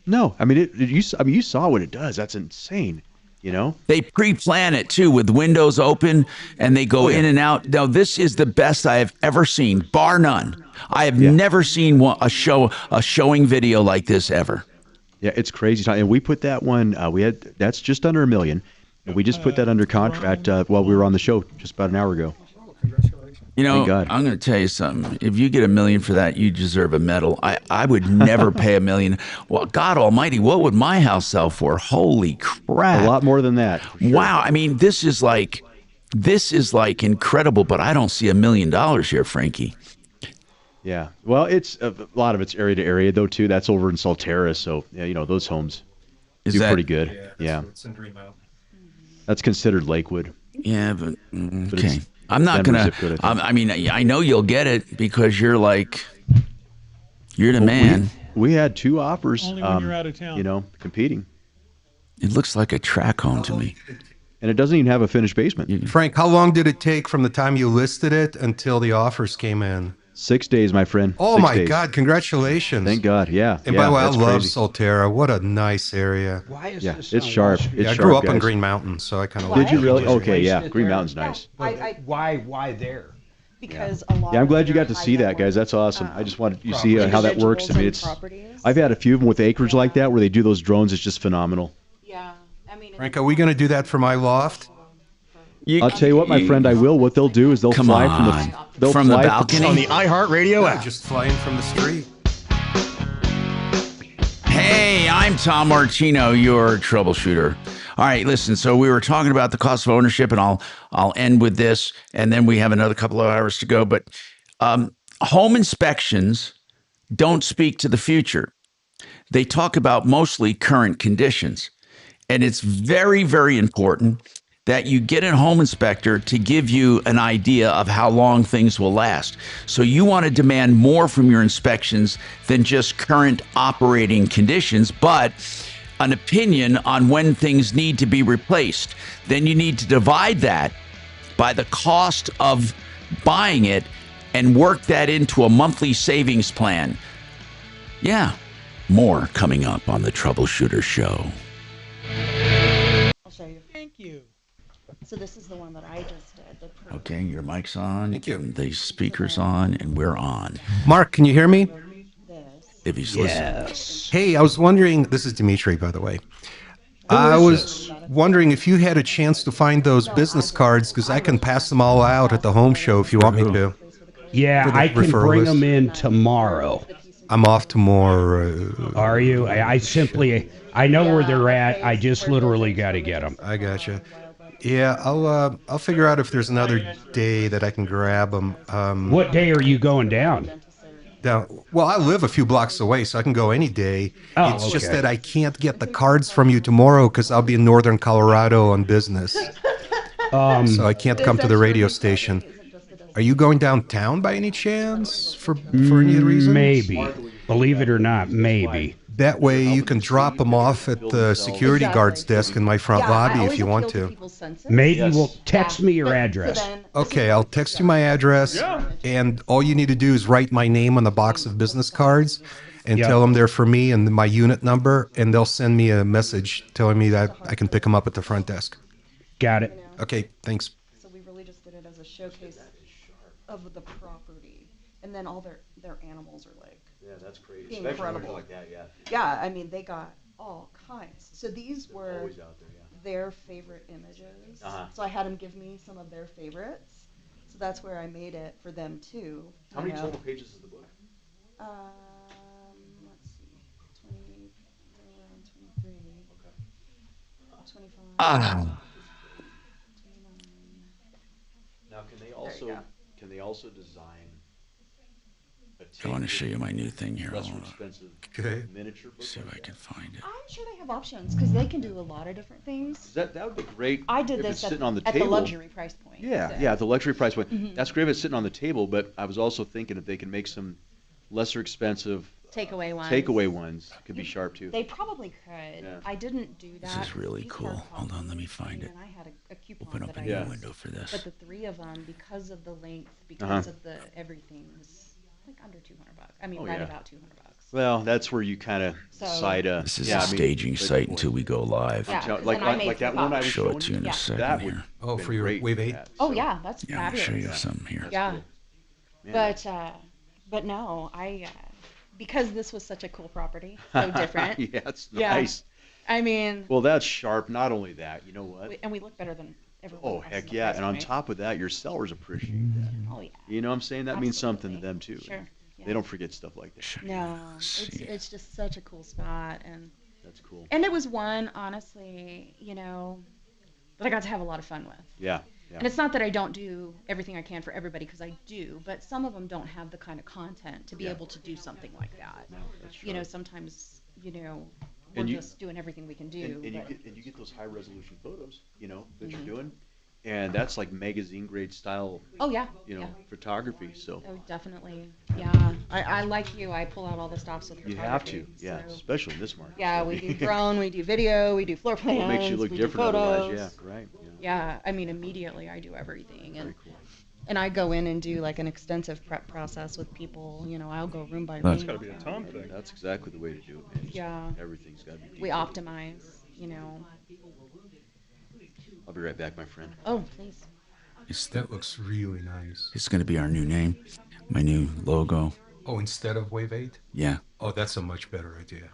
No, I mean, you saw what it does. That's insane, you know? They pre-plan it too with windows open, and they go in and out. Now, this is the best I have ever seen, bar none. I have never seen a showing video like this ever. Yeah, it's crazy. And we put that one. That's just under $1 million, and we just put that under contract while we were on the show just about an hour ago. You know, Thank God. I'm going to tell you something. If you get $1 million for that, you deserve a medal. I would never pay $1 million. Well, God Almighty, what would my house sell for? Holy crap! A lot more than that. Wow. I mean, this is like incredible. But I don't see $1 million here, Frankie. Yeah. Well, it's a lot of it's area to area though too. That's over in Solterra, so yeah, you know those homes do pretty good. Yeah. It's in Green Mountain. That's considered Lakewood. Yeah, but But okay. it's I'm not Denver gonna. zip code, I think. I mean, I know you'll get it because you're the man. We had 2 offers. Only when you're out of town. You know, competing. It looks like a track home to me. And it doesn't even have a finished basement. Frank, how long did it take from the time you listed it until the offers came in? 6 days, my friend. Oh 6 my days. God! Congratulations. Thank God. Yeah. And yeah, by the way, I that's love crazy. Solterra. What a nice area. Why is Yeah, this it's on sharp. Wall Street? It's Yeah, I sharp, grew up in guys. Green Mountain, so I kind of. Did you really? Okay, yeah. Wasted Green there. Mountain's nice. Why there? Because a lot. Yeah, I'm of glad you their got to see that, guys. That's awesome. I just wanted you to see properties. how that works. I mean, it's. I've had a few of them with acreage like that where they do those drones. It's just phenomenal. Yeah, I mean. Frank, are we going to do that for my loft? I'll tell you what, my friend, I will. What they'll do is they'll fly From the balcony? On the iHeartRadio app. Just flying from the street. Hey, I'm Tom Martino, your troubleshooter. All right, listen. So we were talking about the cost of ownership, and I'll end with this, and then we have another couple of hours to go. But home inspections don't speak to the future. They talk about mostly current conditions, and it's very, very important that you get a home inspector to give you an idea of how long things will last. So you want to demand more from your inspections than just current operating conditions, but an opinion on when things need to be replaced. Then you need to divide that by the cost of buying it and work that into a monthly savings plan. Yeah, more coming up on the Troubleshooter Show. I'll show you. Thank you. So this is the one that I just did. The proof. Okay, your mic's on. Thank you. The speaker's on, and we're on. Mark, can you hear me? If he's listening. Hey, I was wondering. This is Dimitri, by the way. I was wondering if you had a chance to find those business cards, because I can pass them all out at the home show if you want me to. Yeah, For the I can referral bring list. them in tomorrow. I'm off tomorrow. Are you? I know where they're at. I just literally got to get them. I gotcha. Yeah, I'll figure out if there's another day that I can grab them. What day are you going down? Well, I live a few blocks away, so I can go any day. Oh, it's just okay. that I can't get the cards from you tomorrow because I'll be in northern Colorado on business. So I can't come to the radio station. Are you going downtown by any chance for any reason? Maybe. Believe it or not, maybe. That way you can drop them off at the security guard's desk in my front lobby if you want to. Maybe we'll text me your address. Okay, I'll text you my address, and all you need to do is write my name on the box of business cards and tell them they're for me and my unit number, and they'll send me a message telling me that I can pick them up at the front desk. Got it. Okay, thanks. So we really just did it as a showcase. of the property, and then all their animals are like that's crazy. Especially incredible. like that, Yeah, I mean they got all kinds. So these They're were always out there, their favorite images. Uh-huh. So I had them give me some of their favorites. So that's where I made it for them too. How many total pages is the book? Let's see, 20, around 23, Okay. 25. Ah. 29. Now, can they also design a I want to show you my new thing here. lesser Hold on. expensive miniature book? See if I can find it. I'm sure they have options because they can do a lot of different things. That would be great. I did if this it's sitting on the at table. the luxury price point. Yeah, so. yeah, at the luxury price point. Mhm. That's great if it's sitting on the table, but I was also thinking if they can make some lesser expensive Takeaway ones. could be sharp too. They probably could. Yeah. I didn't do that. This is really These cool. hard Hold on, let me copies, find it. and I had a coupon Open up that a I new used. window for this. But the three of them, because of the length, because Uh-huh. of the everything, was like under $200. I mean, Oh, right yeah. about $200. Well, that's where you kind of So- decide. This is yeah, a I mean, staging but site boy, until we go live. Yeah, like and I made that some one I was copies. Show showing it to you in a Yeah. second that would here. Oh, been for your great Wave for 8? that, Oh so yeah, that's Yeah, I'll fabulous. show you some here. Yeah. Man. But no, because this was such a cool property, so different. Yeah, it's Yeah. nice. I mean, Well, that's sharp. Not only that, you know what? and we look better than everyone Oh, else in heck the yeah. price And on point. top of that, your sellers appreciate that. Oh yeah. You know what I'm saying? That means something to Absolutely. them too. Sure. Yeah. They don't forget stuff like that. No, it's just such a cool spot, and That's cool. and it was one, honestly, that I got to have a lot of fun with. Yeah. Yeah. And it's not that I don't do everything I can for everybody, because I do, but some of them don't have the kind of content to be Yeah. able to do something like that. No, that's You know, right. sometimes, we're And you- just doing everything we can do. And but you get those high resolution photos, that you're Mhm. doing, and that's like magazine grade style. Oh, yeah, You know, yeah. photography. So Oh, definitely. Yeah. I like you. I pull out all the stops with you have to, photography, yeah, so- especially in this market. Yeah, we do drone, we do video, we do floor plans. Well, it makes you look we do different otherwise. photos. Yeah, right. Yeah, I mean, immediately I do everything. And, Very cool. and I go in and do like an extensive prep process with people. I'll go room by room. That's with gotta be a them. Tom thing. That's exactly the way to do it, man. Just Yeah. Everything's got to be. We detailed. optimize. I'll be right back, my friend. Oh, please. That looks really nice. It's going to be our new name, my new logo. Oh, instead of Wave 8? Yeah, Oh, that's a much better idea.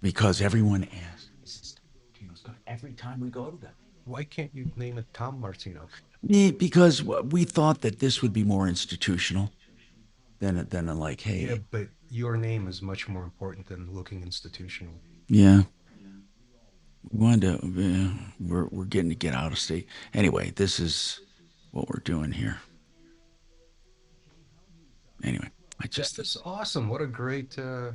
because everyone asks every time we go to them. Why can't you name it Tom Martino? Yeah, because we thought that this would be more institutional than a like, hey, Yeah, but your name is much more important than looking institutional. yeah. We wanted to, we're getting to get out of state. Anyway, this is what we're doing here. Anyway, This is awesome. What a great, I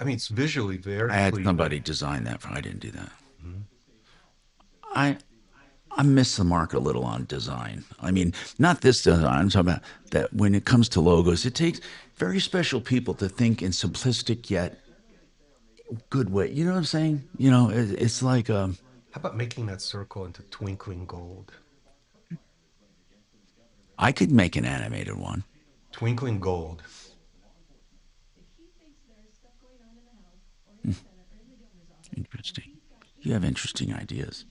mean, it's visually very I had pleasing. somebody design that. I didn't do that. Mhm. I miss the mark a little on design. I mean, not this design. I'm talking about that when it comes to logos, it takes very special people to think in simplistic yet good way. You know what I'm saying? It's like How about making that circle into twinkling gold? I could make an animated one. Twinkling gold. Interesting. You have interesting ideas.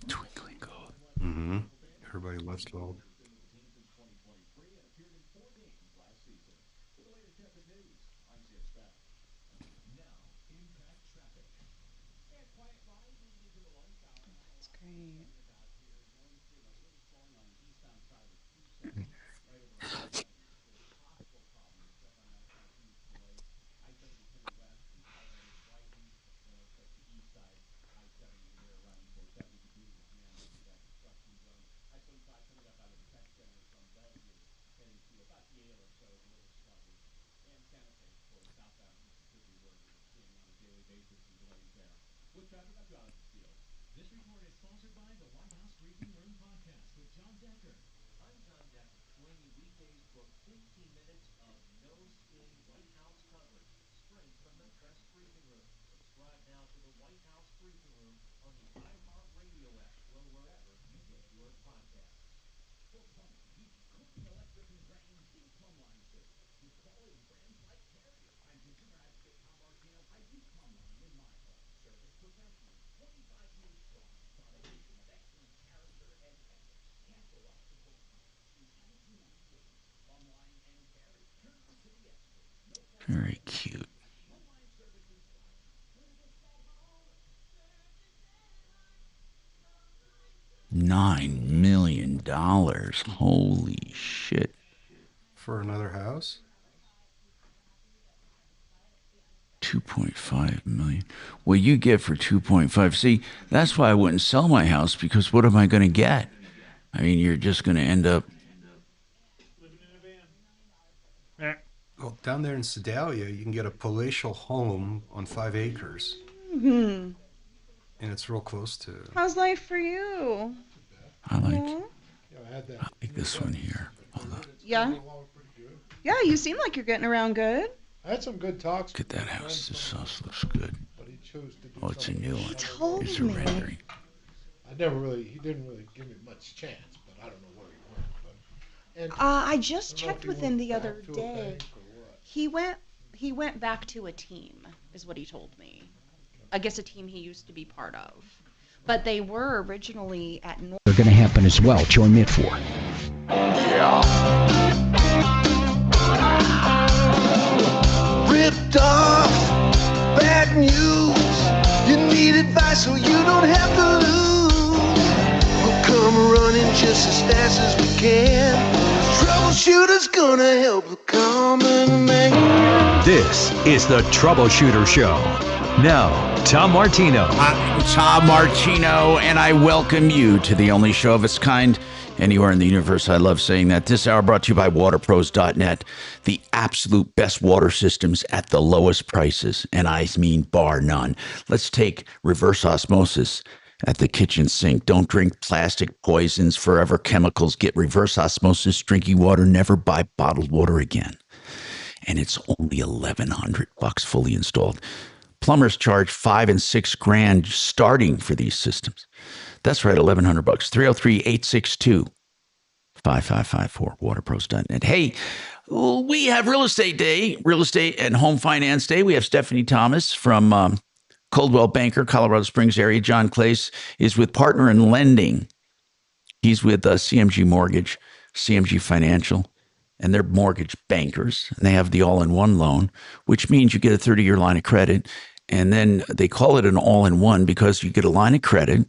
Twinkling gold. Mm-hmm. Everybody loves gold. That's great. Very cute. $9 million. Holy shit. For another house? 2.5 million. What you get for 2.5? See, that's why I wouldn't sell my house, because what am I going to get? I mean, you're just going to end up. Well, down there in Sedalia, you can get a palatial home on 5 acres. Hmm. And it's real close to. How's life for you? I like this one here. Hold on. Yeah. Yeah, you seem like you're getting around good. I had some good talks. Look at that house. This house looks good. Oh, it's a new one. Told It's a me. rendering. He didn't really give me much chance, but I don't know where he went. But, and I just I don't know checked if with he him went the other back to a day. bank or what. He went back to a team, is what he told me. I guess a team he used to be part of. But they were originally at North. They're going to happen as well. Join me at 4. Ripped off, bad news. You need advice so you don't have to lose. We'll come running just as fast as we can. Troubleshooter's gonna help the common man. This is the Troubleshooter Show. Now, Tom Martino. I'm Tom Martino, and I welcome you to the only show of its kind anywhere in the universe. I love saying that. This hour brought to you by waterpros.net, the absolute best water systems at the lowest prices, and I mean bar none. Let's take reverse osmosis at the kitchen sink. Don't drink plastic poisons, forever chemicals. Get reverse osmosis drinking water. Never buy bottled water again. And it's only $1,100 fully installed. Plumbers charge $5,000 and $6,000 starting for these systems. That's right, $1,100. 303-862-5554, waterpros.net. Hey, we have real estate day, real estate and home finance day. We have Stephanie Thomas from Coldwell Banker, Colorado Springs area. John Clace is with Partner in Lending. He's with CMG Mortgage, CMG Financial, and they're mortgage bankers. And they have the all-in-one loan, which means you get a 30-year line of credit. And then they call it an all-in-one because you get a line of credit.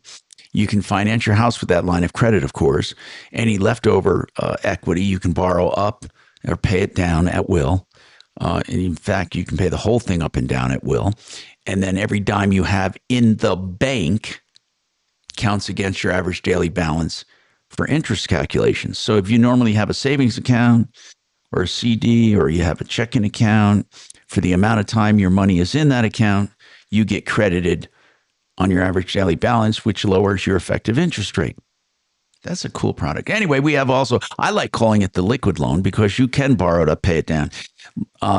You can finance your house with that line of credit, of course. Any leftover equity, you can borrow up or pay it down at will. And in fact, you can pay the whole thing up and down at will. And then every dime you have in the bank counts against your average daily balance for interest calculations. So if you normally have a savings account or a CD, or you have a checking account, for the amount of time your money is in that account, you get credited on your average daily balance, which lowers your effective interest rate. That's a cool product. Anyway, we have also, I like calling it the liquid loan because you can borrow it up, pay it down.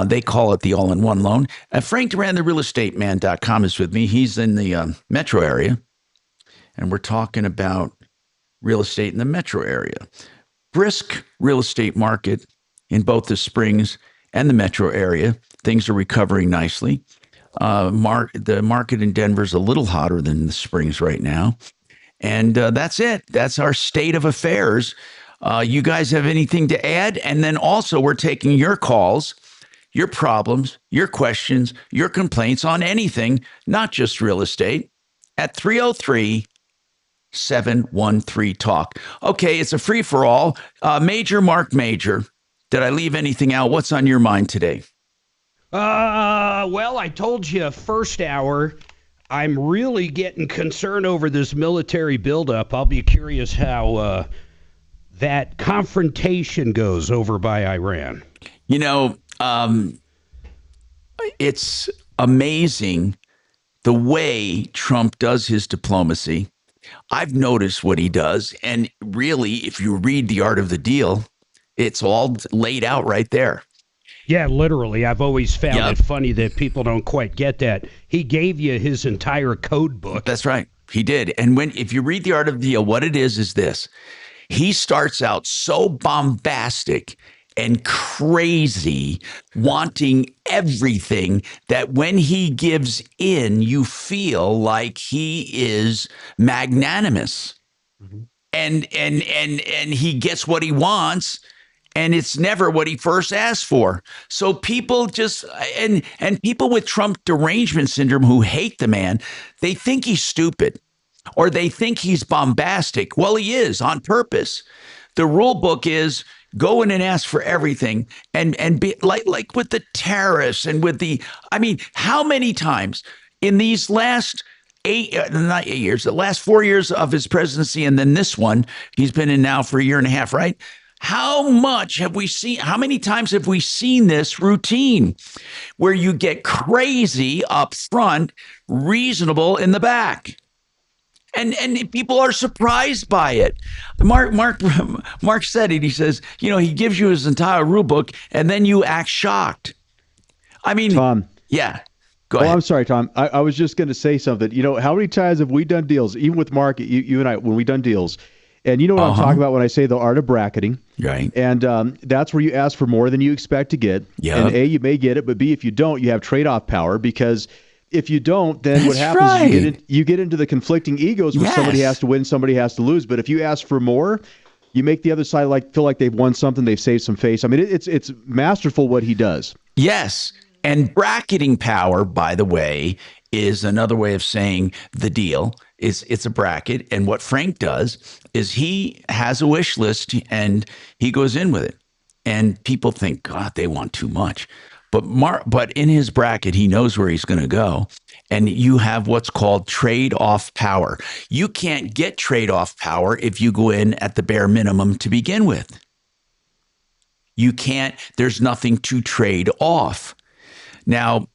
They call it the all-in-one loan. Frank Duran, the realestateman.com is with me. He's in the metro area, and we're talking about real estate in the metro area. Brisk real estate market in both the Springs and the metro area. Things are recovering nicely. The market in Denver is a little hotter than the Springs right now. And that's it. That's our state of affairs. You guys have anything to add? And then also we're taking your calls, your problems, your questions, your complaints on anything, not just real estate, at 303-713-TALK. Okay, it's a free-for-all. Major Marc Mager, did I leave anything out? What's on your mind today? Well, I told you first hour, I'm really getting concerned over this military buildup. I'll be curious how that confrontation goes over by Iran. You know, it's amazing the way Trump does his diplomacy. I've noticed what he does. And really, if you read The Art of the Deal, it's all laid out right there. Yeah, literally. I've always found it funny that people don't quite get that. He gave you his entire code book. That's right. He did. And if you read The Art of the Deal, what it is this. He starts out so bombastic and crazy, wanting everything, that when he gives in, you feel like he is magnanimous. Mm-hmm. And he gets what he wants. and it's never what he first asked for. So people just and people with Trump derangement syndrome who hate the man, they think he's stupid or they think he's bombastic. Well, he is on purpose. The rule book is go in and ask for everything and be like with the tariffs and with the, I mean, how many times in these last not 8 years, the last 4 years of his presidency, and then this one, he's been in now for a year and a half, right? How many times have we seen this routine where you get crazy up front, reasonable in the back? And people are surprised by it. Mark said it. He says, he gives you his entire rule book, and then you act shocked. I mean, Tom. Yeah. Go ahead. I'm sorry, Tom. I was just going to say something. How many times have we done deals, even with Mark, you and I, when we done deals, and you know what I'm talking about when I say the art of bracketing, right? And that's where you ask for more than you expect to get. Yeah. And A, you may get it, but B, if you don't, you have trade-off power, because if you don't, then what happens is you get into the conflicting egos where somebody has to win, somebody has to lose. But if you ask for more, you make the other side feel like they've won something, they've saved some face. I mean, it's masterful what he does. Yes. And bracketing power, by the way, is another way of saying the deal. It's a bracket. And what Frank does is he has a wish list and he goes in with it. And people think, God, they want too much. But in his bracket, he knows where he's going to go. And you have what's called trade-off power. You can't get trade-off power if you go in at the bare minimum to begin with. You can't, there's nothing to trade off. Now,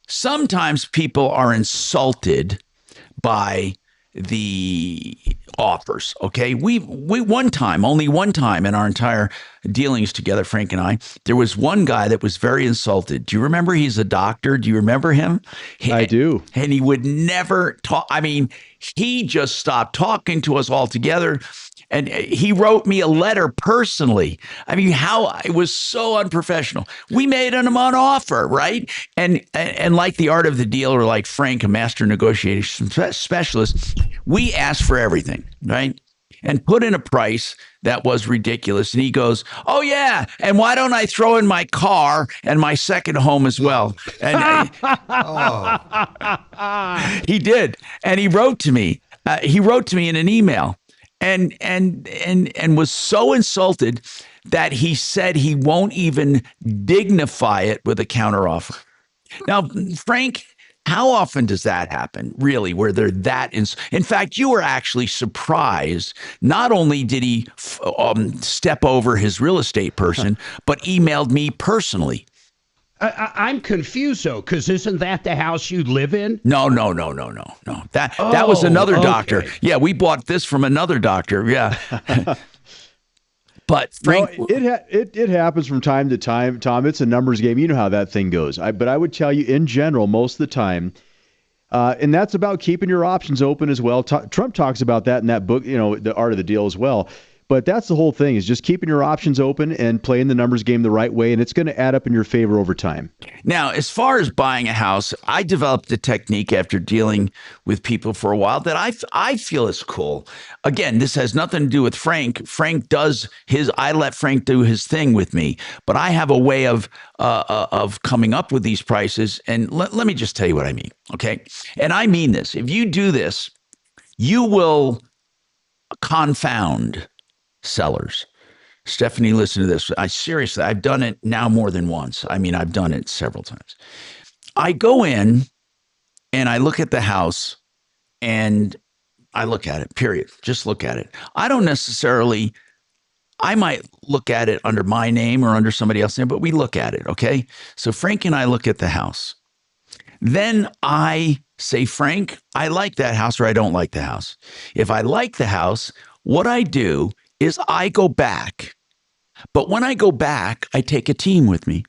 sometimes people are insulted by the offers. Okay, we only one time in our entire dealings together, Frank and I, there was one guy that was very insulted. Do you remember? He's a doctor. Do you remember him? I do. And he would never talk. I mean, he just stopped talking to us altogether. And he wrote me a letter personally. I mean, it was so unprofessional. We made him an offer, right? And like the art of the deal, or like Frank, a master negotiation specialist, we asked for everything, right? And put in a price that was ridiculous. And he goes, oh, yeah. And why don't I throw in my car and my second home as well? And he did. And he wrote to me. In an email. And was so insulted that he said he won't even dignify it with a counteroffer. Now, Frank, how often does that happen, really, where they're that in fact, you were actually surprised. Not only did he step over his real estate person, but emailed me personally. I'm confused, though, because isn't that the house you live in? No. That was another doctor. Yeah, we bought this from another doctor. Yeah. But Frank, it happens from time to time, Tom. It's a numbers game. You know how that thing goes. But I would tell you, in general, most of the time, and that's about keeping your options open as well. Trump talks about that in that book, The Art of the Deal as well. But that's the whole thing, is just keeping your options open and playing the numbers game the right way, and it's going to add up in your favor over time. Now, as far as buying a house, I developed a technique after dealing with people for a while that I feel is cool. Again, this has nothing to do with Frank. I let Frank do his thing with me, but I have a way of coming up with these prices. And let me just tell you what I mean, okay? And I mean this. If you do this, you will confound sellers. Stephanie, listen to this. I've done it now more than once. I mean, I've done it several times. I go in and I look at the house and I look at it, period. Just look at it. I might look at it under my name or under somebody else's name, but we look at it, okay? So Frank and I look at the house. Then I say, Frank, I like that house or I don't like the house. If I like the house, what I do is I go back. But when I go back, I take a team with me.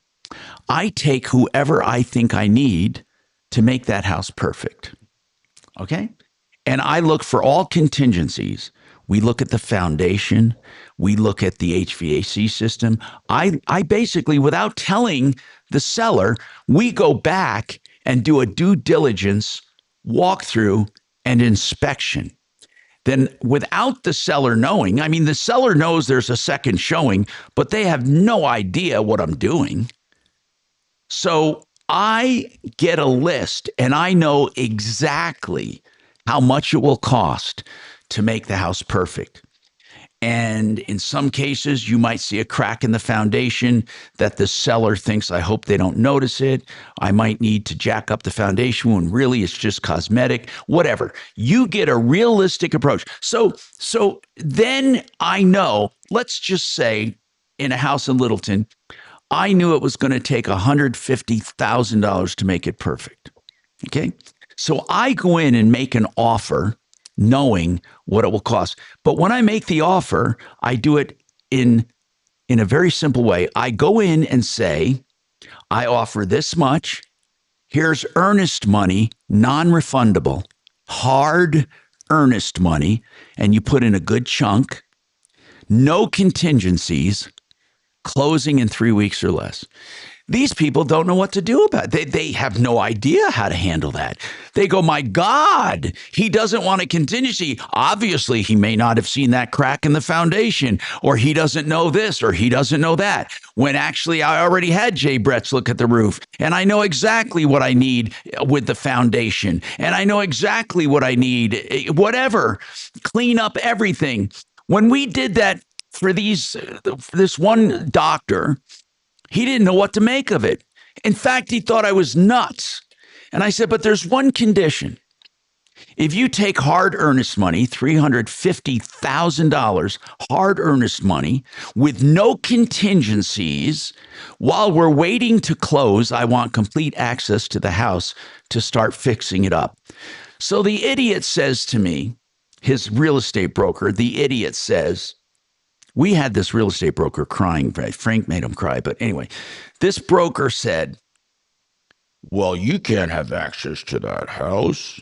I take whoever I think I need to make that house perfect. Okay? And I look for all contingencies. We look at the foundation. We look at the HVAC system. I basically, without telling the seller, we go back and do a due diligence walkthrough and inspection. then without the seller knowing, I mean, the seller knows there's a second showing, but they have no idea what I'm doing. So I get a list and I know exactly how much it will cost to make the house perfect. And in some cases, you might see a crack in the foundation that the seller thinks, I hope they don't notice it. I might need to jack up the foundation when really it's just cosmetic, whatever. You get a realistic approach. So then I know, let's just say in a house in Littleton, I knew it was going to take $150,000 to make it perfect. Okay. So I go in and make an offer knowing what it will cost. But when I make the offer, I do it in a very simple way. I go in and say, I offer this much. Here's earnest money, non-refundable, hard earnest money, and you put in a good chunk, no contingencies, closing in 3 weeks or less. These people don't know what to do about it. They have no idea how to handle that. They go, my God, he doesn't want a contingency. Obviously, he may not have seen that crack in the foundation, or he doesn't know this, or he doesn't know that. When actually, I already had Jay Bretz look at the roof, and I know exactly what I need with the foundation, and I know exactly what I need, whatever, clean up everything. When we did that for this one doctor, he didn't know what to make of it. In fact, he thought I was nuts. And I said, but there's one condition. If you take hard earnest money, $350,000 hard earnest money with no contingencies, while we're waiting to close, I want complete access to the house to start fixing it up. So the idiot says to me, his real estate broker, the idiot says, we had this real estate broker crying. Frank made him cry. But anyway, this broker said, well, you can't have access to that house.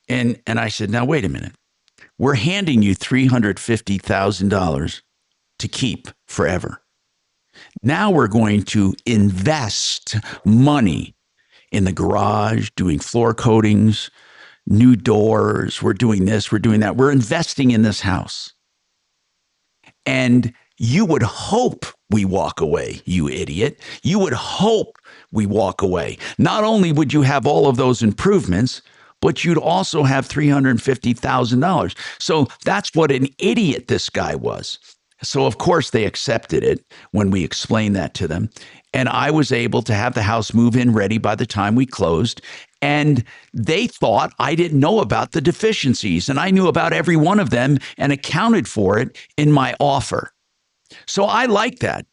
And I said, now, wait a minute. We're handing you $350,000 to keep forever. Now we're going to invest money in the garage, doing floor coatings, new doors. We're doing this, we're doing that. We're investing in this house. And you would hope we walk away, you idiot. You would hope we walk away. Not only would you have all of those improvements, but you'd also have $350,000. So that's what an idiot this guy was. So, of course, they accepted it when we explained that to them. And I was able to have the house move in ready by the time we closed. And they thought I didn't know about the deficiencies. And I knew about every one of them and accounted for it in my offer. So I like that.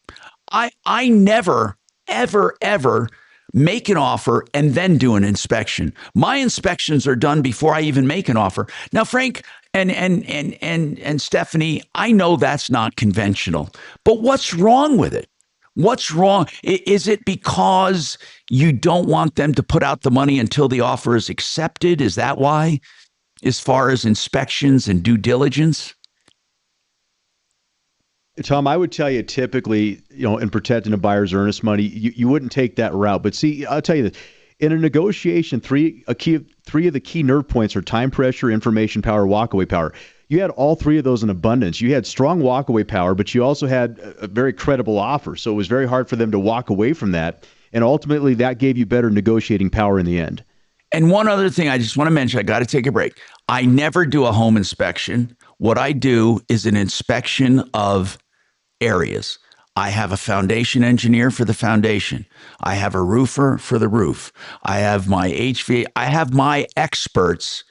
I never, ever, ever make an offer and then do an inspection. My inspections are done before I even make an offer. Now, Frank and Stephanie, I know that's not conventional, but what's wrong with it? What's wrong? Is it because you don't want them to put out the money until the offer is accepted? Is that why? As far as inspections and due diligence? Tom, I would tell you typically, in protecting a buyer's earnest money, you wouldn't take that route. But see, I'll tell you this. In a negotiation, three of the key nerve points are time pressure, information power, walkaway power. You had all three of those in abundance. You had strong walkaway power, but you also had a very credible offer. So it was very hard for them to walk away from that. And ultimately, that gave you better negotiating power in the end. And one other thing I just want to mention, I got to take a break. I never do a home inspection. What I do is an inspection of areas. I have a foundation engineer for the foundation. I have a roofer for the roof. I have my HVAC. I have my experts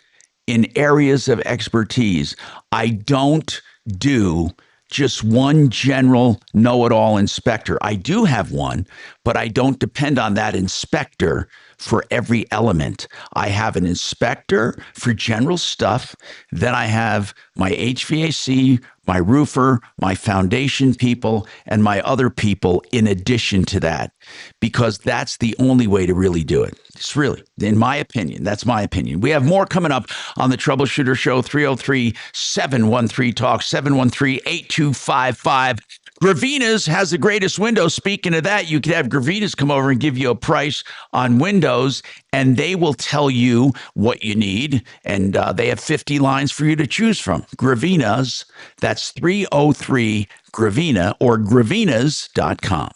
in areas of expertise. I don't do just one general know-it-all inspector. I do have one, but I don't depend on that inspector for every element. I have an inspector for general stuff. Then I have my HVAC, my roofer, my foundation people, and my other people in addition to that, because that's the only way to really do it. It's really, in my opinion, that's my opinion. We have more coming up on the Troubleshooter Show, 303-713-TALK, 713-8255. Gravina's has the greatest windows. Speaking of that, you could have Gravina's come over and give you a price on windows, and they will tell you what you need. And they have 50 lines for you to choose from. Gravina's, that's 303 Gravina or gravinas.com.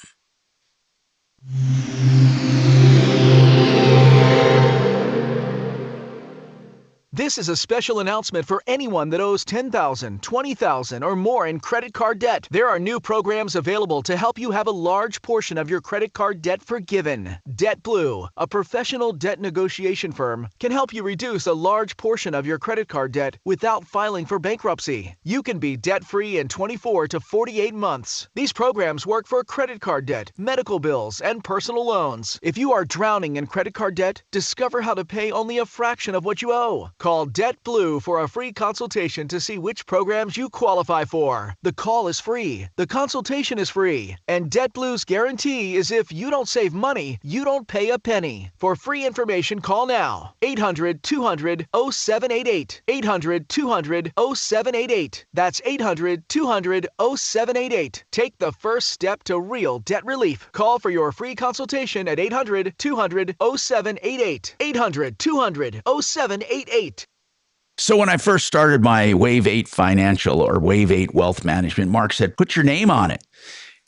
This is a special announcement for anyone that owes $10,000, $20,000, or more in credit card debt. There are new programs available to help you have a large portion of your credit card debt forgiven. Debt Blue, a professional debt negotiation firm, can help you reduce a large portion of your credit card debt without filing for bankruptcy. You can be debt-free in 24 to 48 months. These programs work for credit card debt, medical bills, and personal loans. If you are drowning in credit card debt, discover how to pay only a fraction of what you owe. Call Debt Blue for a free consultation to see which programs you qualify for. The call is free, the consultation is free, and Debt Blue's guarantee is if you don't save money, you don't pay a penny. For free information, call now. 800-200-0788. 800-200-0788. That's 800-200-0788. Take the first step to real debt relief. Call for your free consultation at 800-200-0788. 800-200-0788. So when I first started my Wave 8 Financial or Wave 8 Wealth Management, Mark said, put your name on it.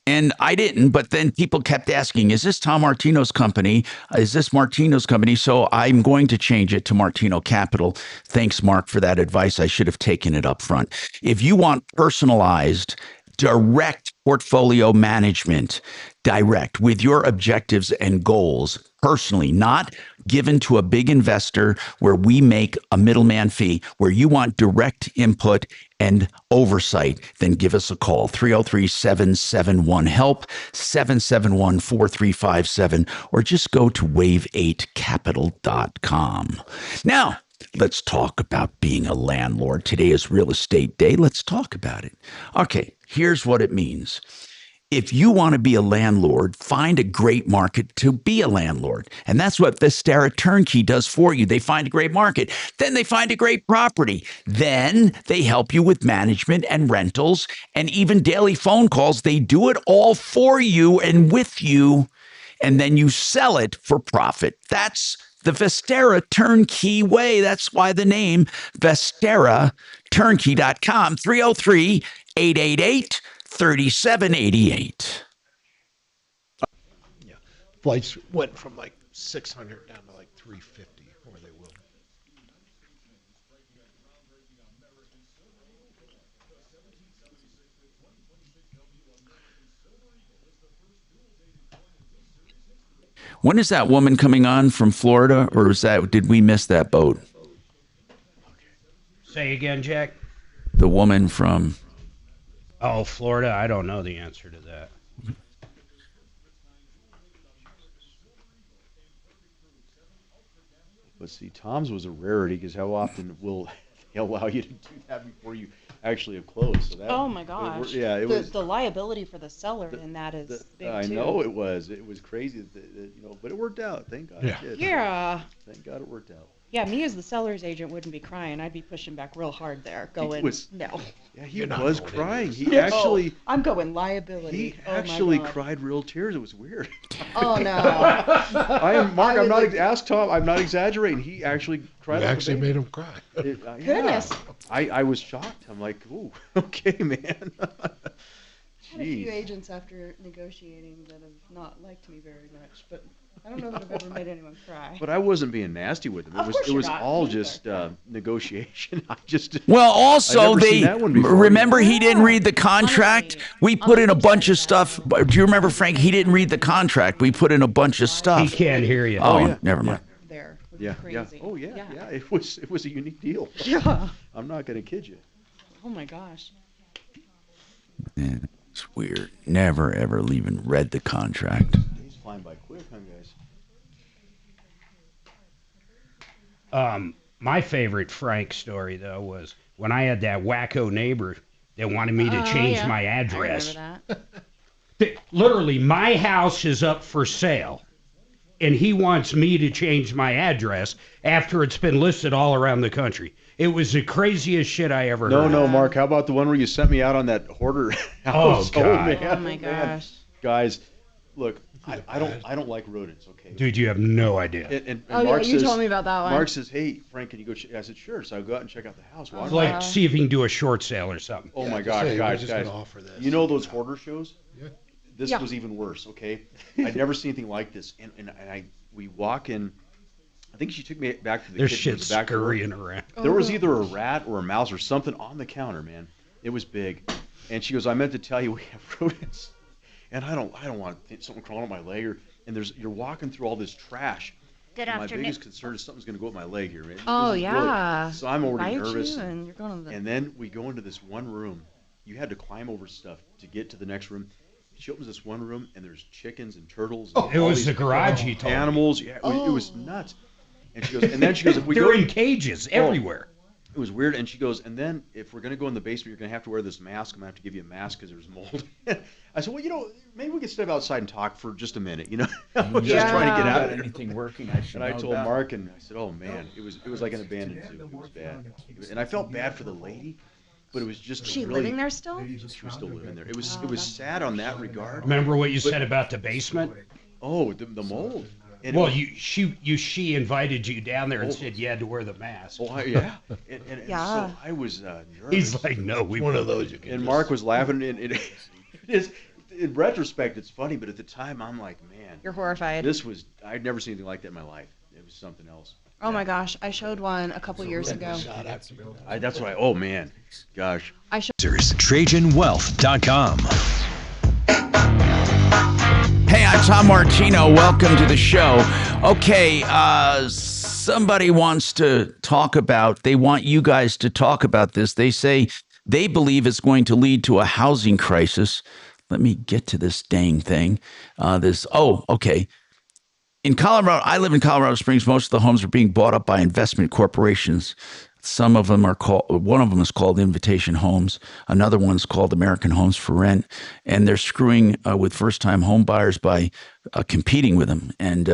And I didn't, but then people kept asking, is this Tom Martino's company? Is this Martino's company? So I'm going to change it to Martino Capital. Thanks, Mark, for that advice. I should have taken it up front. If you want personalized, direct portfolio management, direct with your objectives and goals, personally, not given to a big investor where we make a middleman fee, where you want direct input and oversight, then give us a call. 303-771-HELP, 771-4357, or just go to wave8capital.com. Now, let's talk about being a landlord. Today is Real Estate Day. Let's talk about it. Okay, here's what it means. If you want to be a landlord, find a great market to be a landlord. And that's what Vistara Turnkey does for you. They find a great market. Then they find a great property. Then they help you with management and rentals and even daily phone calls. They do it all for you and with you. And then you sell it for profit. That's the Vistara Turnkey way. That's why the name VistaraTurnkey.com, 303-888-3788. Yeah. Flights went from like 600 down to like 350, or they will. When is that woman coming on from Florida, or did we miss that boat? Say again, Jack. The woman from... Oh, Florida? I don't know the answer to that. But see, Tom's was a rarity because how often will they allow you to do that before you actually have closed? So that, oh my gosh! It was the liability for the seller in that is big I too. know it was crazy, but it worked out. Thank God. Yeah. It did. Yeah. Thank God it worked out. Yeah, me as the seller's agent wouldn't be crying. I'd be pushing back real hard there, going, no. Yeah, he was crying. He actually. I'm going liability. He actually cried real tears. It was weird. Oh no. Mark. I'm not. Ask Tom. I'm not exagerating. He actually cried. You actually made him cry. Goodness. I was shocked. I'm like, ooh, okay, man. Had a few agents after negotiating that have not liked me very much, but I don't know that I've ever made anyone cry. But I wasn't being nasty with them. It was all just negotiation. Well, also they remember he didn't read the contract. We put in a bunch of stuff. Do you remember, Frank? He didn't read the contract. We put in a bunch of stuff. He can't hear you. Oh, yeah. Never mind. There. Yeah. Crazy. Oh yeah. It was a unique deal. Yeah. I'm not gonna kid you. Oh my gosh. Yeah, it's weird. Never ever even read the contract. He's flying by quick, huh, guys? My favorite Frank story though was when I had that wacko neighbor that wanted me to change my address. I remember that. Literally, my house is up for sale. and he wants me to change my address after it's been listed all around the country. It was the craziest shit I ever heard. No, Mark. How about the one where you sent me out on that hoarder house? Oh, God. Man. Oh my gosh. Guys, look, I don't like rodents. Okay. Dude, you have no idea. And Oh, Mark yeah, you says, told me about that one. Mark says, "Hey, Frank, can you go?" I said, "Sure." So I go out and check out the house. It's like see if he can do a short sale or something. Oh my gosh, guys! You know those hoarder shows? Yeah. This was even worse. Okay, I'd never seen anything like this. And we walk in. I think she took me back to the There's kitchen. shit The back door. scurrying around. There was either a rat or a mouse or something on the counter, man. It was big. And she goes, "I meant to tell you we have rodents." And I don't want something crawling on my leg, and you're walking through all this trash. Good and afternoon. My biggest concern is something's going to go up my leg here, man. Oh, This is yeah. really, so I'm already Bite you nervous. and you're going to the- And then we go into this one room. You had to climb over stuff to get to the next room. She opens this one room, and there's chickens and turtles. And It all was these the garage he told me. animals. Yeah, it was nuts. And she goes, if we They're go in cages everywhere. It was weird. And she goes, and then if we're going to go in the basement, you're going to have to wear this mask. I'm going to have to give you a mask because there's mold. I said, well, maybe we can step outside and talk for just a minute. I was just trying to get out of there. Anything working? I should And I know told about. Mark, and I said, oh man, it was like an abandoned zoo. It was bad. And I felt bad for the lady, but it was just Is she really, living there still? She was still living there. It was sad on that regard. Remember what you said about the basement? Oh, the mold. And Well, she invited you down there and Oh. said you had to wear the mask. Oh, yeah. And Yeah. so I was nervous. He's like, no, we One of won't. those you can And just- Mark was laughing. And it is, in retrospect, it's funny, but at the time, I'm like, man, You're horrified. I'd never seen anything like that in my life. It was something else. Oh my gosh, I showed one a couple years ago. That's why. Oh man, gosh. I showed. TrajanWealth.com. Hey, I'm Tom Martino. Welcome to the show. Okay, somebody wants to talk about, they want you guys to talk about this. They say they believe it's going to lead to a housing crisis. Let me get to this dang thing. Okay. In Colorado, I live in Colorado Springs. Most of the homes are being bought up by investment corporations. Some of them are one of them is called Invitation Homes. Another one's called American Homes for Rent. And they're screwing with first-time home buyers by competing with them. And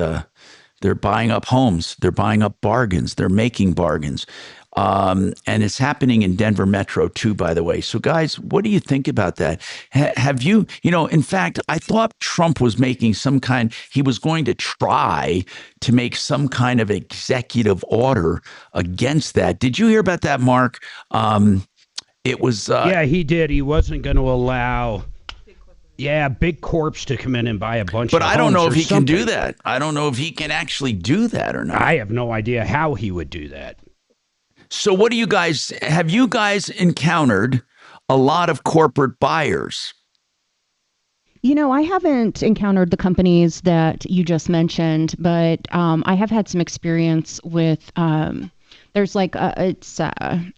they're buying up homes. They're buying up bargains. They're making bargains. And it's happening in Denver Metro too, by the way. So guys, what do you think about that? Have you, in fact, I thought Trump was making he was going to try to make some kind of executive order against that. Did you hear about that, Mark? It was. Yeah, he did. He wasn't going to allow. Yeah, big corps to come in and buy a bunch of But homes. I don't know if or he can do something. that. I don't know if he can actually do that or not. I have no idea how he would do that. So what do have you guys encountered a lot of corporate buyers? I haven't encountered the companies that you just mentioned, but I have had some experience with. There's I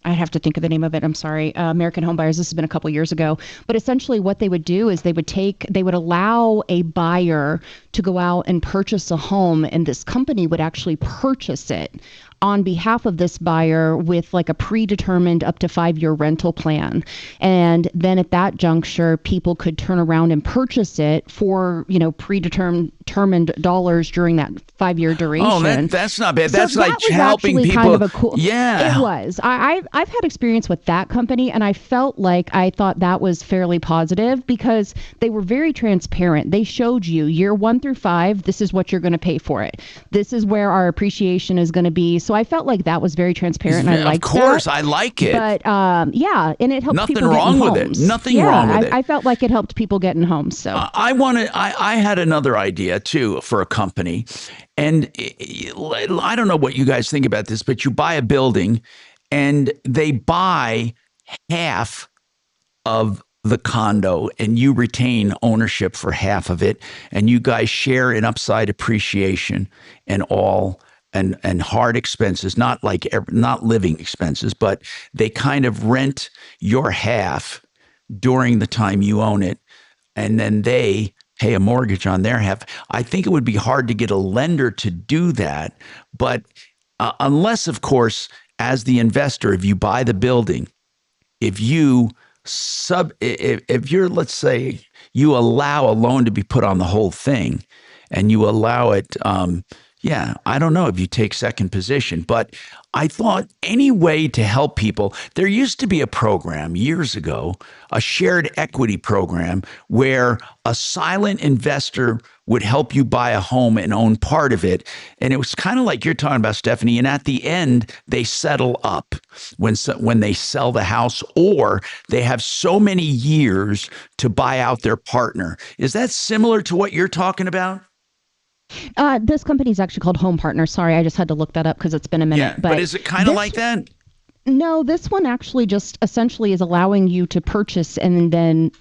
have to think of the name of it. I'm sorry. American Home Buyers. This has been a couple years ago. But essentially what they would do is they would allow a buyer to go out and purchase a home, and this company would actually purchase it on behalf of this buyer with like a predetermined up to 5-year rental plan. And then at that juncture, people could turn around and purchase it for, predetermined dollars during that 5-year duration. Oh, that's not bad. So That's that like was helping actually people. Kind of a cool, yeah. It was. I've had experience with that company, and I felt like I thought that was fairly positive because they were very transparent. They showed you year 1 through 5, this is what you're going to pay for it. This is where our appreciation is going to be. So I felt like that was very transparent, and I liked Of course, that. I like it. But yeah, and it helped Nothing people wrong get in with it. homes. Nothing wrong with it. I felt like it helped people get in homes. So I had another idea too for a company, and I don't know what you guys think about this, but you buy a building, and they buy half of the condo, and you retain ownership for half of it, and you guys share in upside appreciation and all. And hard expenses, not living expenses, but they kind of rent your half during the time you own it, and then they pay a mortgage on their half. I think it would be hard to get a lender to do that, but unless, of course, as the investor, if you buy the building, if you're, let's say, you allow a loan to be put on the whole thing, and you allow it, I don't know if you take second position, but I thought any way to help people. There used to be a program years ago, a shared equity program, where a silent investor would help you buy a home and own part of it. And it was kind of like you're talking about, Stephanie. And at the end, they settle up when they sell the house, or they have so many years to buy out their partner. Is that similar to what you're talking about? This company is actually called Home Partner. Sorry, I just had to look that up because it's been a minute. Yeah, but is it kind of like that? No, this one actually just essentially is allowing you to purchase, and then,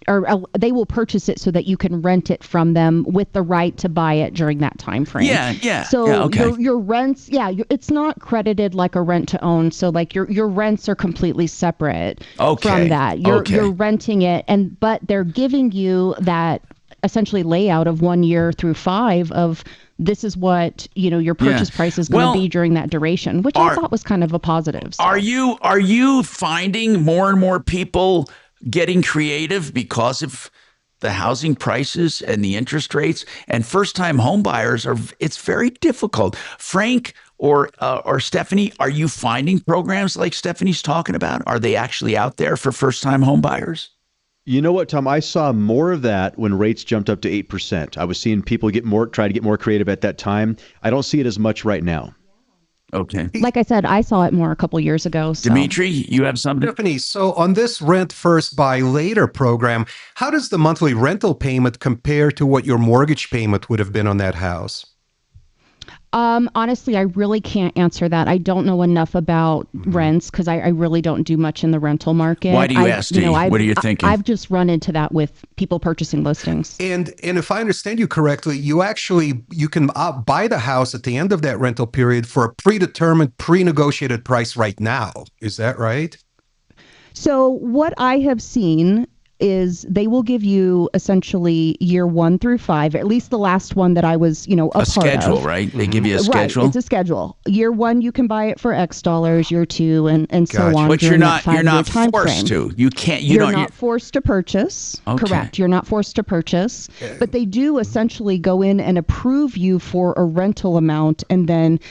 they will purchase it so that you can rent it from them with the right to buy it during that time frame. Yeah. So okay. your rents, it's not credited like a rent to own. So like your rents are completely separate from that. You're renting it, but they're giving you that essentially layout of 1 year through 5 of this is what your purchase price is going to be during that duration, which I thought was kind of a positive. So. Are you finding more and more people getting creative because of the housing prices and the interest rates, and first-time home buyers it's very difficult? Frank or Stephanie, are you finding programs like Stephanie's talking about? Are they actually out there for first-time home buyers? You know what, Tom? I saw more of that when rates jumped up to 8%. I was seeing people try to get more creative at that time. I don't see it as much right now. Okay. Like I said, I saw it more a couple years ago. So. Dimitri, you have something? Stephanie, so on this rent first, buy later program, how does the monthly rental payment compare to what your mortgage payment would have been on that house? Honestly, I really can't answer that. I don't know enough about rents because I really don't do much in the rental market. Why do you ask, Dee? What are you thinking? I've just run into that with people purchasing listings. And if I understand you correctly, you can buy the house at the end of that rental period for a predetermined, pre-negotiated price right now. Is that right? So what I have seen is they will give you essentially year 1 through 5, at least the last one that I was, a part schedule, of. Right? They give you a schedule. Right, it's a schedule. Year 1, you can buy it for X dollars. Year 2, and so on. But you're not forced to. You can't. You're not forced to purchase. Okay. Correct. You're not forced to purchase. But they do essentially go in and approve you for a rental amount, and then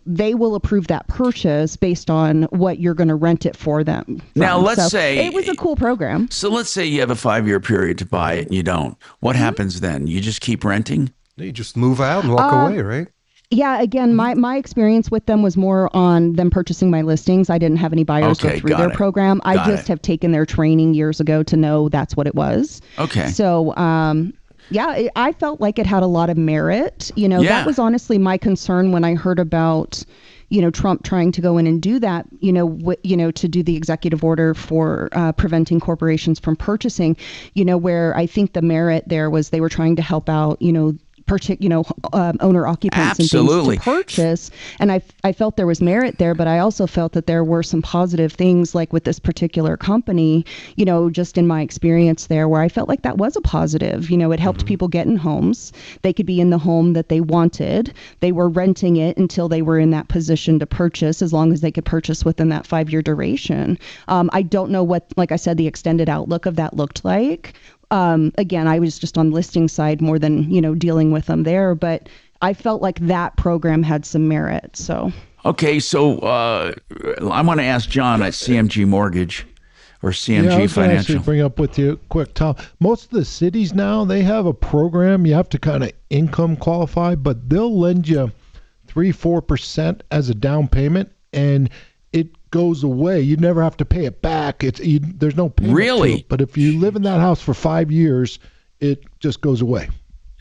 they will approve that purchase based on what you're going to rent it for them. Now, let's say it was a cool program. So let's say you have a 5-year period to buy it and you don't. What happens then? You just keep renting? You just move out and walk away, right? Yeah, again, my experience with them was more on them purchasing my listings. I didn't have any buyers go through their program. I just have taken their training years ago to know that's what it was. Okay. So, yeah, I felt like it had a lot of merit. That was honestly my concern when I heard about, Trump trying to go in and do that, to do the executive order for preventing corporations from purchasing, where I think the merit there was they were trying to help out, owner occupants and things to purchase. And I felt there was merit there, but I also felt that there were some positive things like with this particular company, just in my experience there, where I felt like that was a positive. It helped people get in homes. They could be in the home that they wanted. They were renting it until they were in that position to purchase, as long as they could purchase within that 5-year duration. I don't know what, like I said, the extended outlook of that looked like. Again, I was just on the listing side more than, dealing with them there, but I felt like that program had some merit. So. Okay. So, I want to ask John at CMG Mortgage or CMG Financial. Bring up with you quick, Tom. Most of the cities now, they have a program. You have to kind of income qualify, but they'll lend you 3-4% as a down payment, and it goes away. You never have to pay it back. There's no payment really to it. But if you live in that house for 5 years, it just goes away.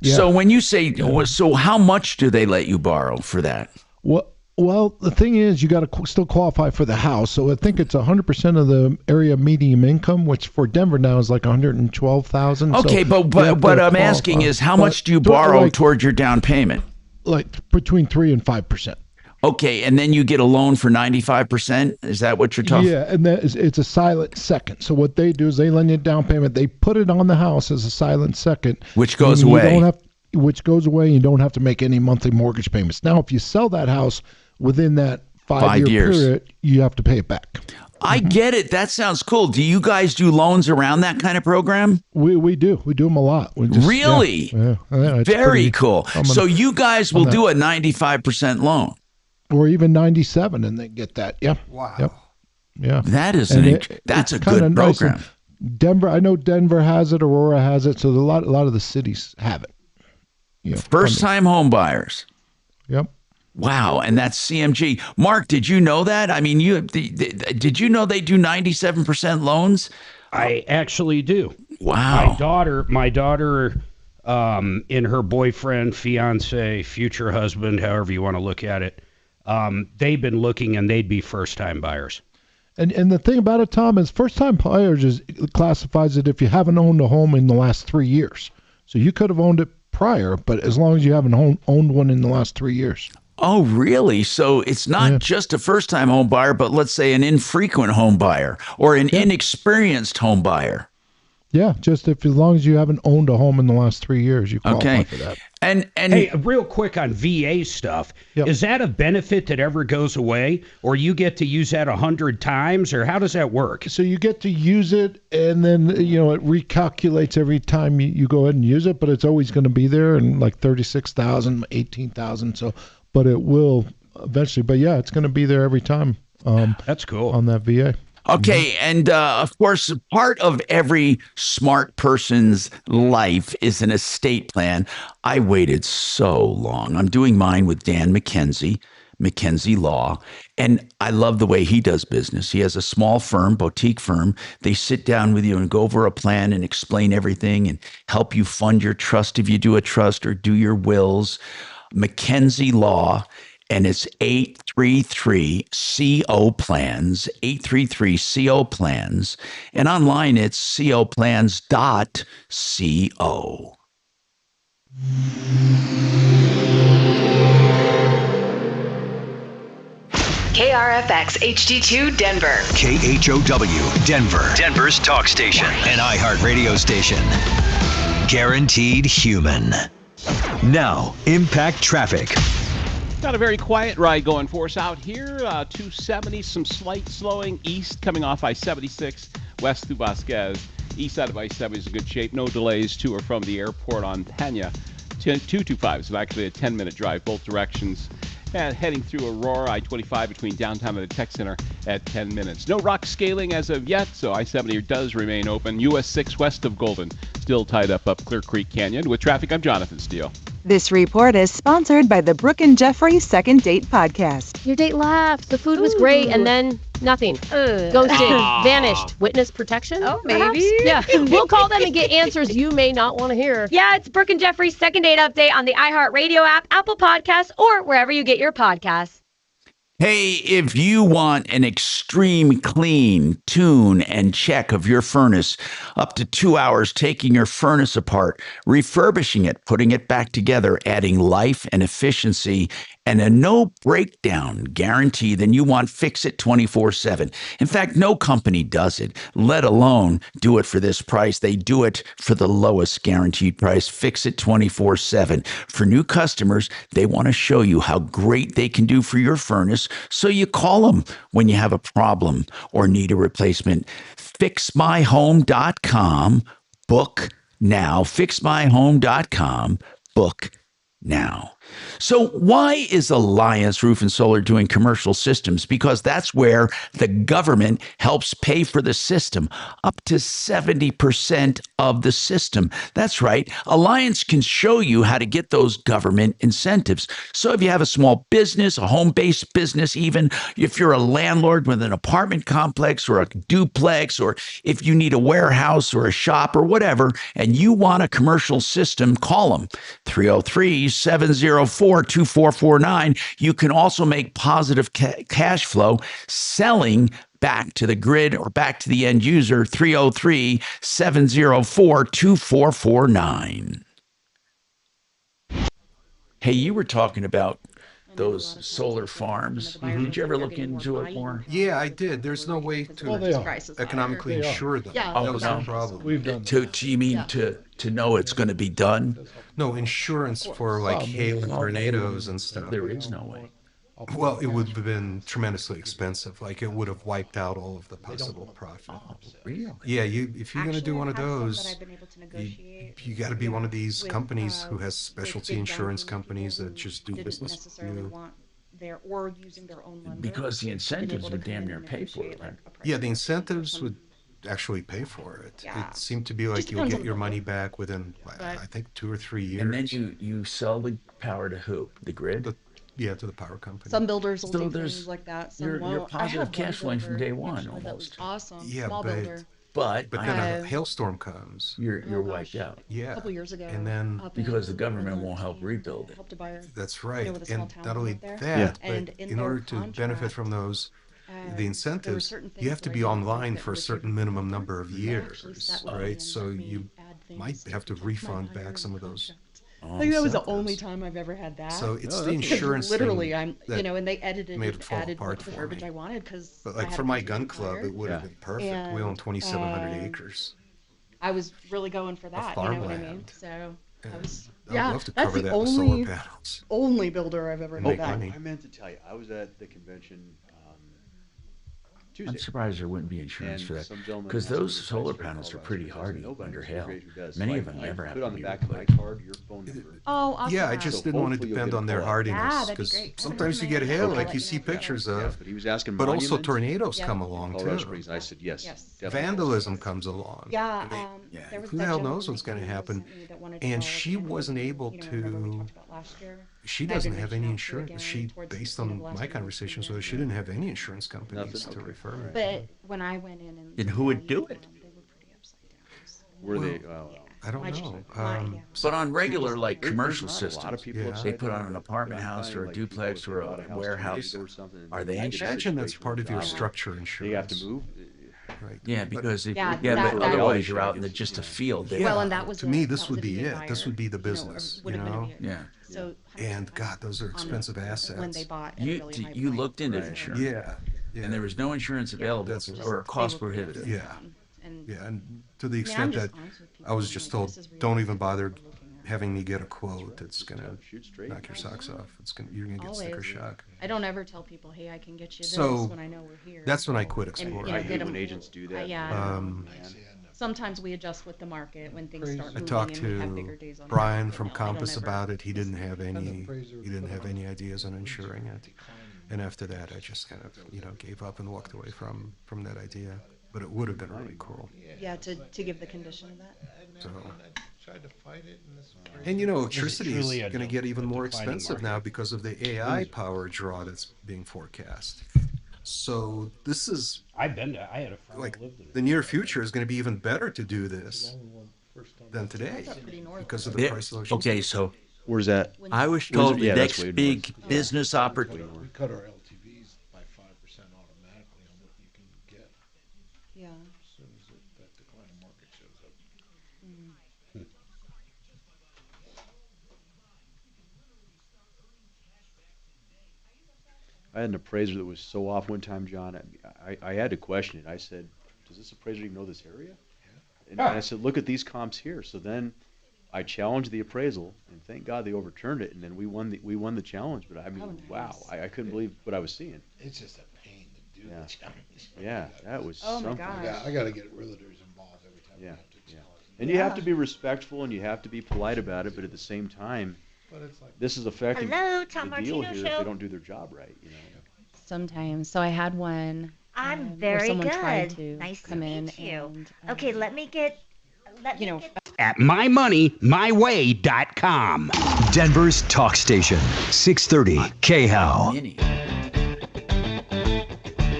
Yeah. So when you say, so how much do they let you borrow for that? Well, the thing is, you got to still qualify for the house. So I think it's 100% of the area median income, which for Denver now is like 112,000. Okay, so but I'm asking is how much do you borrow towards your down payment? Like between 3 and 5%. Okay, and then you get a loan for 95%? Is that what you're talking about? Yeah, and it's a silent second. So what they do is they lend you a down payment. They put it on the house as a silent second. Which goes away. Which goes away. You don't have to make any monthly mortgage payments. Now, if you sell that house within that 5 year years. period, you have to pay it back. I get it. That sounds cool. Do you guys do loans around that kind of program? We do. We do them a lot. We just, Really? Yeah. It's Very pretty cool. So you guys will do a 95% loan. Or even 97 and they get that. Yeah. Wow. Yep. Yeah. That is that's a it's kinda good nice. program. And Denver, I know Denver has it, Aurora has it, so a lot of the cities have it. You know, First time home buyers. Yep. Wow, and that's CMG. Mark, did you know that? I mean, did you know they do 97% loans? I actually do. Wow. My daughter, and her boyfriend, fiance, future husband, however you want to look at it, they've been looking and they'd be first-time buyers. And the thing about it, Tom, is first-time buyers it classifies it if you haven't owned a home in the last 3 years. So you could have owned it prior, but as long as you haven't owned one in the last 3 years. Oh, really? So it's not just a first-time home buyer, but let's say an infrequent home buyer or an inexperienced home buyer. Yeah, just as long as you haven't owned a home in the last 3 years, you qualify for that. And hey, real quick on VA stuff, is that a benefit that ever goes away, or you get to use that 100 times, or how does that work? So you get to use it, and then it recalculates every time you go ahead and use it, but it's always going to be there, and like 36,000, 18,000. So, but it will eventually. But yeah, it's going to be there every time. That's cool on that VA. Okay, and of course, part of every smart person's life is an estate plan. I waited so long. I'm doing mine with Dan McKenzie Law, and I love the way he does business. He has a small firm, boutique firm. They sit down with you and go over a plan and explain everything and help you fund your trust if you do a trust or do your wills. McKenzie Law. And it's 833 CO Plans, 833 CO Plans. And online it's coplans.co. KRFX HD2 Denver. KHOW Denver. Denver's talk station. An iHeart radio station. Guaranteed human. Now, impact traffic. Got a very quiet ride going for us out here. 270, some slight slowing east coming off I-76 west through Vasquez. East side of I-70 is in good shape. No delays to or from the airport on Pena. 225 is actually a 10-minute drive both directions. And heading through Aurora, I-25 between downtown and the tech center at 10 minutes. No rock scaling as of yet, so I-70 does remain open. US 6 west of Golden, still tied up Clear Creek Canyon. With traffic, I'm Jonathan Steele. This report is sponsored by the Brooke and Jeffrey Second Date Podcast. Your date laughed. The food was great, and then nothing. Ghosted. Vanished. Witness protection? Oh, perhaps? maybe. Yeah. We'll call them and get answers you may not want to hear. Yeah, it's Brooke and Jeffrey's Second Date Update on the iHeart Radio app, Apple Podcasts, or wherever you get your podcasts. Hey, if you want an extreme clean, tune, and check of your furnace, up to 2 hours taking your furnace apart, refurbishing it, putting it back together, adding life and efficiency, and a no breakdown guarantee, then you want Fix It 24/7. In fact, no company does it, let alone do it for this price. They do it for the lowest guaranteed price. Fix It 24/7. For new customers, they want to show you how great they can do for your furnace, so you call them when you have a problem or need a replacement. FixMyHome.com. Book now. FixMyHome.com. Book now. So why is Alliance Roof and Solar doing commercial systems? Because that's where the government helps pay for the system, up to 70% of the system. That's right. Alliance can show you how to get those government incentives. So if you have a small business, a home-based business, even if you're a landlord with an apartment complex or a duplex, or if you need a warehouse or a shop or whatever, and you want a commercial system, call them 303-704-2449. You can also make positive cash flow selling back to the grid or back to the end user. 303-704-2449. Hey, you were talking about those solar farms. Did you ever look into it more? Yeah, I did. There's no way to economically insure them. Yeah. That was the problem. We've done You mean to know it's going to be done? No insurance for like hail and tornadoes and stuff. There is no way. Well, it would have been tremendously expensive. Like, it would have wiped out all of the possible profit. Really? Yeah, if you're going to do one of I've had some that those, I've been able to negotiate. you got to be one of these with, companies who has with specialty big insurance down payment companies people that just do who didn't business. necessarily want their or using their own lender. Because the been incentives able to would come damn in near and pay for it. negotiate, Right? like, a price Yeah, the reduction or incentives some- would actually pay for it. Yeah. It seemed to be Just like you'll depends get on your the money builder. back within, I But- think, 2 or 3 years. And then you sell the power to who? The grid? Yeah, to the power company. Some builders will So do there's- things like that. Some you're won't. I positive have one cash flowing from builder, day one, actually, that was almost. awesome. Yeah, Small builder. But then a hailstorm comes. You're wiped out. Yeah. A couple years ago. And then up because the in government Northern won't help rebuild it. helped a buyer. That's right. with a small And town not only up there. that, And but in in their order to benefit from those, there the were incentives, certain you have things to that I be didn't think online that for a would be certain minimum number of They years, actually sat with me right? and So let me you add things might have to to my refund buyer back some of those. I think that was the only time I've ever had that. So it's the Because insurance literally, thing I'm, that and they edited made and it fall added apart what the for verbiage me. I wanted because But like for my gun club, it would have been perfect. We own 2,700 acres. I was really going for that. You know what I mean? farmland. So I And was. I'd Yeah, love to that's cover the that with only solar panels. only builder I've ever And done make that. money. I meant to tell you, I was at the convention I'm Tuesday. surprised there wouldn't be insurance And for that. some gentleman Because asked me those to solar price panels are call pretty last week. hardy Nobody under knows hail. who does. Many So of them I never have put to on the be back of my replaced. card your phone number. Oh, awesome. Yeah, I just didn't want to hopefully you'll depend get a on their call out. hardiness that'd be because great. I haven't sometimes heard you get from hail anyone. like I'll you let see you know. pictures Yeah, of, but he was asking but also monuments. tornadoes Yeah. come along Colorado too. Springs. I said yes. Yes. definitely. Vandalism comes along. Yeah, there was Who that the hell gentleman knows what's that going to came happen? recently that wanted to And call she again. wasn't able You know, remember we to. talked about last year? She I've been doesn't have any reaching out to insurance. again She, towards based the end on of last my year, conversations again. with her, she didn't have any insurance companies to Okay. refer me. But when I went in and Then who would do it? Were they? I don't My know. But on regular, like There's commercial not a lot of systems, people Yeah. they upside put on down, an but apartment I'm house finding, or a like, people duplex if or they a bought house warehouse. 2 years ago or something, Are and they get a insured? Imagine that's situation part of your with a job, structure insurance. They have to move. Right. Yeah, But- because if, Yeah, yeah, that- but that- otherwise you're out in just a field. They- Well, and that was to a- me, that this was would a be VA it. This buyer, would be the you know, or business. would You have been a know. VA. Yeah. So And God, those are expensive assets. when they bought at a You really high you point. looked into Right. insurance. Yeah. Yeah. And there was no insurance available That's or cost prohibitive. Yeah. And Yeah, and to the I'm extent just that honest with people. I was I'm just like, told, this is don't really even bother what we're looking at. having me get a quote. It's gonna Shoot straight. knock your socks off. You're gonna get sticker Always. shock. I don't ever tell people, hey, I can get you this So, when I know we're here. that's when I quit And, exploring. you know, I get hate 'em- when agents do that. yeah. Man. Sometimes we adjust with the market when things start I moving talked and we have bigger to days on the Brian market. from No, I don't Compass ever- about it. He didn't have any ideas on insuring it. And after that, I just kind of gave up and walked away from that idea. But it would have been really cool. Yeah, to give the condition of that. So. Tried to fight it, and this And electricity is truly a going to get even more declining expensive now because of the AI power draw that's being forecast. So this is I had a friend like who lived in it. the near future is going to be even better to do this than today because of the price of electricity. Okay, so Where's that? I was Where's told it? the Yeah, that's next way big north. business opportunity. We cut our LTVs by 5% automatically on what you can get Yeah. as soon as that decline in market shows up. I had an appraiser that was so off one time, John. I had to question it. I said, "Does this appraiser even know this area?" And I said, "Look at these comps here." So then I challenged the appraisal, and thank God they overturned it, and then we won the challenge. But I mean, Oh, nice. wow, I couldn't believe what I was seeing. It's just a pain to do Yeah. the challenge. Yeah, that was Oh my something. gosh. Yeah, I got to get realtors involved every time. Yeah, I have to yeah. challenge. And you have to be respectful, and you have to be polite about it. But at the same time, But it's like this is affecting Hello, Tom the deal Martino here if Show. they don't do their job right. You know. Sometimes. So I had one. I'm where very someone tried good. to Nice to come in meet you. and, Okay, let me get. At mymoneymyway.com. Denver's talk station, 630 KHOW.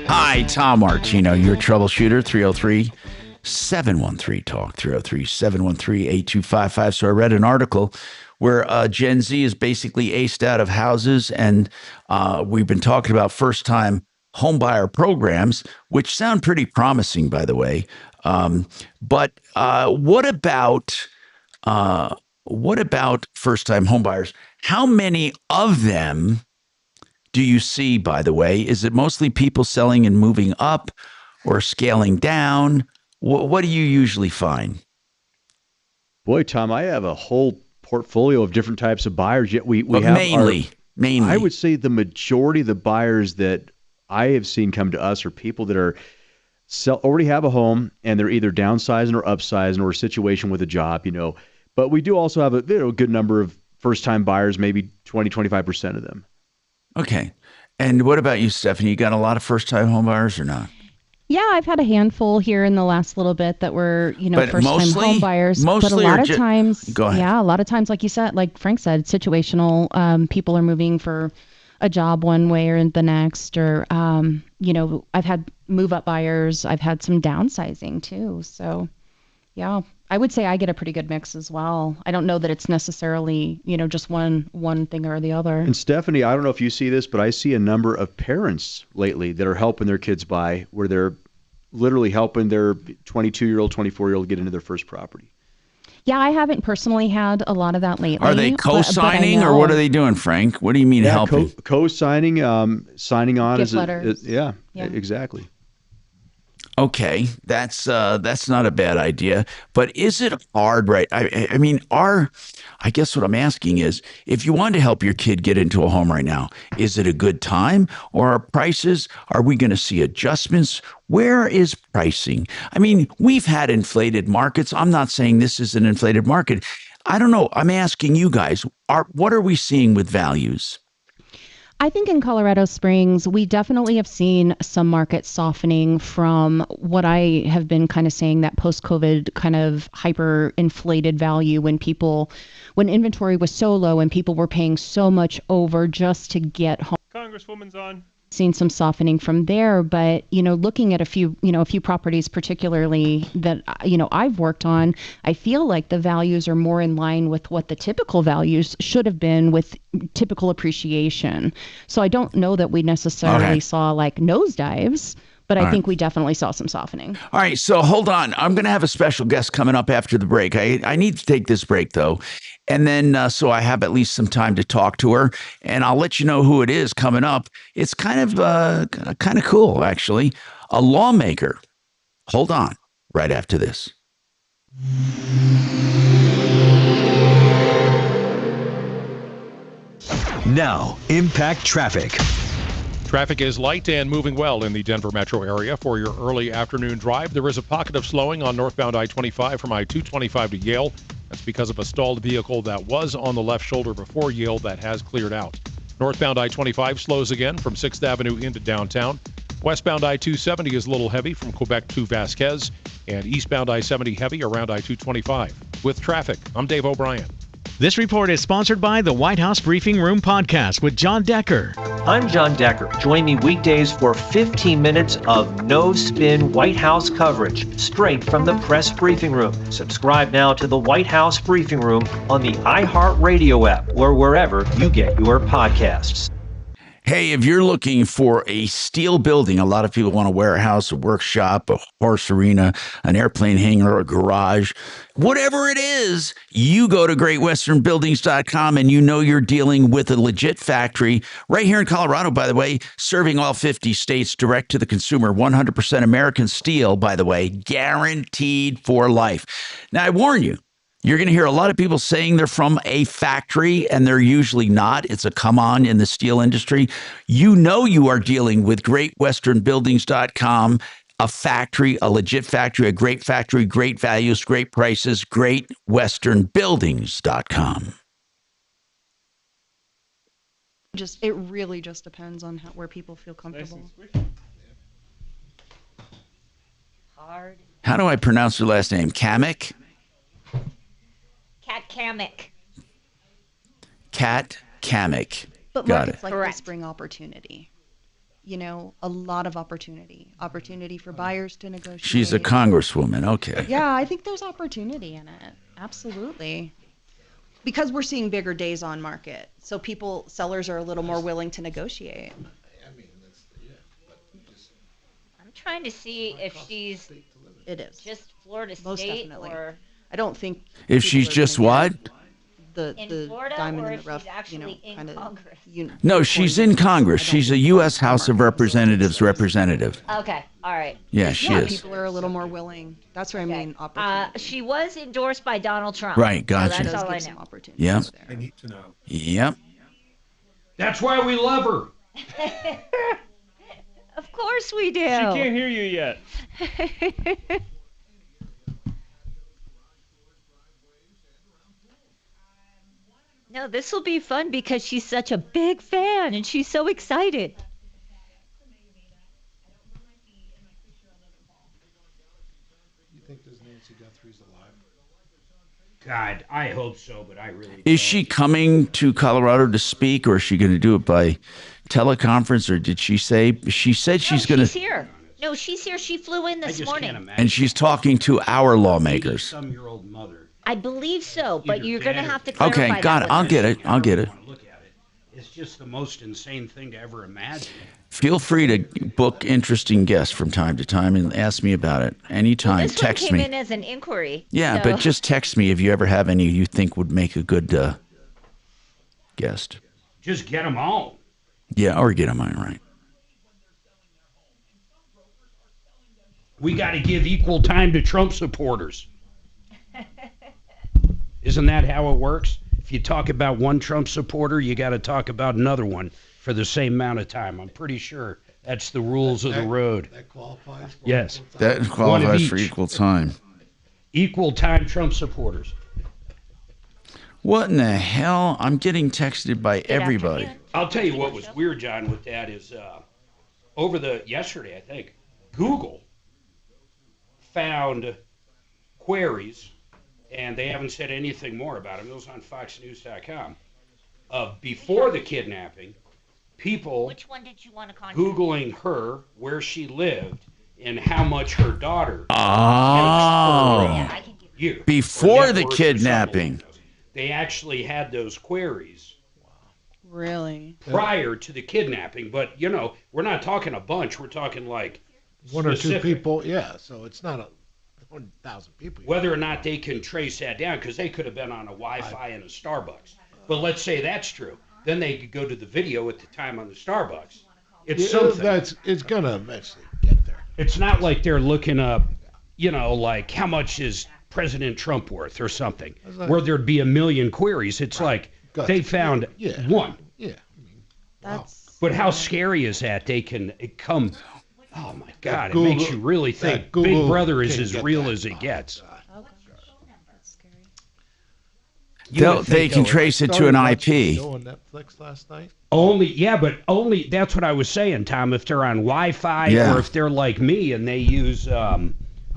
Hi, Tom Martino, your troubleshooter, 303-713-TALK, 303-713-8255. So I read an article where Gen Z is basically aced out of houses, and we've been talking about first-time homebuyer programs, which sound pretty promising, by the way. But what about first-time homebuyers? How many of them do you see, by the way? Is it mostly people selling and moving up or scaling down? What do you usually find? Boy, Tom, I have a whole portfolio of different types of buyers. Yet we But have mainly. mainly? I would say the majority of the buyers that I have seen come to us are people that are already have a home and they're either downsizing or upsizing or a situation with a job, But we do also have a good number of first-time buyers, maybe 20-25% of them. Okay. And what about you, Stephanie? You got a lot of first-time home buyers or not? Yeah, I've had a handful here in the last little bit that were, But first-time home buyers. But a lot of times, go ahead. Yeah, a lot of times, like you said, like Frank said, situational. People are moving for a job one way or the next, or I've had move-up buyers. I've had some downsizing too. So, yeah, I would say I get a pretty good mix as well. I don't know that it's necessarily, just one thing or the other. And Stephanie, I don't know if you see this, but I see a number of parents lately that are helping their kids buy, where they're literally helping their 22-year-old, 24-year-old get into their first property. Yeah, I haven't personally had a lot of that lately. Are they co-signing or what are they doing, Frank? What do you mean helping? Co-signing, signing on. Gift letters. Yeah, exactly. Okay, that's not a bad idea, but is it hard, right? I mean, I guess what I'm asking is, if you want to help your kid get into a home right now, is it a good time, or are we going to see adjustments? Where is pricing? I mean, we've had inflated markets. I'm not saying this is an inflated market. I don't know. I'm asking you guys, what are we seeing with values? I think in Colorado Springs, we definitely have seen some market softening from what I have been kind of saying, that post-COVID kind of hyper-inflated value when inventory was so low and people were paying so much over just to get home. Congresswoman's on. Seen some softening from there, but looking at a few properties particularly that I've worked on, I feel like the values are more in line with what the typical values should have been with typical appreciation. So I don't know that we necessarily saw like nosedives, but I think we definitely saw some softening. All right, so hold on. I'm going to have a special guest coming up after the break. I need to take this break, though. And then so I have at least some time to talk to her. And I'll let you know who it is coming up. It's kind of cool, actually. A lawmaker. Hold on, right after this. Now, impact traffic. Traffic is light and moving well in the Denver metro area for your early afternoon drive. There is a pocket of slowing on northbound I-25 from I-225 to Yale. That's because of a stalled vehicle that was on the left shoulder before Yale that has cleared out. Northbound I-25 slows again from 6th Avenue into downtown. Westbound I-270 is a little heavy from Quebec to Vasquez, and eastbound I-70 heavy around I-225. With traffic, I'm Dave O'Brien. This report is sponsored by the White House Briefing Room podcast with John Decker. I'm John Decker. Join me weekdays for 15 minutes of no-spin White House coverage straight from the press briefing room. Subscribe now to the White House Briefing Room on the iHeartRadio app or wherever you get your podcasts. Hey, if you're looking for a steel building, a lot of people want a warehouse, a workshop, a horse arena, an airplane hangar, a garage, whatever it is, you go to greatwesternbuildings.com and you're dealing with a legit factory right here in Colorado, by the way, serving all 50 states direct to the consumer, 100% American steel, by the way, guaranteed for life. Now, I warn you, you're going to hear a lot of people saying they're from a factory, and they're usually not. It's a come on in the steel industry. You are dealing with greatwesternbuildings.com, a factory, a legit factory, a great factory, great values, great prices, greatwesternbuildings.com. It really just depends on where people feel comfortable. Hard. How do I pronounce her last name? Cammack? Kat Cammack. Kat Cammack. But Got markets it. like this bring opportunity. A lot of opportunity. Opportunity for buyers to negotiate. She's a congresswoman. Okay. Yeah, I think there's opportunity in it. Absolutely. Because we're seeing bigger days on market. So sellers are a little more willing to negotiate. I'm trying to see if she's just Florida Most State definitely. or I don't think If she's just what? the Florida, diamond or in if the rough, she's actually in kind of Congress. No, she's in Congress. She's a U.S. House of Representatives representative. Okay, all right. Yeah, she is. People are a little more willing. That's where I mean opportunity. She was endorsed by Donald Trump. Right, gotcha. So that's all I know. Yep. They need to know. Yep. That's why we love her. Of course we do. She can't hear you yet. No, this will be fun because she's such a big fan and she's so excited. You think this Nancy Guthrie's alive? God, I hope so, but I really Is she coming to Colorado to speak, or is she going to do it by teleconference, or did she say? She said she's going to. She's here. No, she's here. She flew in this morning. And she's talking to our lawmakers. Some-year-old mother. I believe so, but you're going to have to clarify Okay, got it. I'll get it. I'll get it. It's just the most insane thing to ever imagine. Feel free to book interesting guests from time to time and ask me about it anytime. This text one came me. in as an inquiry. Yeah, so. but just text me if you ever have any you think would make a good guest. Just get them all. Yeah, or get them on right. We got to give equal time to Trump supporters. Isn't that how it works? If you talk about one Trump supporter, you got to talk about another one for the same amount of time. I'm pretty sure that's the rules of the road. That qualifies for Yes. That qualifies for equal time. Equal time Trump supporters. What in the hell? I'm getting texted by everybody. I'll tell you what was weird, John, with that is yesterday, I think, Google found queries, and they haven't said anything more about it. It was on FoxNews.com. Before the kidnapping, people Which one did you want to contact? Googling her, where she lived, and how much her daughter year, Before the kidnapping. They actually had those queries Really? prior to the kidnapping, but we're not talking a bunch. We're talking like One or two specific. people, yeah. So it's not 1,000 people. Whether or not they can trace that down, because they could have been on a Wi-Fi in a Starbucks. But let's say that's true. Then they could go to the video at the time on the Starbucks. It's something. It's gonna eventually get there. It's not like they're looking up, like how much is President Trump worth or something, where there'd be a million queries. It's like they found one. Yeah. That's. But how scary is that? They can come. Oh my God! It Google- makes you really think that Google Big Brother is can as get real that. as it gets. They can trace it to an IP. Show on Netflix last night. But only that's what I was saying, Tom. If they're on Wi-Fi Yeah. or if they're like me and they use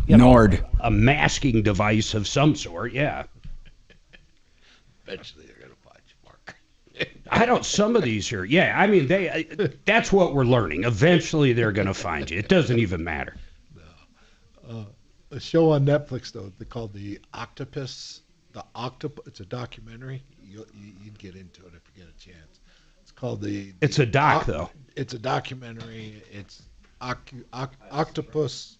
Nord. a masking device of some sort, yeah. Eventually, they're gonna find you, Mark. I don't. Some of these are, yeah. I mean, that's what we're learning. Eventually, they're going to find you. It doesn't even matter. A show on Netflix though, they called The Octopus. It's a documentary. You'd get into it if you get a chance. It's called It's a doc, though. It's a documentary. It's octopus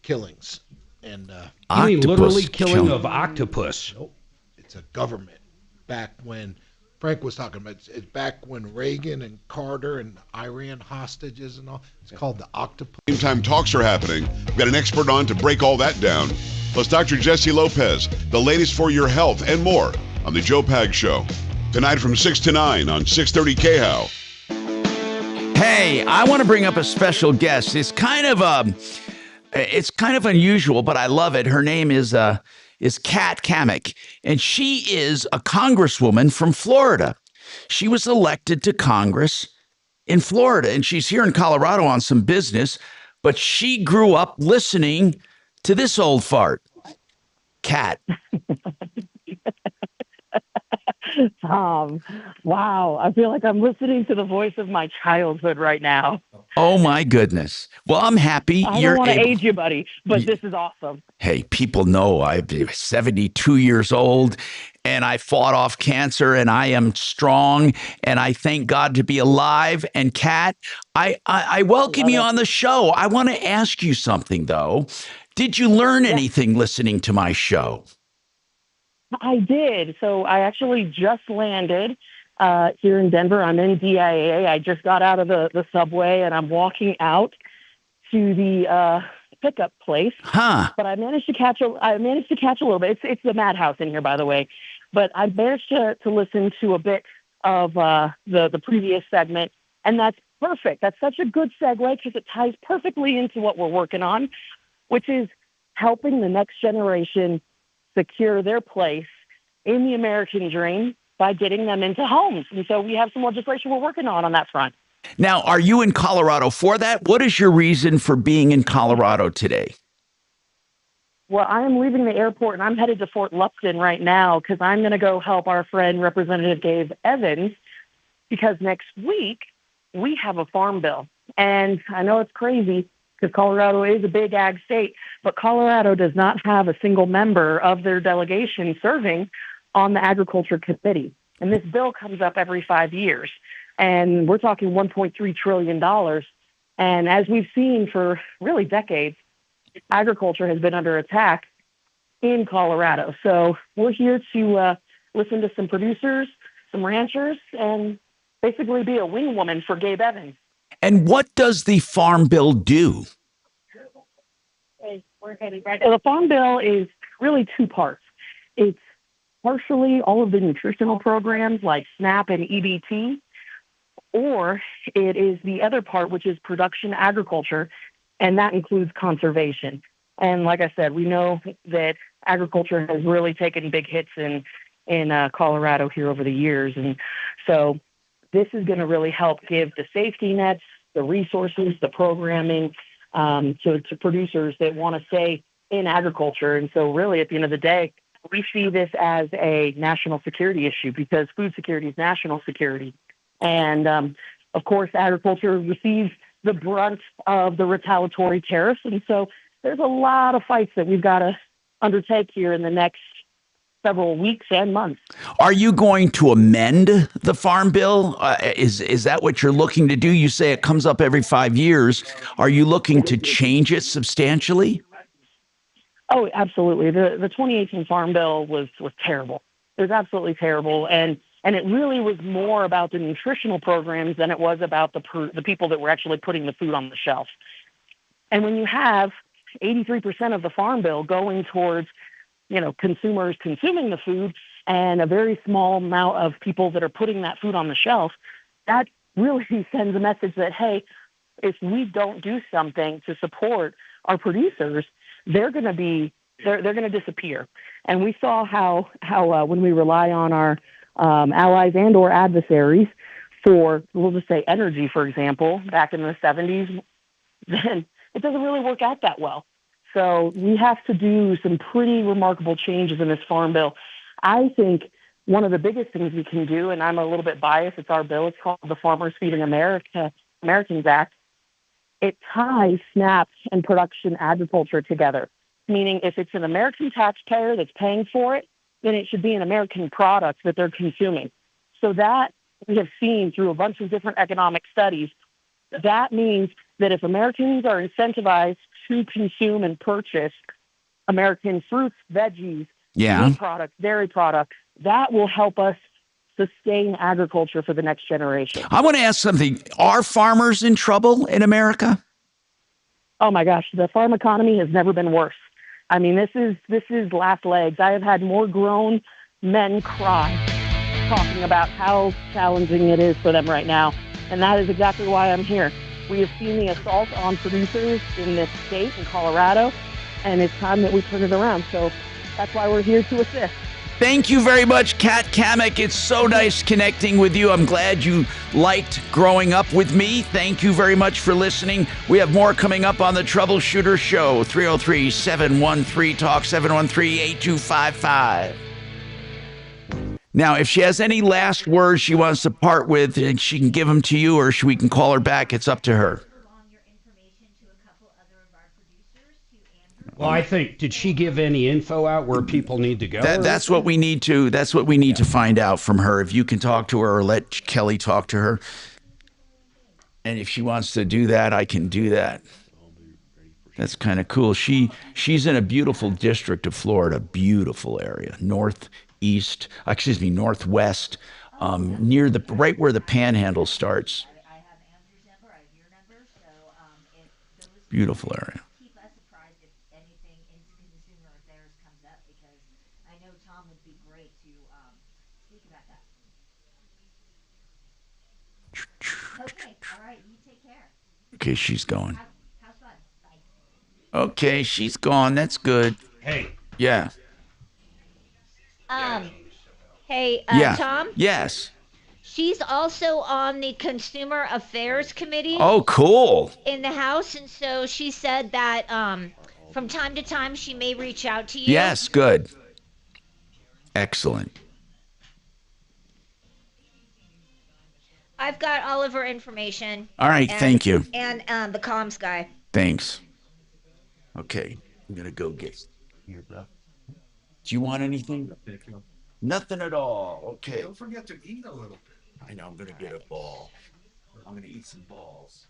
killings, and You mean literally Octopus killing of octopus? nope, it's a government. Back when Frank was talking about, it's back when Reagan and Carter and Iran hostages and all. It's called The Octopus. Same time talks are happening. We've got an expert on to break all that down. Plus Dr. Jesse Lopez, the latest for your health and more on the Joe Pag Show. Tonight from 6 to 9 on 630 KHOW. Hey, I want to bring up a special guest. It's kind of unusual, but I love it. Her name is Kat Cammack, and she is a congresswoman from Florida. She was elected to Congress in Florida, and she's here in Colorado on some business, but she grew up listening to this old fart. Kat. Tom, wow. I feel like I'm listening to the voice of my childhood right now. Oh, my goodness. Well, I'm happy I you're don't want to able- age you, buddy, but this is awesome. Hey, people know I'm 72 years old and I fought off cancer and I am strong and I thank God to be alive. And Kat, I welcome you on the show. I want to ask you something, though. Did you learn anything listening to my show? I did. So I actually just landed here in Denver. I'm in DIA. I just got out of the subway and I'm walking out to the pickup place. Huh. But I managed to catch a little bit. It's the madhouse in here, by the way. But I managed to listen to a bit of the previous segment, and that's perfect. That's such a good segue because it ties perfectly into what we're working on, which is helping the next generation secure their place in the American dream by getting them into homes. And so we have some legislation we're working on that front. Now, are you in Colorado for that? What is your reason for being in Colorado today? Well, I am leaving the airport and I'm headed to Fort Lupton right now because I'm going to go help our friend Representative Dave Evans, because next week we have a farm bill. And I know it's crazy because Colorado is a big ag state, but Colorado does not have a single member of their delegation serving on the agriculture committee. And this bill comes up every 5 years. And we're talking $1.3 trillion. And as we've seen for really decades, agriculture has been under attack in Colorado. So we're here to listen to some producers, some ranchers, and basically be a wing woman for Gabe Evans. And what does the Farm Bill do? We're headed right. The Farm Bill is really two parts. It's partially all of the nutritional programs like SNAP and EBT, or it is the other part, which is production agriculture, and that includes conservation. And like I said, we know that agriculture has really taken big hits in Colorado here over the years. And so this is going to really help give the safety nets, the resources, the programming to producers that want to stay in agriculture. And so really at the end of the day, we see this as a national security issue because food security is national security. And of course, agriculture receives the brunt of the retaliatory tariffs. And so there's a lot of fights that we've got to undertake here in the next several weeks and months. Are you going to amend the Farm Bill? Is that what you're looking to do? You say it comes up every 5 years. Are you looking to change it substantially? Oh, absolutely. The 2018 Farm Bill was terrible. It was absolutely terrible. And it really was more about the nutritional programs than it was about the people that were actually putting the food on the shelf. And when you have 83% of the Farm Bill going towards, consumers consuming the food and a very small amount of people that are putting that food on the shelf, that really sends a message that, hey, if we don't do something to support our producers, they're going to disappear. And we saw how when we rely on our allies and or adversaries for, we'll just say energy, for example, back in the 70s, then it doesn't really work out that well. So we have to do some pretty remarkable changes in this Farm Bill. I think one of the biggest things we can do, and I'm a little bit biased, it's our bill, it's called the Farmers Feeding Americans Act. It ties SNAP and production agriculture together, meaning if it's an American taxpayer that's paying for it, then it should be an American product that they're consuming. So that we have seen through a bunch of different economic studies, that means that if Americans are incentivized to consume and purchase American fruits, veggies, meat products, dairy products, that will help us sustain agriculture for the next generation. I want to ask something. Are farmers in trouble in America? Oh my gosh, the farm economy has never been worse. I mean, this is last legs. I have had more grown men cry talking about how challenging it is for them right now. And that is exactly why I'm here. We have seen the assault on producers in this state, in Colorado, and it's time that we turn it around. So that's why we're here to assist. Thank you very much, Kat Cammack. It's so nice connecting with you. I'm glad you liked growing up with me. Thank you very much for listening. We have more coming up on the Troubleshooter Show. 303-713-TALK, 713-8255. Now, if she has any last words she wants to part with, she can give them to you or we can call her back. It's up to her. Well, I think, did she give any info out where people need to go? That's what we need to. That's what we need to find out from her. If you can talk to her or let Kelly talk to her, and if she wants to do that, I can do that. That's kind of cool. She's in a beautiful district of Florida, beautiful area, northwest, near right where the Panhandle starts. Beautiful area. Okay, she's going. Okay, she's gone. That's good. Hey. Yeah. Hey, Yeah. Tom? Yes. She's also on the Consumer Affairs Committee. Oh, cool. In the House, and so she said that from time to time she may reach out to you. Yes, good. Excellent. I've got all of her information. All right, thank you. And the comms guy. Thanks. Okay, I'm gonna go get here, bro. Do you want anything? Nothing at all. Okay. Don't forget to eat a little bit. I know. I'm gonna get a ball. I'm gonna eat some balls.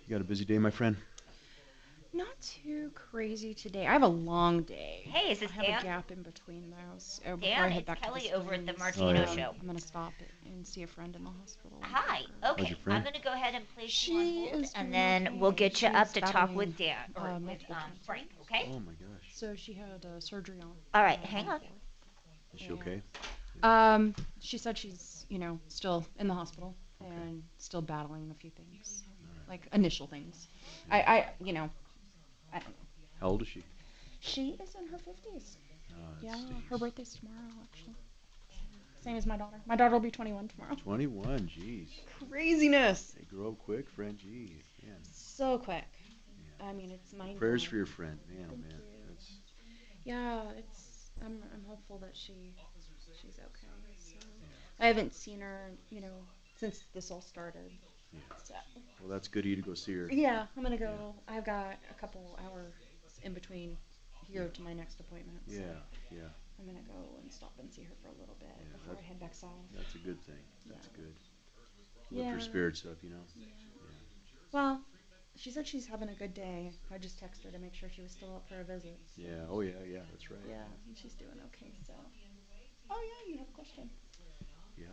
You got a busy day, my friend? Not too crazy today. I have a long day. Hey, is this I have Dan? a gap in between those. Before Dan, I head it's back Kelly to the over at the Springs. Martino Show. I'm gonna stop and see a friend in the hospital. Hi. How's Okay. your friend? I'm going to go ahead and place you on hold, is and doing then okay. we'll get you up to She's talk with battling, Dan or with multiple cancer. Frank. Okay. Oh my gosh. So she had surgery on. All right. Hang on. Is she okay? She said she's, still in the hospital and still battling a few things, like initial things. I don't know. How old is she? She is in her 50s. Yeah, stinks. her birthday's tomorrow, actually. Same as my daughter. My daughter will be 21 tomorrow. 21, jeez. Craziness. They grow up quick, friend. Jeez, man. So quick. I mean, it's mind. Prayers for your friend, man. Oh man, that's. Yeah, I'm hopeful that she's okay. So. I haven't seen her, since this all started. Yeah. So. Well, that's good of you to go see her. Yeah, I'm gonna go. I've got a couple hours in between here to my next appointment. So Yeah. I'm gonna go and stop and see her for a little bit before I head back south. That's a good thing. That's good. Lift Yeah. her spirits up, Yeah. Well, she said she's having a good day. I just texted her to make sure she was still up for a visit. So. Yeah. Oh yeah. That's right. Yeah, and she's doing okay. So. Oh yeah, you have a question. Yeah.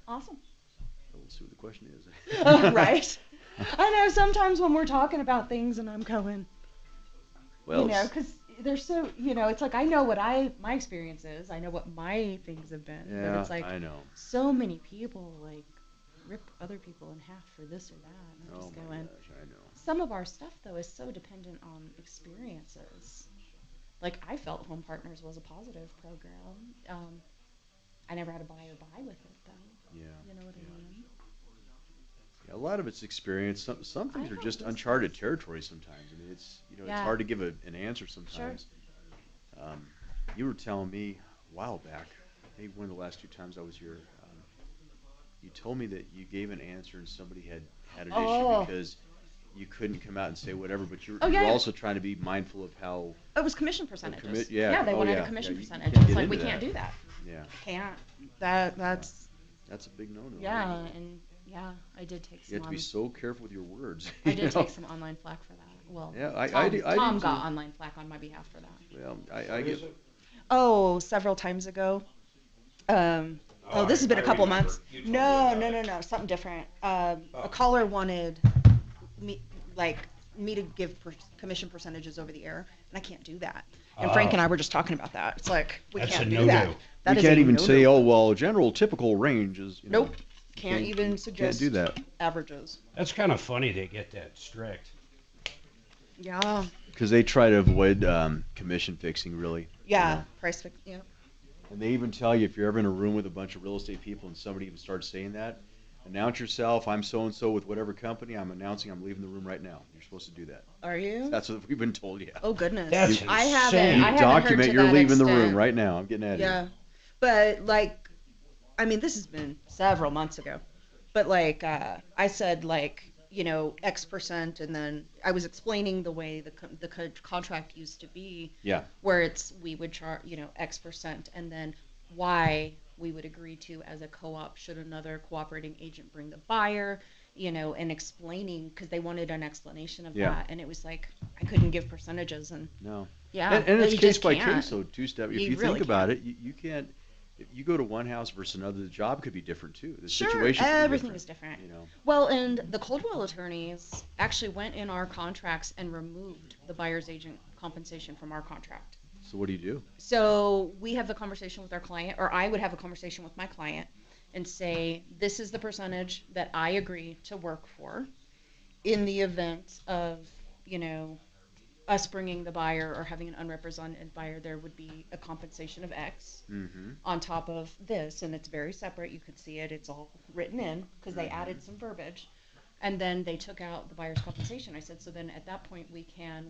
Awesome. We'll see what the question is. Right. I know sometimes when we're talking about things and I'm going, well, because they're so, it's like I know what my experience is. I know what my things have been. Yeah, but it's like I know. so many people like rip other people in half for this or that. And I'm just going. Gosh, I know. Some of our stuff though is so dependent on experiences. Like I felt Home Partners was a positive program. I never had a buyer buy with it though. Yeah. You know what I mean? Yeah, a lot of it's experience. Some things are just uncharted territory sometimes. I mean, it's it's hard to give an answer sometimes. Sure. You were telling me a while back, maybe one of the last 2 times I was here, you told me that you gave an answer and somebody had an issue because you couldn't come out and say whatever, but you were also trying to be mindful of how. It was commission percentages. Yeah, they wanted a commission percentage. It's like we can't do that. Yeah. Can't. That's a big no-no. Yeah, and I did take some. You have to be so careful with your words. I did take some online flack for that. Well, yeah, Tom got online flack on my behalf for that. Well, I get. Oh, several times ago. This has been a couple months. No, something different. A caller wanted me to give commission percentages over the air, and I can't do that. And Frank and I were just talking about that. It's like we can't do that. We can't even say, oh well, general typical range is. Nope. Can't even suggest. Can't do that. Averages. That's kind of funny they get that strict. Yeah. Because they try to avoid commission fixing, really. Yeah, price fix. Yeah. And they even tell you if you're ever in a room with a bunch of real estate people and somebody even starts saying that, announce yourself. I'm so and so with whatever company. I'm announcing I'm leaving the room right now. You're supposed to do that. Are you? That's what we've been told. Yeah. Oh goodness. That's I insane. haven't. You I haven't document heard to you're that leaving the extent. room right now. I'm getting out of here. Yeah, but this has been several months ago. But I said X percent, and then I was explaining the way the contract used to be. Yeah. Where we would charge X percent, and then why we would agree to as a co-op should another cooperating agent bring the buyer, and explaining because they wanted an explanation of that, and it was like I couldn't give percentages and. No. Yeah. And it's you case just by can't. case, so two-step. If you really think about it, you can't. if you go to one house versus another, the job could be different too. The Sure, situation could be everything different, is different. You know. Well, and the Coldwell attorneys actually went in our contracts and removed the buyer's agent compensation from our contract. So what do you do? So we have the conversation with our client, or I would have a conversation with my client and say, this is the percentage that I agree to work for in the event of, us bringing the buyer or having an unrepresented buyer, there would be a compensation of X on top of this, and it's very separate. You could see it. It's all written in because they added some verbiage. And then they took out the buyer's compensation. I said, so then at that point we can,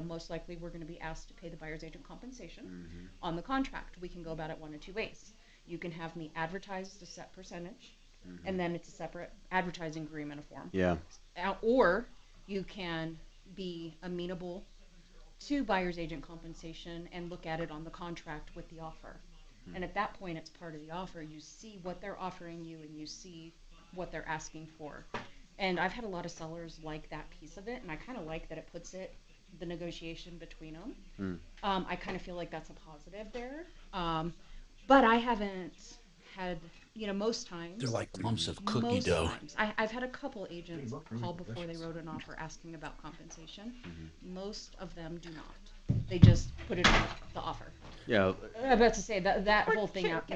most likely we're going to be asked to pay the buyer's agent compensation on the contract. We can go about it one of two ways. You can have me advertise a set percentage, and then it's a separate advertising agreement form. Yeah. Or you can be amenable to buyer's agent compensation and look at it on the contract with the offer. And at that point, it's part of the offer. You see what they're offering you and you see what they're asking for. And I've had a lot of sellers like that piece of it, and I kind of like that it puts the negotiation between them. I kind of feel like that's a positive there. But I haven't had, most times. They're like lumps of cookie dough. I've had a couple agents call before they wrote an offer asking about compensation. Most of them do not. They just put it in the offer. Yeah. I'm about to say that whole thing out,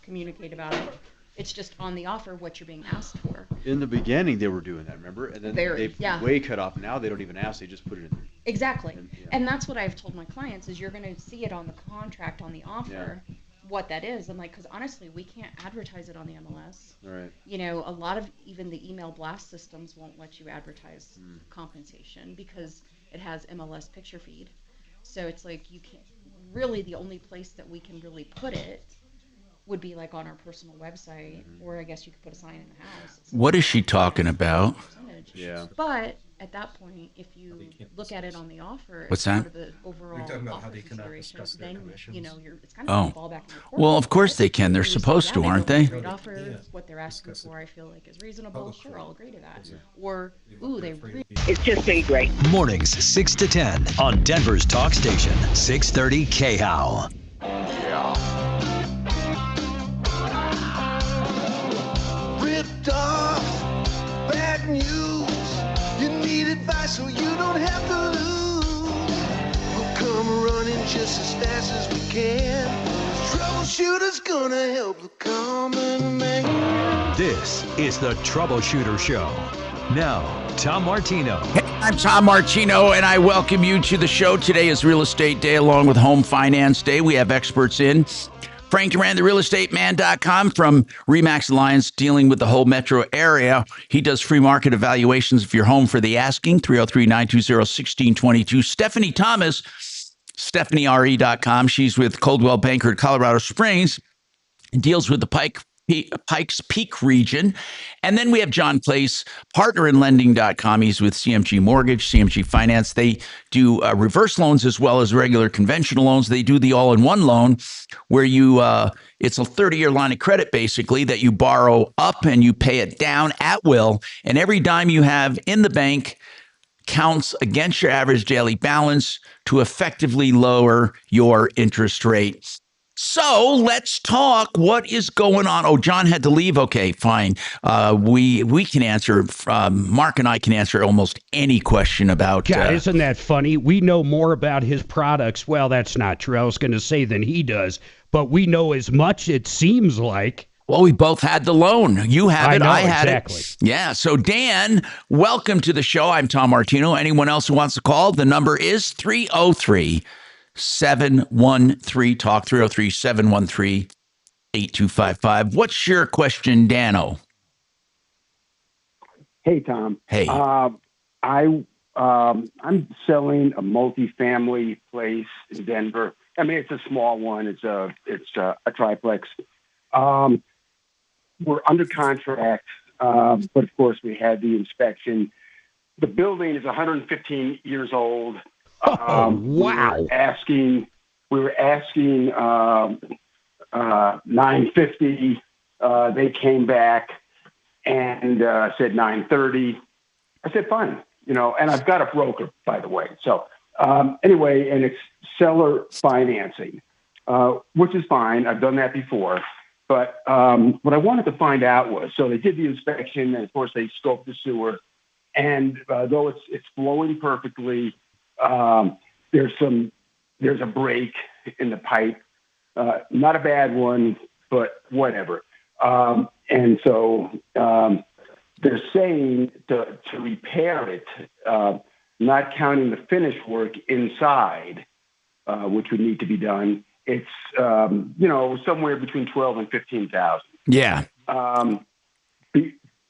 communicate about it. It's just on the offer what you're being asked for. In the beginning, they were doing that, remember? And then they've way cut off. Now they don't even ask; they just put it in. Exactly, and that's what I've told my clients is you're going to see it on the contract, on the offer, what that is. I'm like, because honestly, we can't advertise it on the MLS. Right. A lot of even the email blast systems won't let you advertise compensation because it has MLS picture feed. So it's like you can't. Really, the only place that we can really put it would be like on our personal website, or I guess you could put a sign in the house. What is she talking about? Yeah. But at that point, if you look at it on the offer, What's as that? part of the overall offer consideration, then it's kind Oh. of a fallback in the court. Well, of course they can. They're You say, supposed to, they aren't go they? for a great offer, what they're asking for, I feel like is reasonable. Sure, I'll agree to that. Or, ooh, they really. It's just been great. Mornings 6 to 10 on Denver's Talk Station, 630 KHOW. Ripped off, bad news. You need advice so you don't have to lose. We'll come running just as fast as we can. Troubleshooter's gonna help the common man. This is the Troubleshooter Show. Now, Tom Martino. Hey, I'm Tom Martino, and I welcome you to the show. Today is Real Estate Day along with Home Finance Day. We have experts in. Frank Duran, the realestateman.com from RE/MAX Alliance, dealing with the whole metro area. He does free market evaluations of your home for the asking, 303-920-1622. Stephanie Thomas, StephanieRE.com. She's with Coldwell Banker, Colorado Springs, and deals with the Pikes Peak region. And then we have John Place, partner in lending.com. He's with CMG Mortgage, CMG Finance. They do reverse loans as well as regular conventional loans. They do the all-in-one loan where it's a 30-year line of credit basically that you borrow up and you pay it down at will. And every dime you have in the bank counts against your average daily balance to effectively lower your interest rate. So let's talk. What is going on? Oh, John had to leave. Okay, fine. We can answer. Mark and I can answer almost any question about. God, isn't that funny? We know more about his products. Well, that's not true. I was going to say than he does, but we know as much. It seems like. Well, we both had the loan. You have it. I had exactly. it. Yeah. So Dan, welcome to the show. I'm Tom Martino. Anyone else who wants to call, the number is 303-713 talk 303-713-8255. What's your question, Dano? Hey, Tom. Hey. I'm selling a multifamily place in Denver. I mean, it's a small one. It's a triplex. We're under contract, but of course we had the inspection. The building is 115 years old. Wow. We were asking $950. They came back and said $930. I said, fine, and I've got a broker, by the way. So anyway, and it's seller financing. which is fine. I've done that before. But what I wanted to find out was, so they did the inspection, and of course they scoped the sewer, and though it's flowing perfectly, there's a break in the pipe. Not a bad one, but whatever. And so they're saying to repair it, not counting the finish work inside, which would need to be done. It's somewhere between 12 and 15,000. Yeah.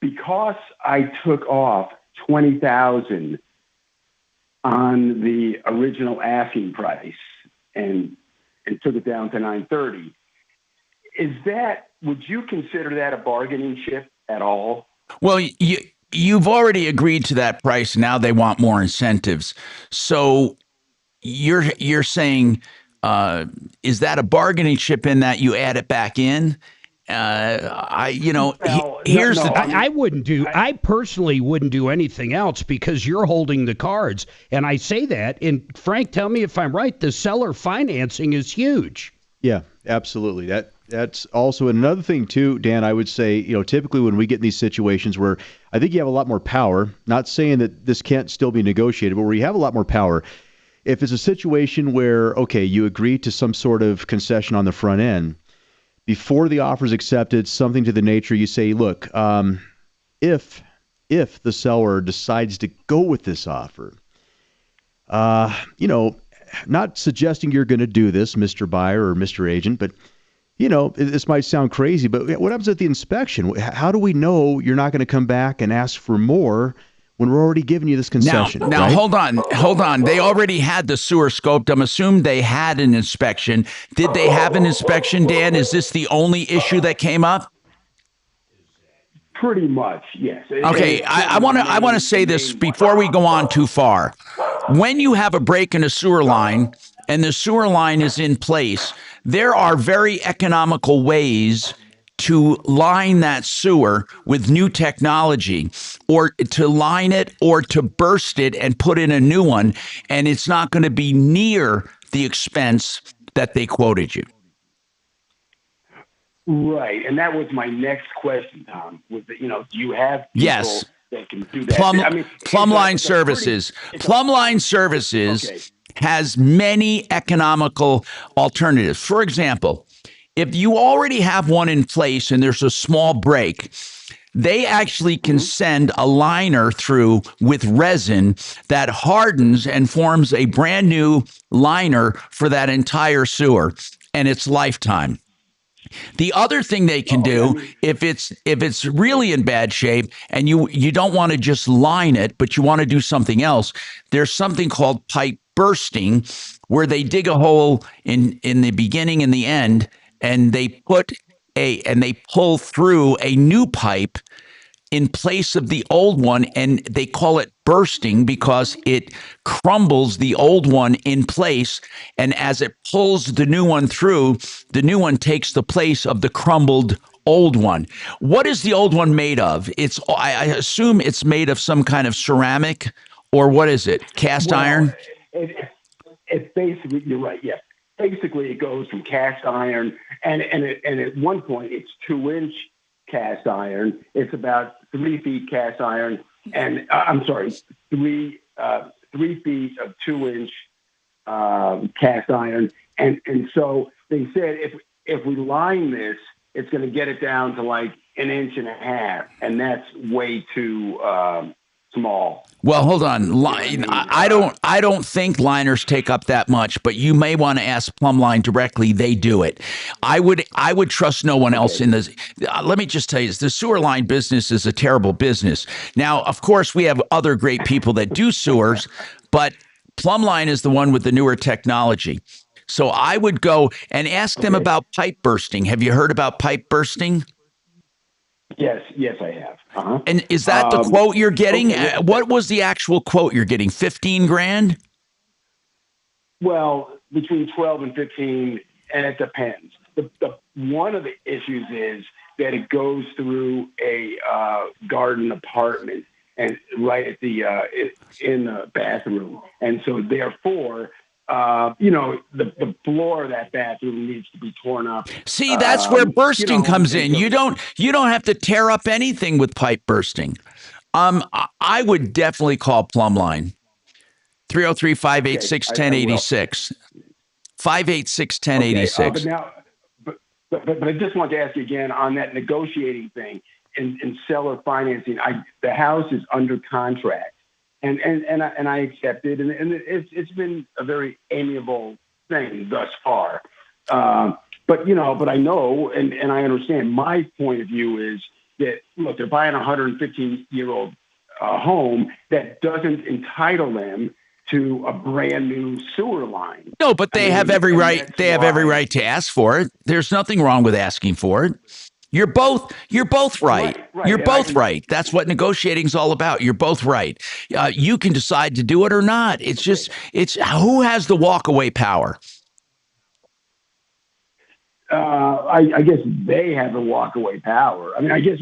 Because I took off 20,000 on the original asking price and took it down to 930. Would you consider that a bargaining chip at all? Well, you've already agreed to that price. Now they want more incentives. So you're saying, is that a bargaining chip in that you add it back in? I personally wouldn't do anything else because you're holding the cards. And I say that, and Frank, tell me if I'm right, the seller financing is huge. Yeah, absolutely. That's also another thing too, Dan. I would say, typically when we get in these situations where I think you have a lot more power, not saying that this can't still be negotiated, but where you have a lot more power, if it's a situation where, okay, you agree to some sort of concession on the front end, before the offer is accepted, something to the nature you say, look, if the seller decides to go with this offer, not suggesting you're going to do this, Mr. Buyer or Mr. Agent, but this might sound crazy, but what happens at the inspection? How do we know you're not going to come back and ask for more when we're already giving you this concession? Now, right? hold on. They already had the sewer scoped. I'm assuming they had an inspection. Did they have an inspection, Dan? Is this the only issue that came up? Pretty much, yes. Okay, I want to say this before we go on too far. When you have a break in a sewer line and the sewer line is in place, there are very economical ways to line that sewer with new technology, or to line it or to burst it and put in a new one, and it's not going to be near the expense that they quoted you. Right, and that was my next question, Tom. Was that, do you have people that can do that? Plumline Services. Plumline Services has many economical alternatives. For example, if you already have one in place and there's a small break, they actually can send a liner through with resin that hardens and forms a brand new liner for that entire sewer, and it's lifetime. The other thing they can do, if it's really in bad shape and you don't want to just line it, but you want to do something else, there's something called pipe bursting, where they dig a hole in the beginning and the end, and they pull through a new pipe in place of the old one, and they call it bursting because it crumbles the old one in place, and as it pulls the new one through, the new one takes the place of the crumbled old one. What is the old one made of? I assume it's made of some kind of ceramic, or what is it? Cast iron? It's basically, you're right, yes. Basically, it goes from cast iron, and at one point, it's 2-inch cast iron. It's about 3 feet cast iron, and 3 feet of 2-inch cast iron. And so they said if we line this, it's going to get it down to like 1.5 inches, and that's way too small. Well, hold on. I don't think liners take up that much, but you may want to ask Plumline directly. They do it. I would trust no one else in this. Let me just tell you this: the sewer line business is a terrible business. Now, of course, we have other great people that do sewers, but Plumline is the one with the newer technology. So I would go and ask them about pipe bursting. Have you heard about pipe bursting? Yes, I have. Uh-huh. And is that the quote you're getting? Okay. What was the actual quote you're getting? $15,000? Well, between 12 and 15, and it depends. One of the issues is that it goes through a garden apartment and right at the in the bathroom, and so therefore the floor of that bathroom needs to be torn up. See, that's where bursting comes in. You don't have to tear up anything with pipe bursting. I would definitely call Plumbline. 303-586-1086. 586-1086. But I just want to ask you again on that negotiating thing and seller financing. The house is under contract, and I accept it, and it's been a very amiable thing thus far. But I know and I understand. My point of view is that look, they're buying a 115-year-old home that doesn't entitle them to a brand new sewer line. No, but they have every right. They have every right to ask for it. There's nothing wrong with asking for it. You're both right. Right. You're both right. That's what negotiating's all about. You're both right. You can decide to do it or not. It's who has the walkaway power. I guess they have the walkaway power. I mean, I guess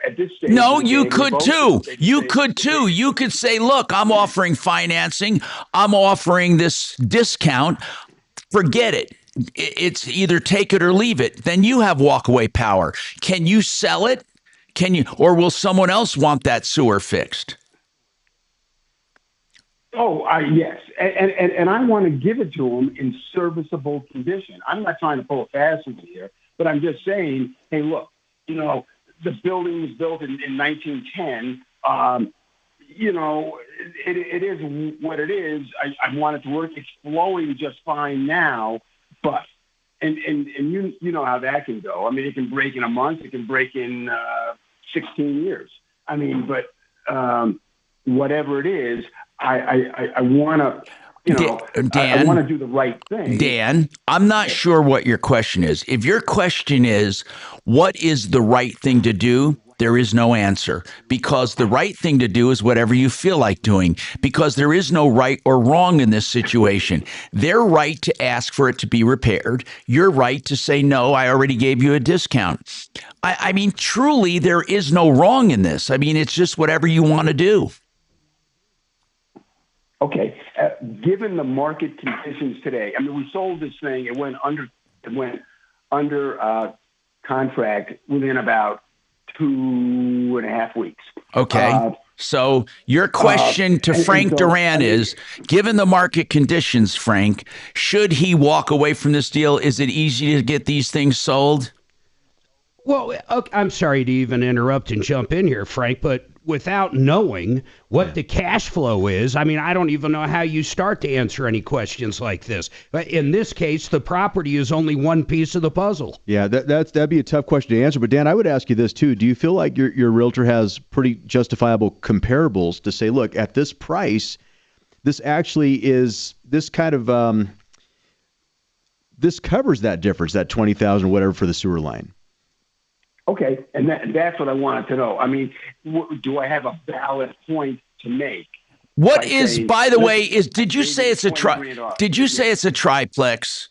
at this stage. No, you could too. You could too. You could say, look, I'm offering financing. I'm offering this discount. Forget it. It's either take it or leave it. Then you have walkaway power. Can you sell it? Or will someone else want that sewer fixed? Oh, yes. And I want to give it to them in serviceable condition. I'm not trying to pull a fast one here, but I'm just saying, hey, look, the building was built in 1910. It is what it is. I want it to work. It's flowing just fine now, but and you know how that can go. I mean, it can break in a month. It can break in 16 years. I mean, but whatever it is, I want to, Dan, I want to do the right thing. Dan, I'm not sure what your question is. If your question is, what is the right thing to do? There is no answer, because the right thing to do is whatever you feel like doing, because there is no right or wrong in this situation. They're right to ask for it to be repaired. You're right to say, no, I already gave you a discount. I mean, truly, there is no wrong in this. I mean, it's just whatever you want to do. Okay. Given the market conditions today, I mean, we sold this thing. It went under contract within about 2.5 weeks. Okay. So your question to Frank Duran is, given the market conditions, Frank, should he walk away from this deal? Is it easy to get these things sold? Well, okay, I'm sorry to even interrupt and jump in here, Frank, but without knowing what the cash flow is, I mean, I don't even know how you start to answer any questions like this. But in this case, the property is only one piece of the puzzle. Yeah, that'd be a tough question to answer. But Dan, I would ask you this too. Do you feel like your realtor has pretty justifiable comparables to say, look, at this price, this actually is this kind of this covers that difference, that $20,000 whatever for the sewer line? Okay, and that's what I wanted to know. I mean, do I have a valid point to make? What is, by the way, did you say it's a triplex?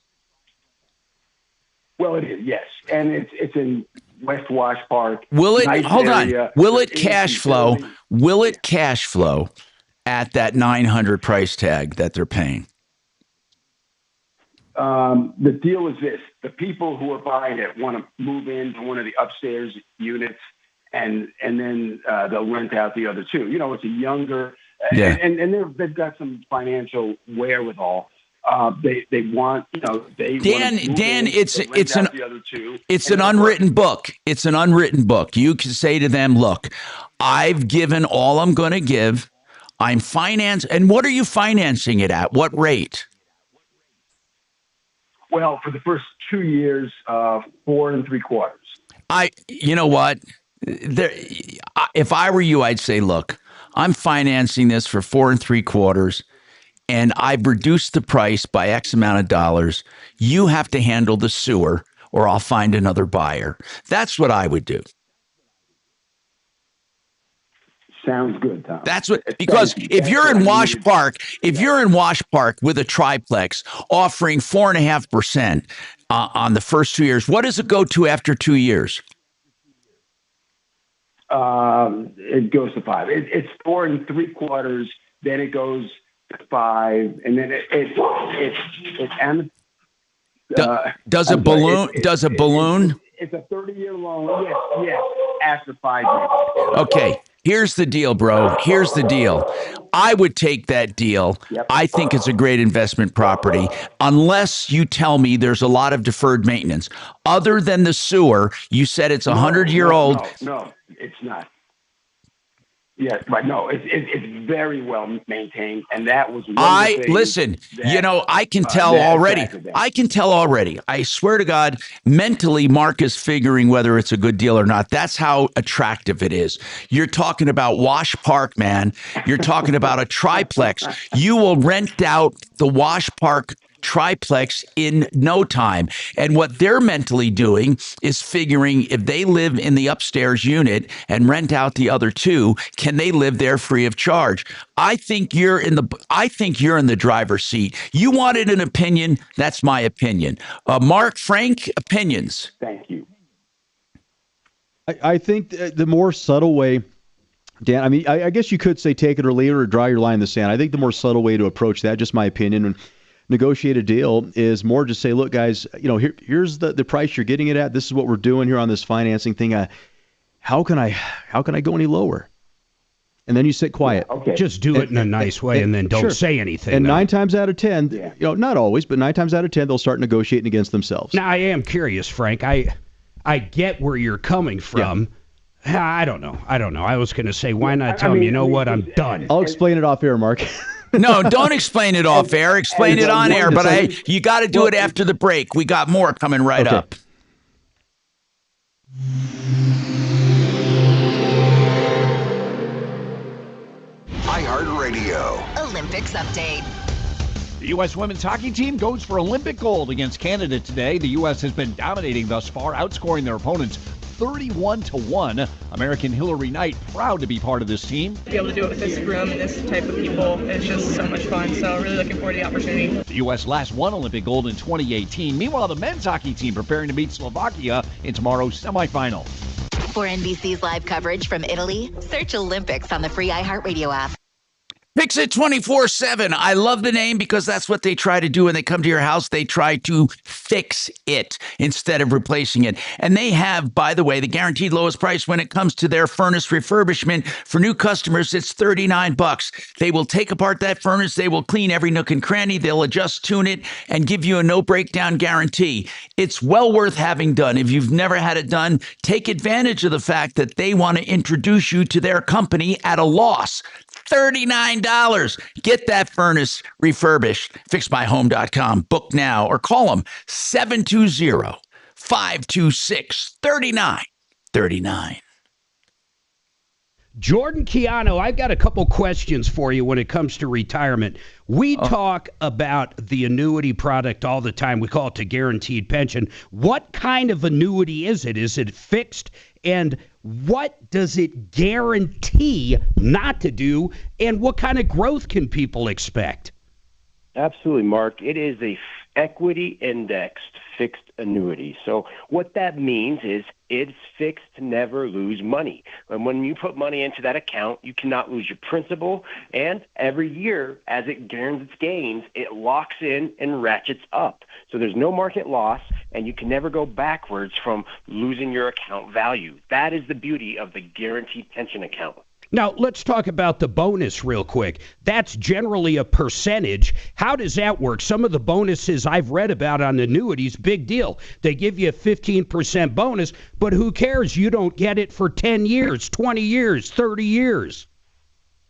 Well, it is, yes, and it's in West Wash Park. Will it? Nice Hold area. on. Will it cash flow? Will it cash flow at that $900 price tag that they're paying? The deal is this: the people who are buying it want to move into one of the upstairs units, and then they'll rent out the other two. It's a younger, and they've got some financial wherewithal. They want, Dan, it's an unwritten book. It's an unwritten book. You can say to them, look, I've given all I'm going to give. I'm financed. And what are you financing it at? What rate? Well, for the first 2 years, 4 3/4. You know what? If I were you, I'd say, look, I'm financing this for 4 3/4, and I've reduced the price by X amount of dollars. You have to handle the sewer, or I'll find another buyer. That's what I would do. Sounds good, Tom. That's what, because if you're in Wash Park with a triplex offering 4.5% on the first 2 years, what does it go to after 2 years? It goes to 5. It's 4 3/4. Then it goes to 5, and then it's does a balloon? Does a balloon? It's a 30-year loan. Yes, after 5 years. Okay. Here's the deal, bro. Here's the deal. I would take that deal. Yep. I think it's a great investment property, unless you tell me there's a lot of deferred maintenance. Other than the sewer, you said it's 100-year-old. No, it's not. Yeah, but no, it's very well maintained, and that was one of the things listen. that, I can tell already. I can tell already. I swear to God, mentally, Mark is figuring whether it's a good deal or not. That's how attractive it is. You're talking about Wash Park, man. You're talking about a triplex. You will rent out the Wash Park triplex in no time. And what they're mentally doing is figuring if they live in the upstairs unit and rent out the other two, can they live there free of charge? I think you're in the driver's seat. You wanted an opinion. That's my opinion. Mark, Frank, opinions. Thank you. I think the more subtle way, Dan, I mean, I guess you could say take it or leave it or draw your line in the sand. I think the more subtle way to approach that, just my opinion, and negotiate a deal is more just say, look, guys, here's the price you're getting it at. This is what we're doing here on this financing thing. How can I go any lower? And then you sit quiet. Yeah, okay. Just do it in a nice way, and then don't say anything. And 9 times out of 10, not always, but 9 times out of 10, they'll start negotiating against themselves. Now, I am curious, Frank. I get where you're coming from. Yeah. I don't know. I was going to say, why not tell me, what, I'm done. I'll explain it off air, Mark. No, don't explain it off air. Explain it on air. But you got to do it after the break. We got more coming right up. iHeartRadio. Olympics update. The U.S. women's hockey team goes for Olympic gold against Canada today. The U.S. has been dominating thus far, outscoring their opponents 31-1. American Hillary Knight proud to be part of this team. To be able to do it with this room and this type of people, it's just so much fun. So really looking forward to the opportunity. The U.S. last won Olympic gold in 2018. Meanwhile, the men's hockey team preparing to beat Slovakia in tomorrow's semifinal. For NBC's live coverage from Italy, search Olympics on the free iHeartRadio app. Fix It 24/7. I love the name because that's what they try to do when they come to your house. They try to fix it instead of replacing it. And they have, by the way, the guaranteed lowest price when it comes to their furnace refurbishment. For new customers, it's $39. They will take apart that furnace. They will clean every nook and cranny. They'll adjust, tune it, and give you a no breakdown guarantee. It's well worth having done. If you've never had it done, take advantage of the fact that they want to introduce you to their company at a loss. $39. Get that furnace refurbished. FixMyHome.com. Book now or call them 720-526-3939. Jordan Keanu, I've got a couple questions for you when it comes to retirement. We talk about the annuity product all the time. We call it the guaranteed pension. What kind of annuity is it? Is it fixed? And what does it guarantee not to do? And what kind of growth can people expect? Absolutely, Mark. It is a equity indexed fixed annuity. So what that means is it's fixed to never lose money. And when you put money into that account, you cannot lose your principal. And every year, as it gains its gains, it locks in and ratchets up. So there's no market loss, and you can never go backwards from losing your account value. That is the beauty of the guaranteed pension account. Now, let's talk about the bonus real quick. That's generally a percentage. How does that work? Some of the bonuses I've read about on annuities, big deal. They give you a 15% bonus, but who cares? You don't get it for 10 years, 20 years, 30 years.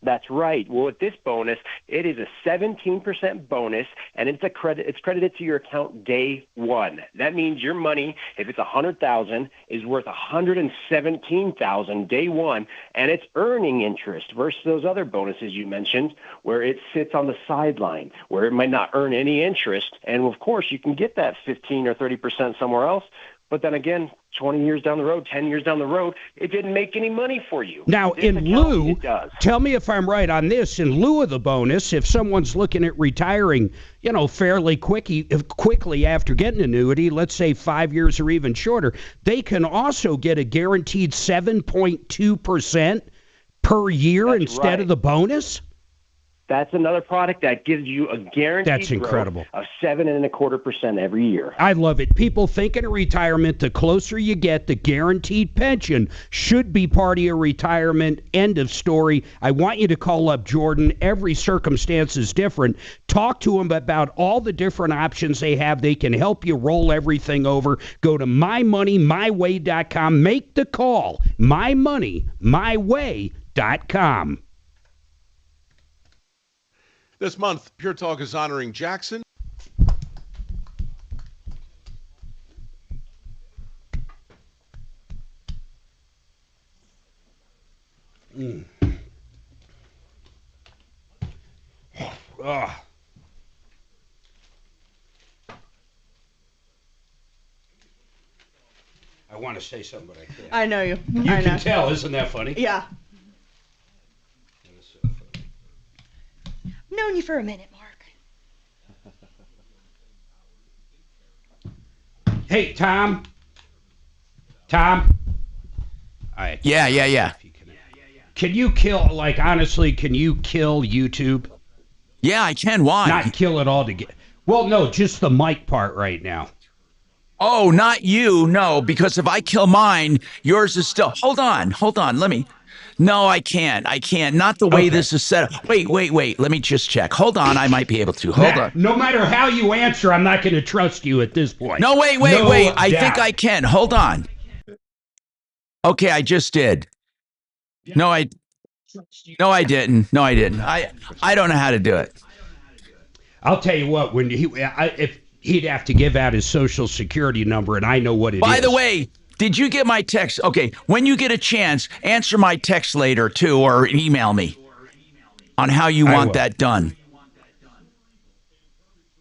That's right. Well, with this bonus, it is a 17% bonus, and it's credited to your account day one. That means your money, if it's $100,000, is worth $117,000 day one, and it's earning interest versus those other bonuses you mentioned, where it sits on the sideline, where it might not earn any interest. And of course, you can get that 15 or 30% somewhere else. But then again, 20 years down the road, 10 years down the road, it didn't make any money for you. Now, in lieu, tell me if I'm right on this, in lieu of the bonus, if someone's looking at retiring, fairly quickly after getting an annuity, let's say 5 years or even shorter, they can also get a guaranteed 7.2% per year instead of the bonus? That's another product that gives you a guaranteed That's incredible. growth of 7.25% every year. I love it. People thinking of retirement, the closer you get, the guaranteed pension should be part of your retirement. End of story. I want you to call up Jordan. Every circumstance is different. Talk to them about all the different options they have. They can help you roll everything over. Go to mymoneymyway.com. Make the call. mymoneymyway.com. This month, Pure Talk is honoring Jackson. Ah. I want to say something, but I can't. I know you. You can tell, isn't that funny? Yeah. I've known you for a minute, Mark. Hey, Tom. Tom. Yeah. Can you kill, like, honestly, can you kill YouTube? Yeah, I can. Why? Not kill it altogether. Well, no, just the mic part right now. Oh, not you. No, because if I kill mine, yours is still. Hold on. Let me. No, I can't. Not the way this is set up. Wait. Let me just check. Hold on. I might be able to. Hold on. No matter how you answer, I'm not going to trust you at this point. No, wait. I think I can. Hold on. Okay, I just did. No, I didn't. I don't know how to do it. I'll tell you what. If he'd have to give out his social security number, and I know what it is. By the way, did you get my text? Okay, when you get a chance, answer my text later too, or email me on how you want that done.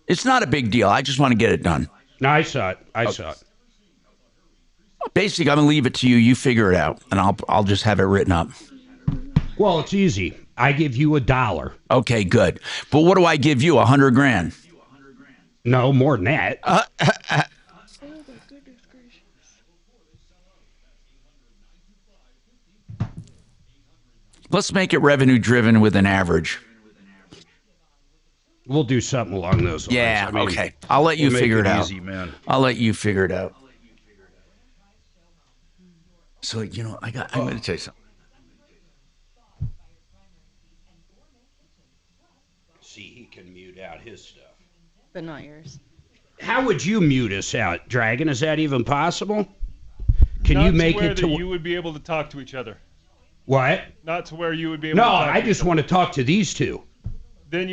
It's not a big deal. I just want to get it done. No, I saw it. Basically, I'm gonna leave it to you. You figure it out, and I'll just have it written up. Well, it's easy. I give you $1. Okay, good. But what do I give you? $100,000? No, more than that. Let's make it revenue driven with an average. We'll do something along those lines. Yeah, okay. I'll let you figure it out. Easy, man. I'll let you figure it out. So, I'm going to tell you something. See, he can mute out his stuff. But not yours. How would you mute us out, Dragon? Is that even possible? Can Not you make to where it to that you would be able to talk to each other? What? Not to where you would be able to No, talk I to just each want to talk to these two. Then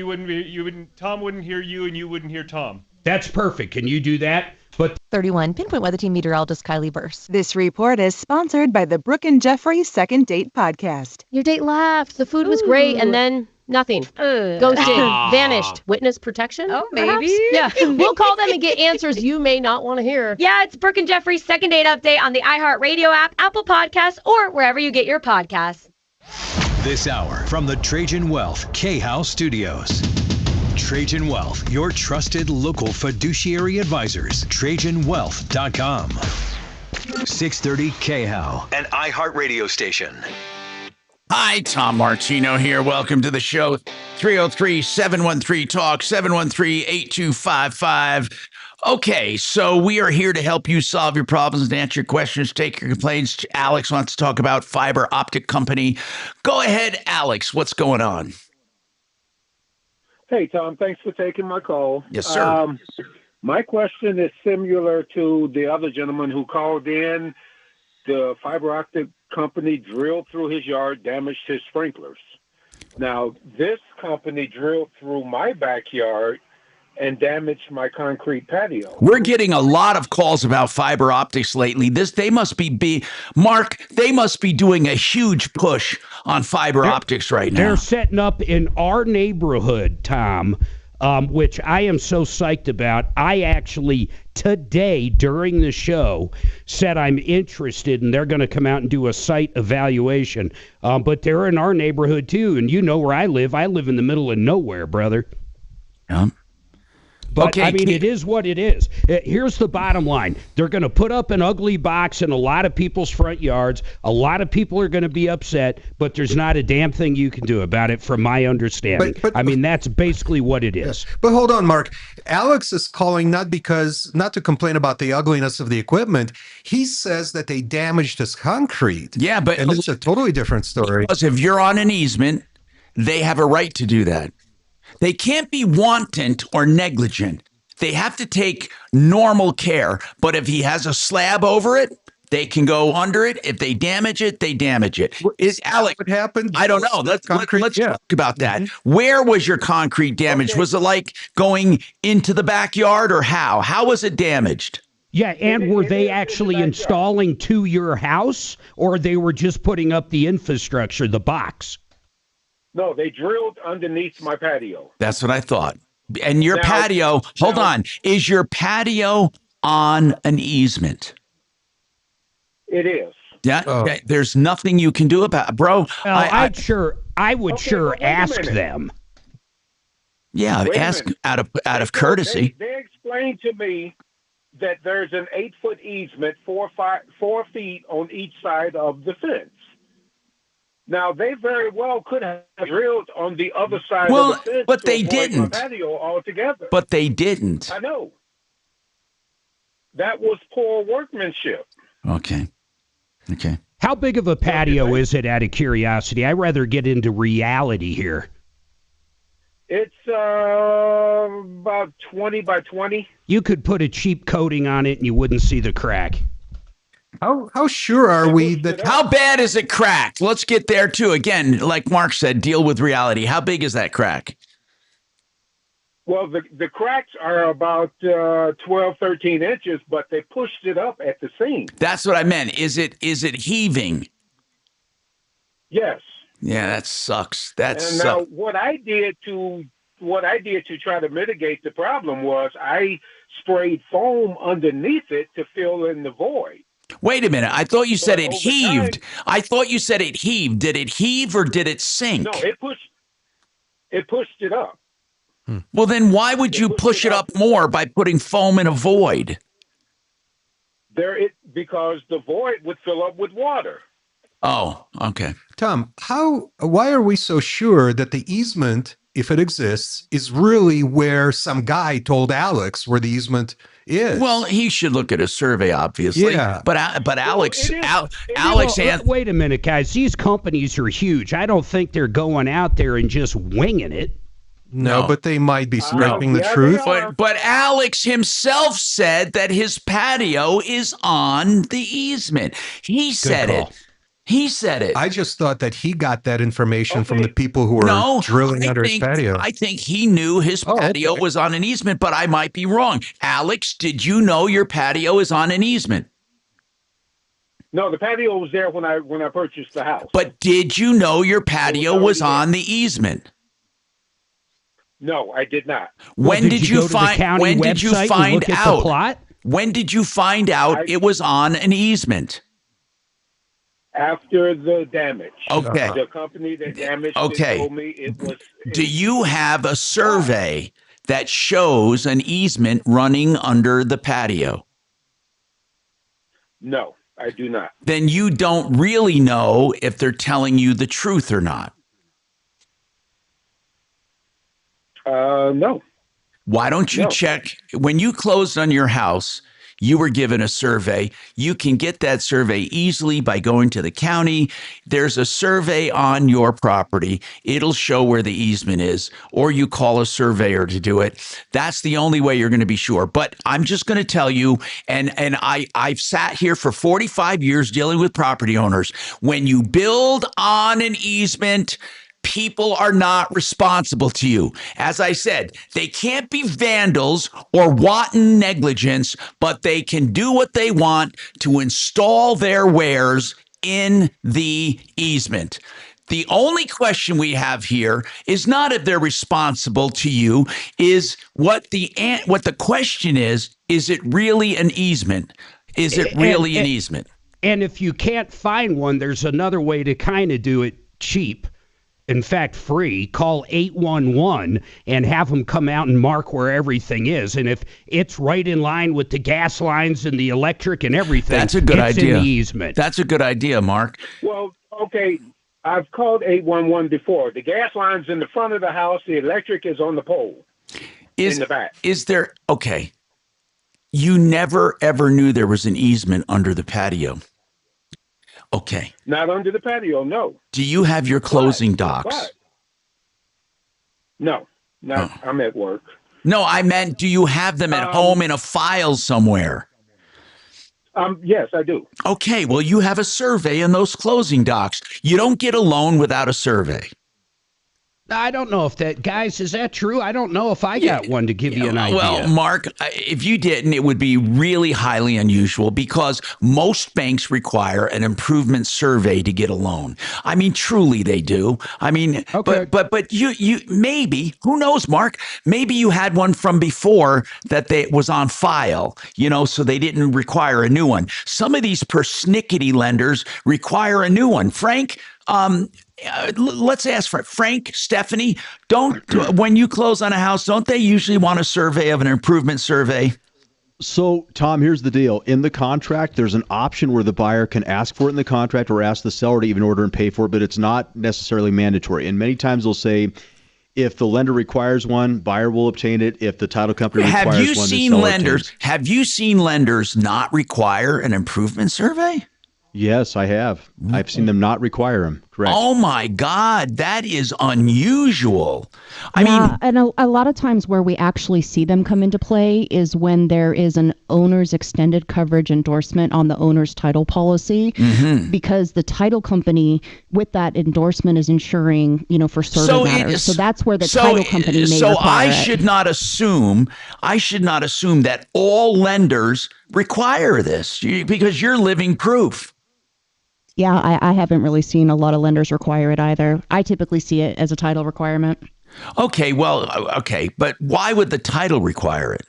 Tom wouldn't hear you and you wouldn't hear Tom. That's perfect. Can you do that? But 31, pinpoint weather team meteorologist Kylie Burse. This report is sponsored by the Brooke and Jeffrey Second Date Podcast. Your date laughed. The food was great, and then nothing. Ghosted. Vanished. Witness protection? Oh, maybe. Perhaps? Yeah. We'll call them and get answers you may not want to hear. Yeah, it's Brooke and Jeffrey's Second Date Update on the iHeartRadio app, Apple Podcasts, or wherever you get your podcasts. This hour from the Trajan Wealth K-House Studios. Trajan Wealth, your trusted local fiduciary advisors. TrajanWealth.com. 630 K-How, an iHeartRadio station. Hi, Tom Martino here. Welcome to the show. 303-713-TALK, 713-8255. Okay, so we are here to help you solve your problems and answer your questions, take your complaints. Alex wants to talk about fiber optic company. Go ahead, Alex. What's going on? Hey, Tom. Thanks for taking my call. Yes, sir. My question is similar to the other gentleman who called in. The fiber optic company drilled through his yard, damaged his sprinklers. Now, this company drilled through my backyard and damaged my concrete patio. We're getting a lot of calls about fiber optics lately. They must be Mark, they must be doing a huge push on fiber optics right now. They're setting up in our neighborhood, Tom, which I am so psyched about. I actually, today, during the show, said I'm interested, and they're going to come out and do a site evaluation. But they're in our neighborhood, too, and you know where I live. I live in the middle of nowhere, brother. Yeah. But Okay, I mean, it is what it is. Here's the bottom line. They're going to put up an ugly box in a lot of people's front yards. A lot of people are going to be upset, but there's not a damn thing you can do about it from my understanding. I mean, that's basically what it is. But hold on, Mark. Alex is calling not to complain about the ugliness of the equipment. He says that they damaged his concrete. Yeah, but and it's a totally different story. Because if you're on an easement, they have a right to do that. They can't be wanton or negligent. They have to take normal care. But if he has a slab over it, they can go under it. If they damage it, they damage it. Is Alex? What happened? I don't know. Let's talk about that. Where was your concrete damaged? Was it like going into the backyard, or how? How was it damaged? Yeah, and were they actually installing to your house, or they were just putting up the infrastructure, the box? No, they drilled underneath my patio. That's what I thought. And your patio, hold on, is your patio on an easement? It is. Yeah, okay. There's nothing you can do about it, bro. Well, I would ask them. Yeah, ask out of courtesy. They explained to me that there's an 8-foot easement, 4 feet on each side of the fence. Now, they very well could have drilled on the other side of the fence. But they didn't. My patio altogether. But they didn't. I know. That was poor workmanship. Okay. How big of a patio is it, out of curiosity? I'd rather get into reality here. It's about 20 by 20. You could put a cheap coating on it and you wouldn't see the crack. How sure are we that? How bad is it cracked? Let's get there too. Again, like Mark said, deal with reality. How big is that crack? Well, the cracks are about 12, 13 inches, but they pushed it up at the seam. That's what I meant. Is it heaving? Yes. Yeah, that sucks. Now, what I did to try to mitigate the problem was I sprayed foam underneath it to fill in the void. Wait a minute. I thought you said it heaved. I thought you said it heaved. Did it heave or did it sink? No, it pushed it up. Well, then why would you push it up more by putting foam in a void? Because the void would fill up with water. Oh, okay. Tom, why are we so sure that the easement, if it exists, is really where some guy told Alex where the easement is? Well, he should look at a survey, obviously. Yeah. But Alex, wait a minute, guys. These companies are huge. I don't think they're going out there and just winging it. No, but they might be scraping the truth. But Alex himself said that his patio is on the easement. He said it. He said it. I just thought that he got that information from the people who were drilling under his patio. I think he knew his patio was on an easement, but I might be wrong. Alex, did you know your patio is on an easement? No, the patio was there when I purchased the house. But did you know your patio was on the easement? No, I did not. When did you find out? When did you find out it was on an easement? After the damage. Okay. The company that damaged it told me it was. Do you have a survey that shows an easement running under the patio? No, I do not. Then you don't really know if they're telling you the truth or not. No. Why don't you check? When you closed on your house, you were given a survey. You can get that survey easily by going to the county. There's a survey on your property. It'll show where the easement is, or you call a surveyor to do it. That's the only way you're going to be sure. But I'm just going to tell you, and I've sat here for 45 years dealing with property owners. When you build on an easement, people are not responsible to you. As I said, they can't be vandals or wanton negligence, but they can do what they want to install their wares in the easement. The only question we have here is not if they're responsible to you, is what the question is it really an easement? Is it really an easement? And if you can't find one, there's another way to kind of do it cheap. in fact free, call 811 and have them come out and mark where everything is. And if it's right in line with the gas lines and the electric and everything, that's a good it's idea. in the easement. That's a good idea, Mark. Well, okay, I've called 811 before. The gas line's in the front of the house. The electric is on the pole in the back. Is there, okay, you never ever knew there was an easement under the patio. Okay. Not under the patio, no. Do you have your closing docs? But, no, I'm at work. No, I meant, do you have them at home in a file somewhere? Yes, I do. Okay, well, you have a survey in those closing docs. You don't get a loan without a survey. I don't know if that, guys, is that true? I don't know if I got one to give you an idea. Well, Mark, if you didn't, it would be really highly unusual because most banks require an improvement survey to get a loan. I mean, truly they do. I mean, okay. but you maybe, who knows, Mark, maybe you had one from before that was on file, so they didn't require a new one. Some of these persnickety lenders require a new one. Frank, let's ask Frank, Stephanie, when you close on a house, don't they usually want a survey of an improvement survey? So, Tom, here's the deal. In the contract, there's an option where the buyer can ask for it in the contract or ask the seller to even order and pay for it, but it's not necessarily mandatory. And many times they'll say, if the lender requires one, buyer will obtain it. If the title company requires one, the seller obtains. Have you seen lenders not require an improvement survey? Yes, I have. I've seen them not require them. Correct. Oh my God, that is unusual. I mean, and a lot of times where we actually see them come into play is when there is an owner's extended coverage endorsement on the owner's title policy, because the title company with that endorsement is insuring, for survey matters. So that's where the title company may require I should not assume that all lenders require this because you're living proof. Yeah, I haven't really seen a lot of lenders require it either. I typically see it as a title requirement. Okay, but why would the title require it?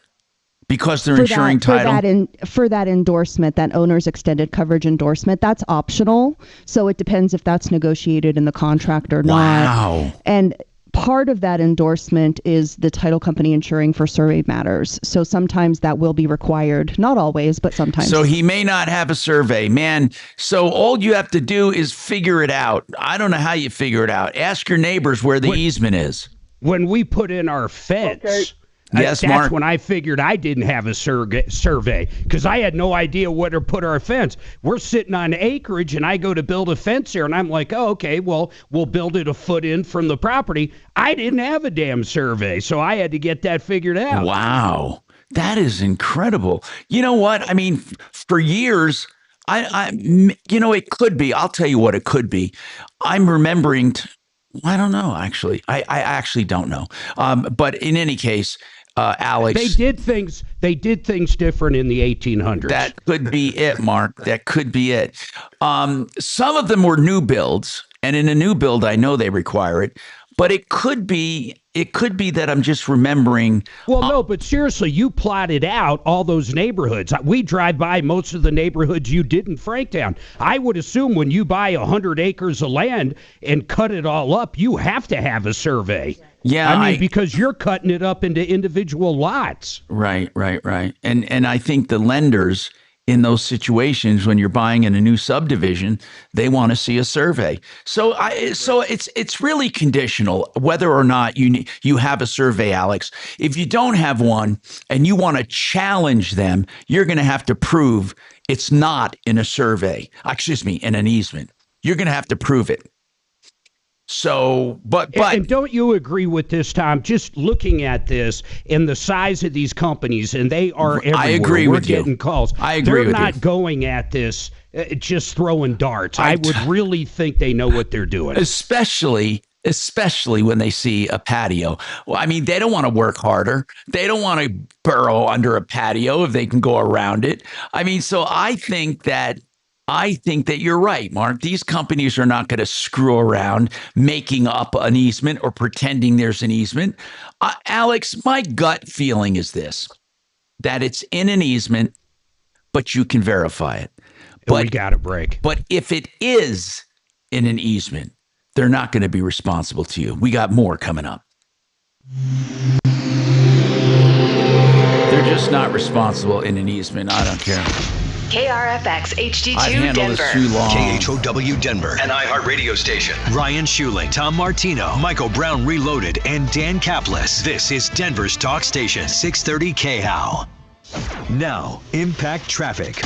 Because they're insuring title? For that endorsement, that owner's extended coverage endorsement, that's optional. So it depends if that's negotiated in the contract or not. Wow. And part of that endorsement is the title company insuring for survey matters. So sometimes that will be required. Not always, but sometimes. So he may not have a survey, man. So all you have to do is figure it out. I don't know how you figure it out. Ask your neighbors where the easement is. When we put in our fence, yes, that's Mark. when I figured I didn't have a survey because I had no idea where to put our fence. We're sitting on acreage, and I go to build a fence here, and I'm like, oh, okay, well, we'll build it a foot in from the property. I didn't have a damn survey, so I had to get that figured out. Wow, that is incredible. You know what? I mean, for years, it could be. I'll tell you what it could be. I'm remembering. I don't know, actually. I actually don't know. But in any case, Alex, they did things different in the 1800s. That could be it, Mark. That could be it. Some of them were new builds, and in a new build, I know they require it. But it could be that I'm just remembering. Well, no, but seriously, you plotted out all those neighborhoods. We drive by most of the neighborhoods you did in Franktown. I would assume when you buy 100 acres of land and cut it all up, you have to have a survey. Yeah, I mean, because you're cutting it up into individual lots. Right. And I think the lenders in those situations, when you're buying in a new subdivision, they want to see a survey. So it's really conditional whether or not you have a survey, Alex. If you don't have one and you want to challenge them, you're going to have to prove it's not in a survey. In an easement. You're going to have to prove it. So, but and don't you agree with this, Tom? Just looking at this and the size of these companies, and they are everywhere. I agree with you. We're getting calls. I agree with you. They're not going at this just throwing darts. I would really think they know what they're doing. Especially when they see a patio. Well, I mean, they don't want to work harder. They don't want to burrow under a patio if they can go around it. I mean, so I think that you're right, Mark. These companies are not going to screw around making up an easement or pretending there's an easement. Alex, my gut feeling is this, that it's in an easement, but you can verify it. But we got a break. But if it is in an easement, they're not going to be responsible to you. We got more coming up. They're just not responsible in an easement. I don't care. KRFX HD2 I've handled Denver. this too long. KHOW Denver, an iHeart radio station. Ryan Schuling, Tom Martino, Michael Brown Reloaded, and Dan Kaplis. This is Denver's talk station, 630 KHOW. Now, impact traffic.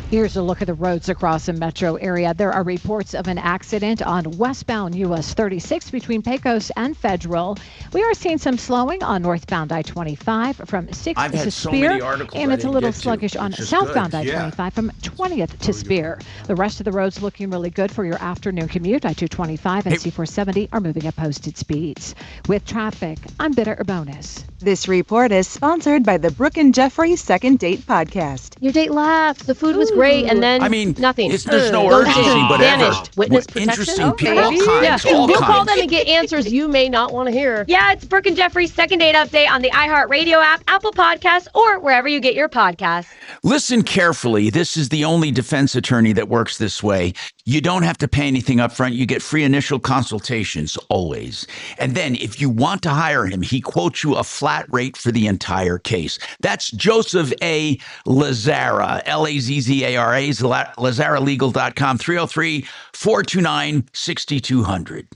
Here's a look at the roads across the metro area. There are reports of an accident on westbound US 36 between Pecos and Federal. We are seeing some slowing on northbound I-25 from 6th I've to had so Spear, many articles and I it's a didn't little get to, sluggish on which is southbound good. I-25 from 20th to Spear. The rest of the roads looking really good for your afternoon commute. I-225 and C-470 are moving at posted speeds. With traffic, I'm Bitter Bonus. This report is sponsored by the Brooke and Jeffrey Second Date Podcast. Your date laughed. The food was great, and then nothing. There's no urgency, but vanished. Witness protection. Interesting people, all kinds. Yeah. All We'll call kinds. them and get answers you may not want to hear. Yeah, it's Brooke and Jeffrey's Second Date Update on the iHeart Radio app, Apple Podcasts, or wherever you get your podcasts. Listen carefully. This is the only defense attorney that works this way. You don't have to pay anything up front. You get free initial consultations always. And then if you want to hire him, he quotes you a flat rate for the entire case. That's Joseph A. Lazzara, Lazzara, LazzaraLegal.com, 303-429-6200.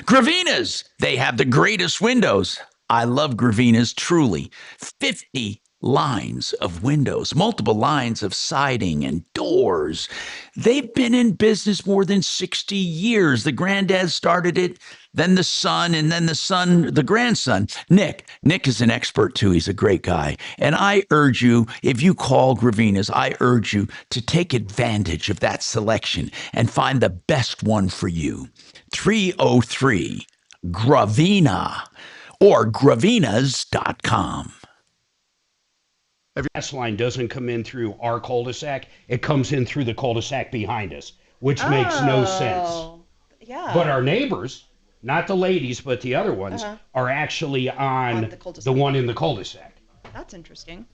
Gravina's, they have the greatest windows. I love Gravina's, truly. 50 lines of windows, multiple lines of siding and doors. They've been in business more than 60 years. The granddad started it, then the son, and then the grandson. Nick is an expert too. He's a great guy. And I urge you, if you call Gravina's, I urge you to take advantage of that selection and find the best one for you. 303 Gravina or gravinas.com. Gas line doesn't come in through our cul-de-sac. It comes in through the cul-de-sac behind us, which makes no sense. Yeah. But our neighbors, not the ladies, but the other ones, are actually on the one in the cul-de-sac. That's interesting.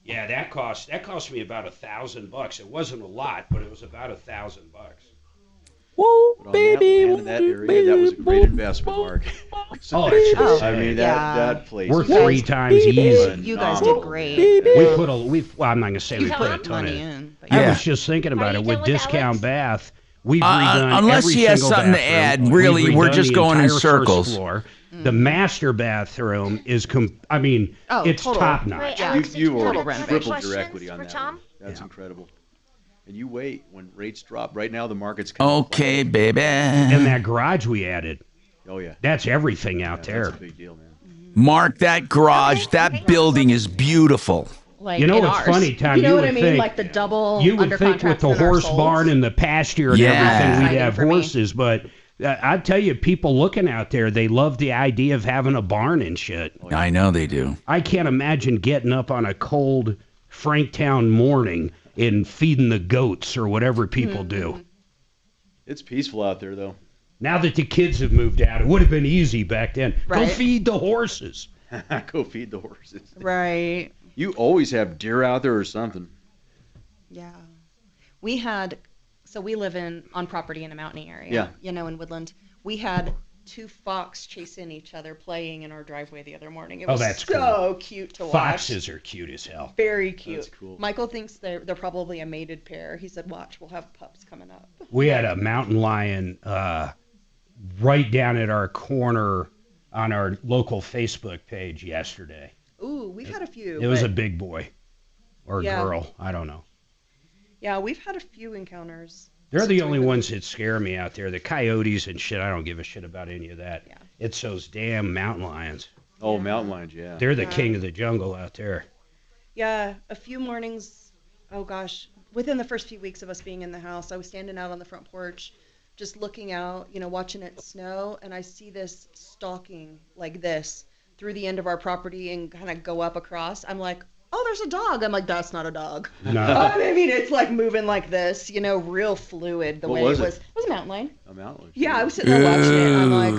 Yeah, that cost me about $1,000. It wasn't a lot, but it was about $1,000. Whoa, baby, in that area, that was a great investment, Mark. I mean, that place. We're 3 times even. You guys did great. Well, I'm not going to say we put a ton in. I was just thinking about it. With Discount Bath, we've redone unless every he has single something to bathroom. add, really, We've we're redone just the going in entire first circles. floor. The master bathroom is, it's top notch. You Total tripled your equity on that. Tom? That's incredible. And you wait when rates drop. Right now, the market's okay, baby. And that garage we added. Oh yeah, that's everything out there. That's a big deal, man. Mark, that garage, that building is beautiful. Like you know in what's ours. funny, Tom? You know would what I mean? think, Like the double. You would under think with contracts the in our horse souls. barn and the pasture and everything, we'd have horses. But I'd tell you, people looking out there, they love the idea of having a barn and shit. I know they do. I can't imagine getting up on a cold Franktown morning and feeding the goats or whatever people do. It's peaceful out there, though. Now that the kids have moved out, it would have been easy back then. Right. Go feed the horses. Go feed the horses. Right. You always have deer out there or something. Yeah. We live on property in a mountain area. Yeah. In Woodland. We had 2 fox chasing each other playing in our driveway the other morning. It was that's so cute to watch. Foxes are cute as hell. Very cute. That's cool. Michael thinks they're probably a mated pair. He said, watch, we'll have pups coming up. We had a mountain lion right down at our corner on our local Facebook page yesterday. Ooh, we've had a few. It was a big boy or girl. I don't know. Yeah, we've had a few encounters. They're the only ones that scare me out there. The coyotes and shit, I don't give a shit about any of that. Yeah. It's those damn mountain lions. Oh, mountain lions, yeah. They're the king of the jungle out there. Yeah, a few mornings, within the first few weeks of us being in the house, I was standing out on the front porch, just looking out, watching it snow, and I see this stalking like this through the end of our property and kind of go up across. I'm like, oh, there's a dog. I'm like, that's not a dog. No. I mean, it's like moving like this, real fluid the way it was. It was a mountain lion. A mountain lion. Yeah, I was sitting there watching it. I'm like,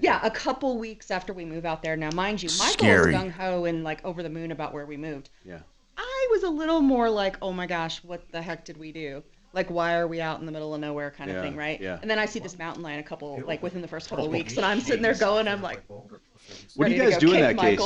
yeah, a couple weeks after we move out there. Now, mind you, Michael was gung-ho and like over the moon about where we moved. Yeah. I was a little more like, oh my gosh, what the heck did we do? Like, why are we out in the middle of nowhere kind of thing, right? Yeah. And then I see this mountain lion within the first couple of weeks, and I'm sitting there going, I'm like, what do you guys do in that case?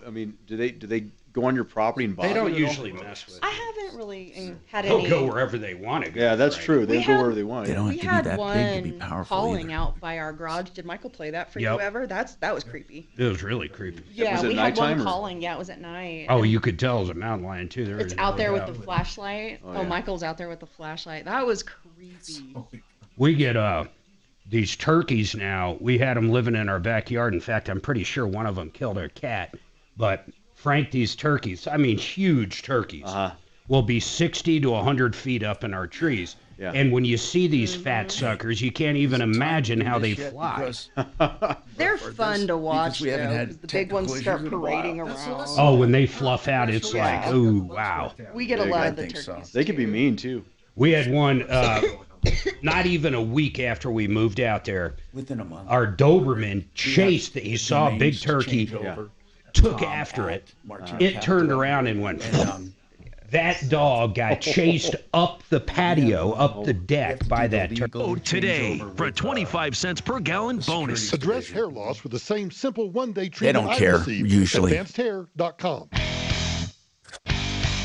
I mean, do they go on your property and bother you? They don't usually mess with. I haven't really had They'll any. go wherever they want to go. Yeah, that's true. They go wherever they want. They don't We have to be had that big to be one powerful calling either. out by our garage. Did Michael play that for you ever? That was creepy. It was really creepy. Yeah, Was it we had nighttime one or- calling. Yeah, it was at night. Oh, you could tell it was a mountain lion too. There It's was out no there with doubt. the flashlight. Oh, Oh, yeah. Michael's out there with the flashlight. That was creepy. We get these turkeys now. We had them living in our backyard. In fact, I'm pretty sure one of them killed our cat. But Frank, these turkeys, I mean huge turkeys, will be 60 to 100 feet up in our trees. Yeah. And when you see these fat suckers, you can't even imagine how they fly. They're fun to watch, we haven't though, had 'cause the tech big ones start collisions in a while. parading around. Oh, when they fluff out, it's like, oh, wow. We get a lot of the turkeys. They could be mean too. We had one not even a week after we moved out there. Within a month. Our Doberman chased it. He saw a big turkey, took after it. It turned around and went. That dog got chased up the patio, up the deck by that turkey. Today for a 25 cents per gallon bonus. Address hair loss with the same simple one-day They treatment don't I care, received. usually. AdvancedHair.com.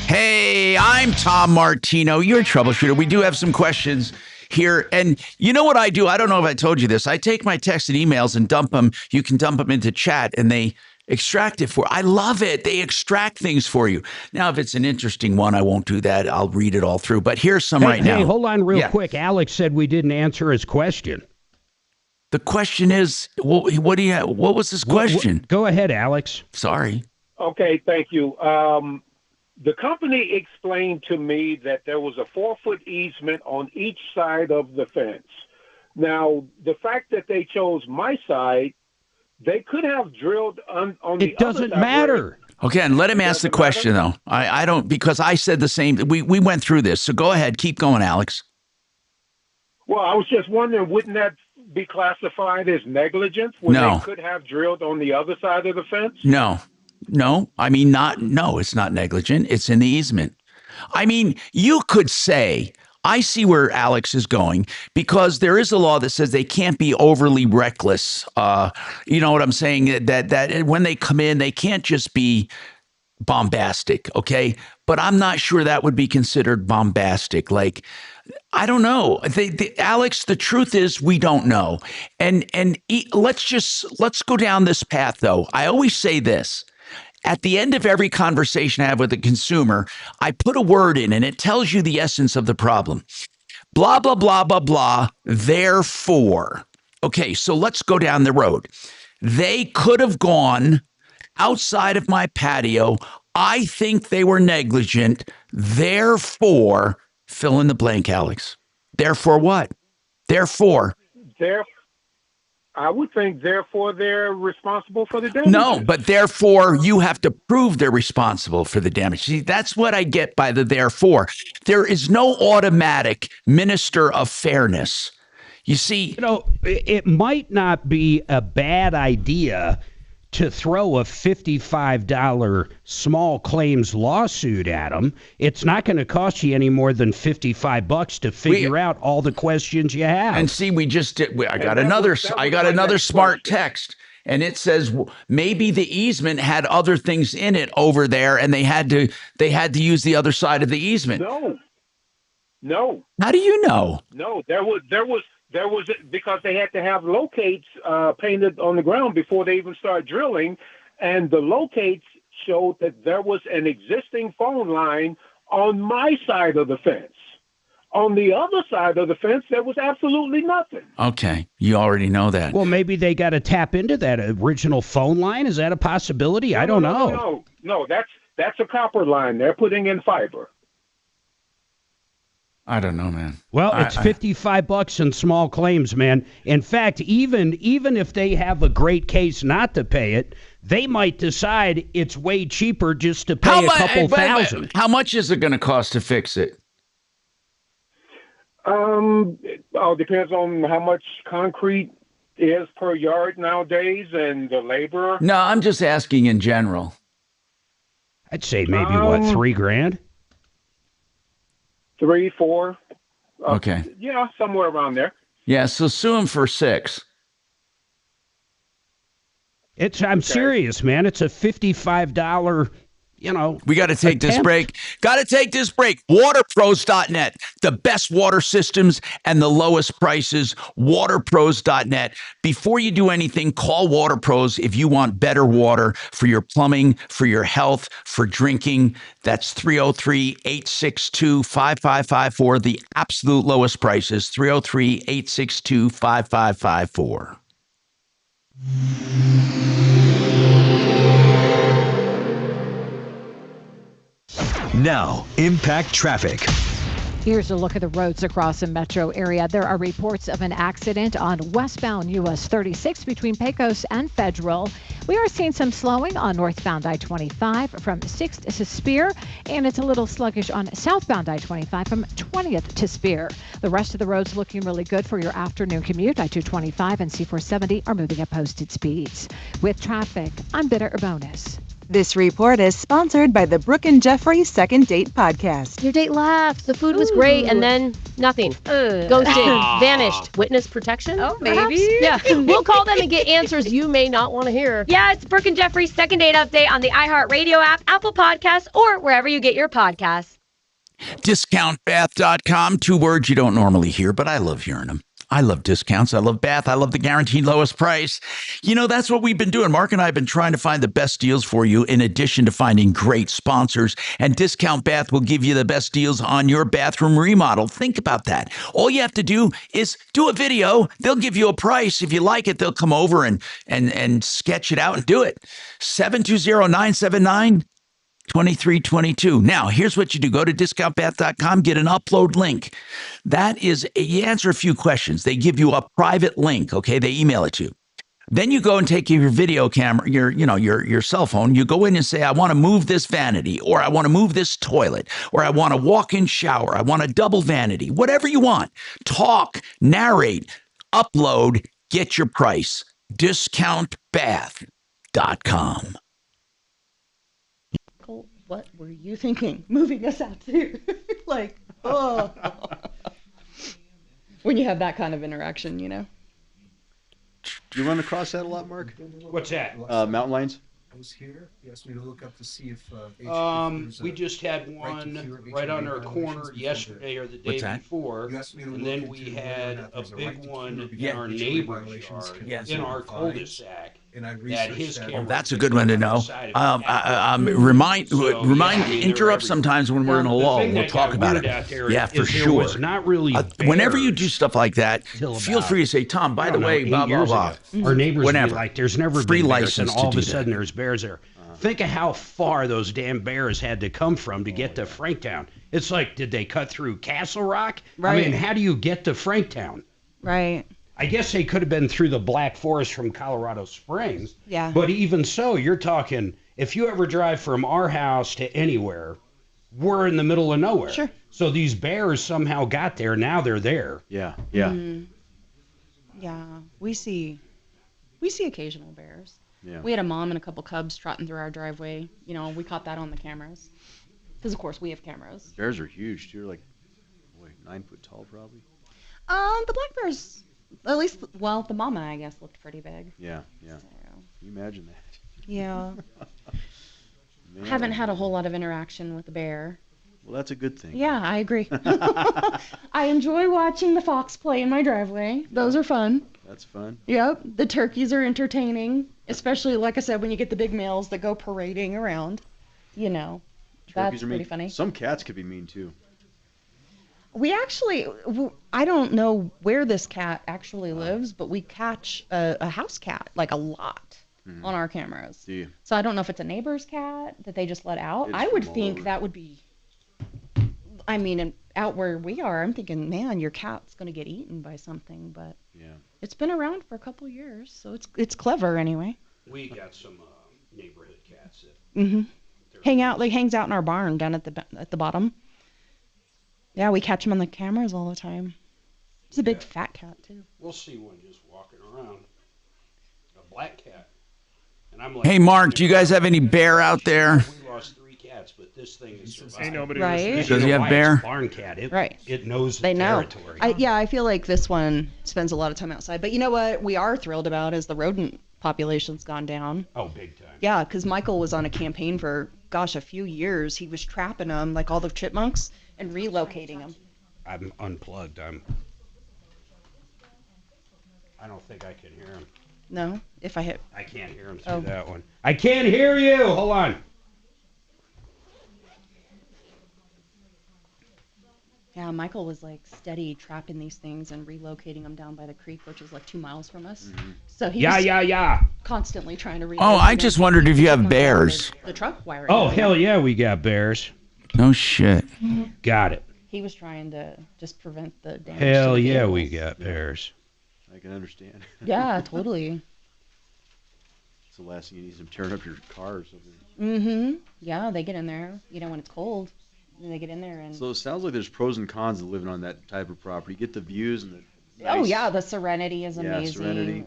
Hey, I'm Tom Martino, your troubleshooter. We do have some questions here. And you know what I do? I don't know if I told you this. I take my texts and emails and dump them. You can dump them into chat and they extract it for. I love it. They extract things for you. Now, if it's an interesting one, I won't do that. I'll read it all through. But here's some right now. Hey, hold on real Yeah. quick. Alex said we didn't answer his question. The question is, what was his question? Go ahead, Alex. Sorry. Okay, thank you. The company explained to me that there was a 4-foot easement on each side of the fence. Now, the fact that they chose my side, they could have drilled on the other side. It doesn't matter. Okay, and let him ask the question, though. I don't, because I said the same. We went through this. So go ahead. Keep going, Alex. Well, I was just wondering, wouldn't that be classified as negligence when No. they could have drilled on the other side of the fence? No, I mean, no, it's not negligent. It's in the easement. I mean, you could say, I see where Alex is going because there is a law that says they can't be overly reckless. You know what I'm saying? That when they come in, they can't just be bombastic. Okay. But I'm not sure that would be considered bombastic. Like, I don't know. Alex, the truth is we don't know. Let's go down this path though. I always say this. At the end of every conversation I have with a consumer, I put a word in and it tells you the essence of the problem. Blah, blah, blah, blah, blah. Therefore. Okay, so let's go down the road. They could have gone outside of my patio. I think they were negligent. Therefore, fill in the blank, Alex. Therefore what? Therefore. I would think, therefore, they're responsible for the damage. No, but therefore you have to prove they're responsible for the damage. See, that's what I get by the therefore. There is no automatic minister of fairness. You see, it might not be a bad idea to throw a $55 small claims lawsuit at them. It's not going to cost you any more than $55 to figure out all the questions you have. And see, we just did. I got another smart text, and it says maybe the easement had other things in it over there, and they had to use the other side of the easement. No. How do you know? No, there was because they had to have locates painted on the ground before they even start drilling, and the locates showed that there was an existing phone line on my side of the fence. On the other side of the fence, there was absolutely nothing. Okay, you already know that. Well, maybe they got to tap into that original phone line. Is that a possibility? I don't know. No, that's a copper line. They're putting in fiber. I don't know, man. Well, it's $55 in small claims, man. In fact, even if they have a great case not to pay it, they might decide it's way cheaper just to pay a couple thousand. How much is it going to cost to fix it? It all depends on how much concrete is per yard nowadays and the labor. No, I'm just asking in general. I'd say maybe $3,000. 3, 4. Okay. Yeah, somewhere around there. Yeah, so sue him for 6. I'm serious, man. It's a $55, We got to take this attempt. break. Got to take this break. Waterpros.net, the best water systems and the lowest prices. Waterpros.net. Before you do anything, call WaterPros if you want better water for your plumbing, for your health, for drinking. That's 303-862-5554. The absolute lowest prices, 303-862-5554. Now, impact traffic. Here's a look at the roads across the metro area. There are reports of an accident on westbound US 36 between Pecos and Federal. We are seeing some slowing on northbound I-25 from 6th to Spear, and it's a little sluggish on southbound I-25 from 20th to Spear. The rest of the roads looking really good for your afternoon commute. I-225 and C-470 are moving at posted speeds. With traffic, I'm Bitter Bonus. This report is sponsored by the Brooke and Jeffrey Second Date Podcast. Your date laughed. The food was great, and then nothing. Ghosted. Vanished. Witness protection? Oh, perhaps? maybe. Yeah. We'll call them and get answers you may not want to hear. Yeah, it's Brooke and Jeffrey's Second Date Update on the iHeartRadio app, Apple Podcasts, or wherever you get your podcasts. Discountbath.com. 2 words you don't normally hear, but I love hearing them. I love discounts. I love Bath. I love the guaranteed lowest price. You know, that's what we've been doing. Mark and I have been trying to find the best deals for you in addition to finding great sponsors. And Discount Bath will give you the best deals on your bathroom remodel. Think about that. All you have to do is do a video. They'll give you a price. If you like it, they'll come over and sketch it out and do it. 720-979 2322. Now, here's what you do. Go to discountbath.com, get an upload link. That is, you answer a few questions. They give you a private link, okay? They email it to you. Then you go and take your video camera, your cell phone. You go in and say, I want to move this vanity, or I want to move this toilet, or I want a walk-in shower. I want a double vanity, whatever you want. Talk, narrate, upload, get your price. Discountbath.com. What were you thinking? Moving us out to like, oh. When you have that kind of interaction, you know. Do you run across that a lot, Mark? What's that? Mountain lions? I was here. You asked me to look up to see if we just had one right on our corner yesterday or the day before, and then we had a big one in our neighbor's yard, in our cul-de-sac. That his camera that's a good one to know. Interrupt sometimes when we're in a lull. We'll talk about it. Yeah, for sure. Not really whenever you do stuff like that, feel free to say, Tom, by the way, blah, blah, blah. Our neighbors whenever. be like, there's never free been bears, license and all to of a do sudden that. there's bears there. Think of how far those damn bears had to come from to get to Franktown. It's like, did they cut through Castle Rock? Right. I mean, how do you get to Franktown? Right. I guess they could have been through the Black Forest from Colorado Springs. Yeah. But even so, you're talking, if you ever drive from our house to anywhere, we're in the middle of nowhere. Sure. So these bears somehow got there. Now they're there. Yeah, yeah. Yeah, we see occasional bears. Yeah. We had a mom and a couple cubs trotting through our driveway. You know, we caught that on the cameras. Because, of course, we have cameras. Bears are huge, too. They're like, 9 foot tall, probably. The black bears, at least, well, the mama, I guess, looked pretty big. Yeah, yeah. So. Can you imagine that? Yeah. Man. Haven't had a whole lot of interaction with the bear. Well, that's a good thing. Yeah, I agree. I enjoy watching the fox play in my driveway. Those are fun. That's fun. Yep. The turkeys are entertaining, especially, like I said, when you get the big males that go parading around. You know, Turkeys that's are pretty mean. funny. Some cats could be mean, too. We actually, I don't know where this cat actually lives, but we catch a house cat, like a lot, on our cameras. Do you? So I don't know if it's a neighbor's cat that they just let out. It's I would from all think over. that would be, I mean, out where we are, I'm thinking, man, your cat's going to get eaten by something, but Yeah. it's been around for a couple years, so it's clever anyway. We got some neighborhood cats that Hangs out in our barn down at the bottom. Yeah, we catch him on the cameras all the time. He's a big fat cat too. we'll see one just walking around. A black cat. And I'm like, Hey, Mark, do you guys have any bear out there? We lost 3 cats cats, but this thing is surviving. Ain't nobody Right? listening. Does he have bear? Barn cat. Right. It knows They the know. territory. I feel like this one spends a lot of time outside. But you know what we are thrilled about is the rodent population's gone down. Oh, big time. Yeah, because Michael was on a campaign for, a few years. He was trapping them, like all the chipmunks, and relocating them. I'm unplugged. I don't think I can hear him. No? If I hit... I can't hear him through that one. I can't hear you! Hold on. Yeah, Michael was like steady trapping these things and relocating them down by the creek, which is like 2 miles from us. Mm-hmm. So he's Yeah. constantly trying to relocate Oh, I them. just wondered if you have bears. The truck wiring. Oh, hell yeah, we got bears. No shit. Got it. He was trying to just prevent the damage. Hell to the yeah, vehicles. we got bears. I can understand. Yeah, totally. It's the last thing you need is them tearing up your car or something. Mm-hmm. Yeah, they get in there, when it's cold. And they get in there and... So it sounds like there's pros and cons to living on that type of property. You get the views and the Oh nice- yeah, the serenity is Yeah, amazing. serenity.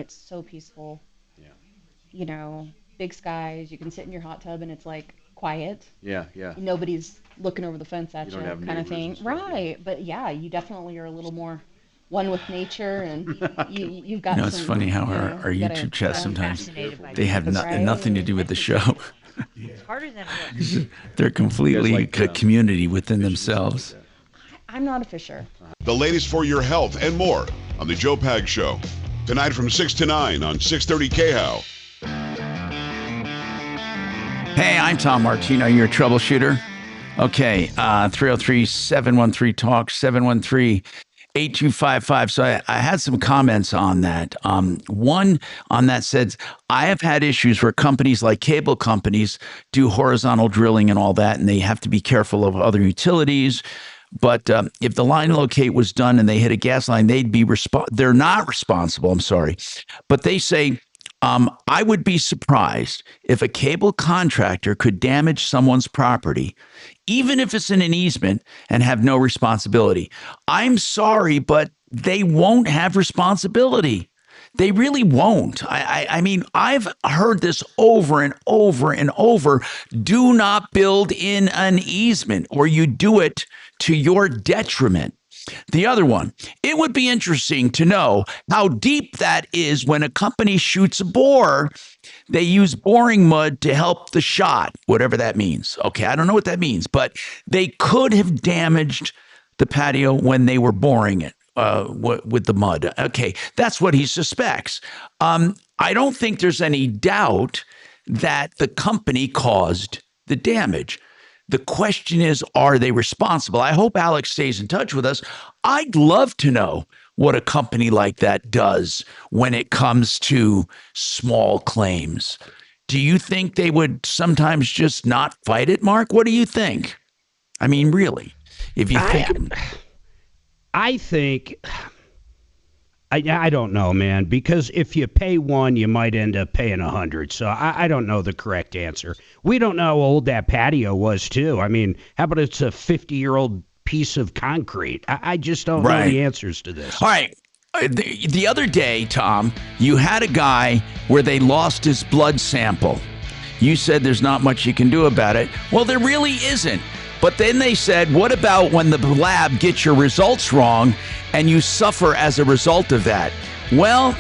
It's so peaceful. Yeah. Big skies. You can sit in your hot tub and it's like quiet. Yeah. Nobody's looking over the fence at You you, don't have kind of neighbors thing. and stuff, Right. But yeah, you definitely are a little more one with nature, and you've got. It's funny how our you gotta- YouTube chat sometimes fascinated by they have Right. nothing to do with the show. It's harder than it looks. They're completely like, a community within themselves. I'm not a fisher. The latest for your health and more on the Joe Pag Show. Tonight from 6 to 9 on 630 KHOW. Hey, I'm Tom Martino, your troubleshooter. Okay, 303-713-TALK, 713-8255. So I had some comments on that. One on that says, I have had issues where companies like cable companies do horizontal drilling and all that, and they have to be careful of other utilities. But if the line locate was done and they hit a gas line, they're not responsible. I'm sorry. But they say, I would be surprised if a cable contractor could damage someone's property, even if it's in an easement, and have no responsibility. I'm sorry, but they won't have responsibility. They really won't. I mean, I've heard this over and over and over. Do not build in an easement, or you do it to your detriment. The other one, it would be interesting to know how deep that is when a company shoots a bore. They use boring mud to help the shot, whatever that means. Okay, I don't know what that means, but they could have damaged the patio when they were boring it with the mud. Okay, that's what he suspects. I don't think there's any doubt that the company caused the damage. The question is, are they responsible? I hope Alex stays in touch with us. I'd love to know what a company like that does when it comes to small claims. Do you think they would sometimes just not fight it, Mark? What do you think? I mean, really, if you think... I think... I don't know, man, because if you pay one, you might end up paying 100. So I don't know the correct answer. We don't know how old that patio was, too. I mean, how about it's a 50-year-old piece of concrete? I just don't know the answers to this. All right. The other day, Tom, you had a guy where they lost his blood sample. You said there's not much you can do about it. Well, there really isn't. But then they said, what about when the lab gets your results wrong and you suffer as a result of that? Well,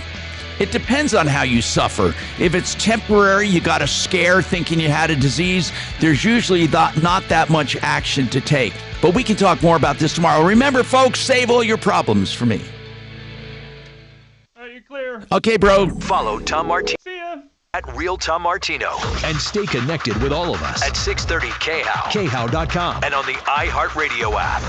it depends on how you suffer. If it's temporary, you got a scare thinking you had a disease, there's usually not that much action to take. But we can talk more about this tomorrow. Remember, folks, save all your problems for me. You're clear. Okay, bro. Follow Tom Martino See ya. at Real Tom Martino And stay connected with all of us at 630 KHOW, KHOW.com. and on the iHeartRadio app.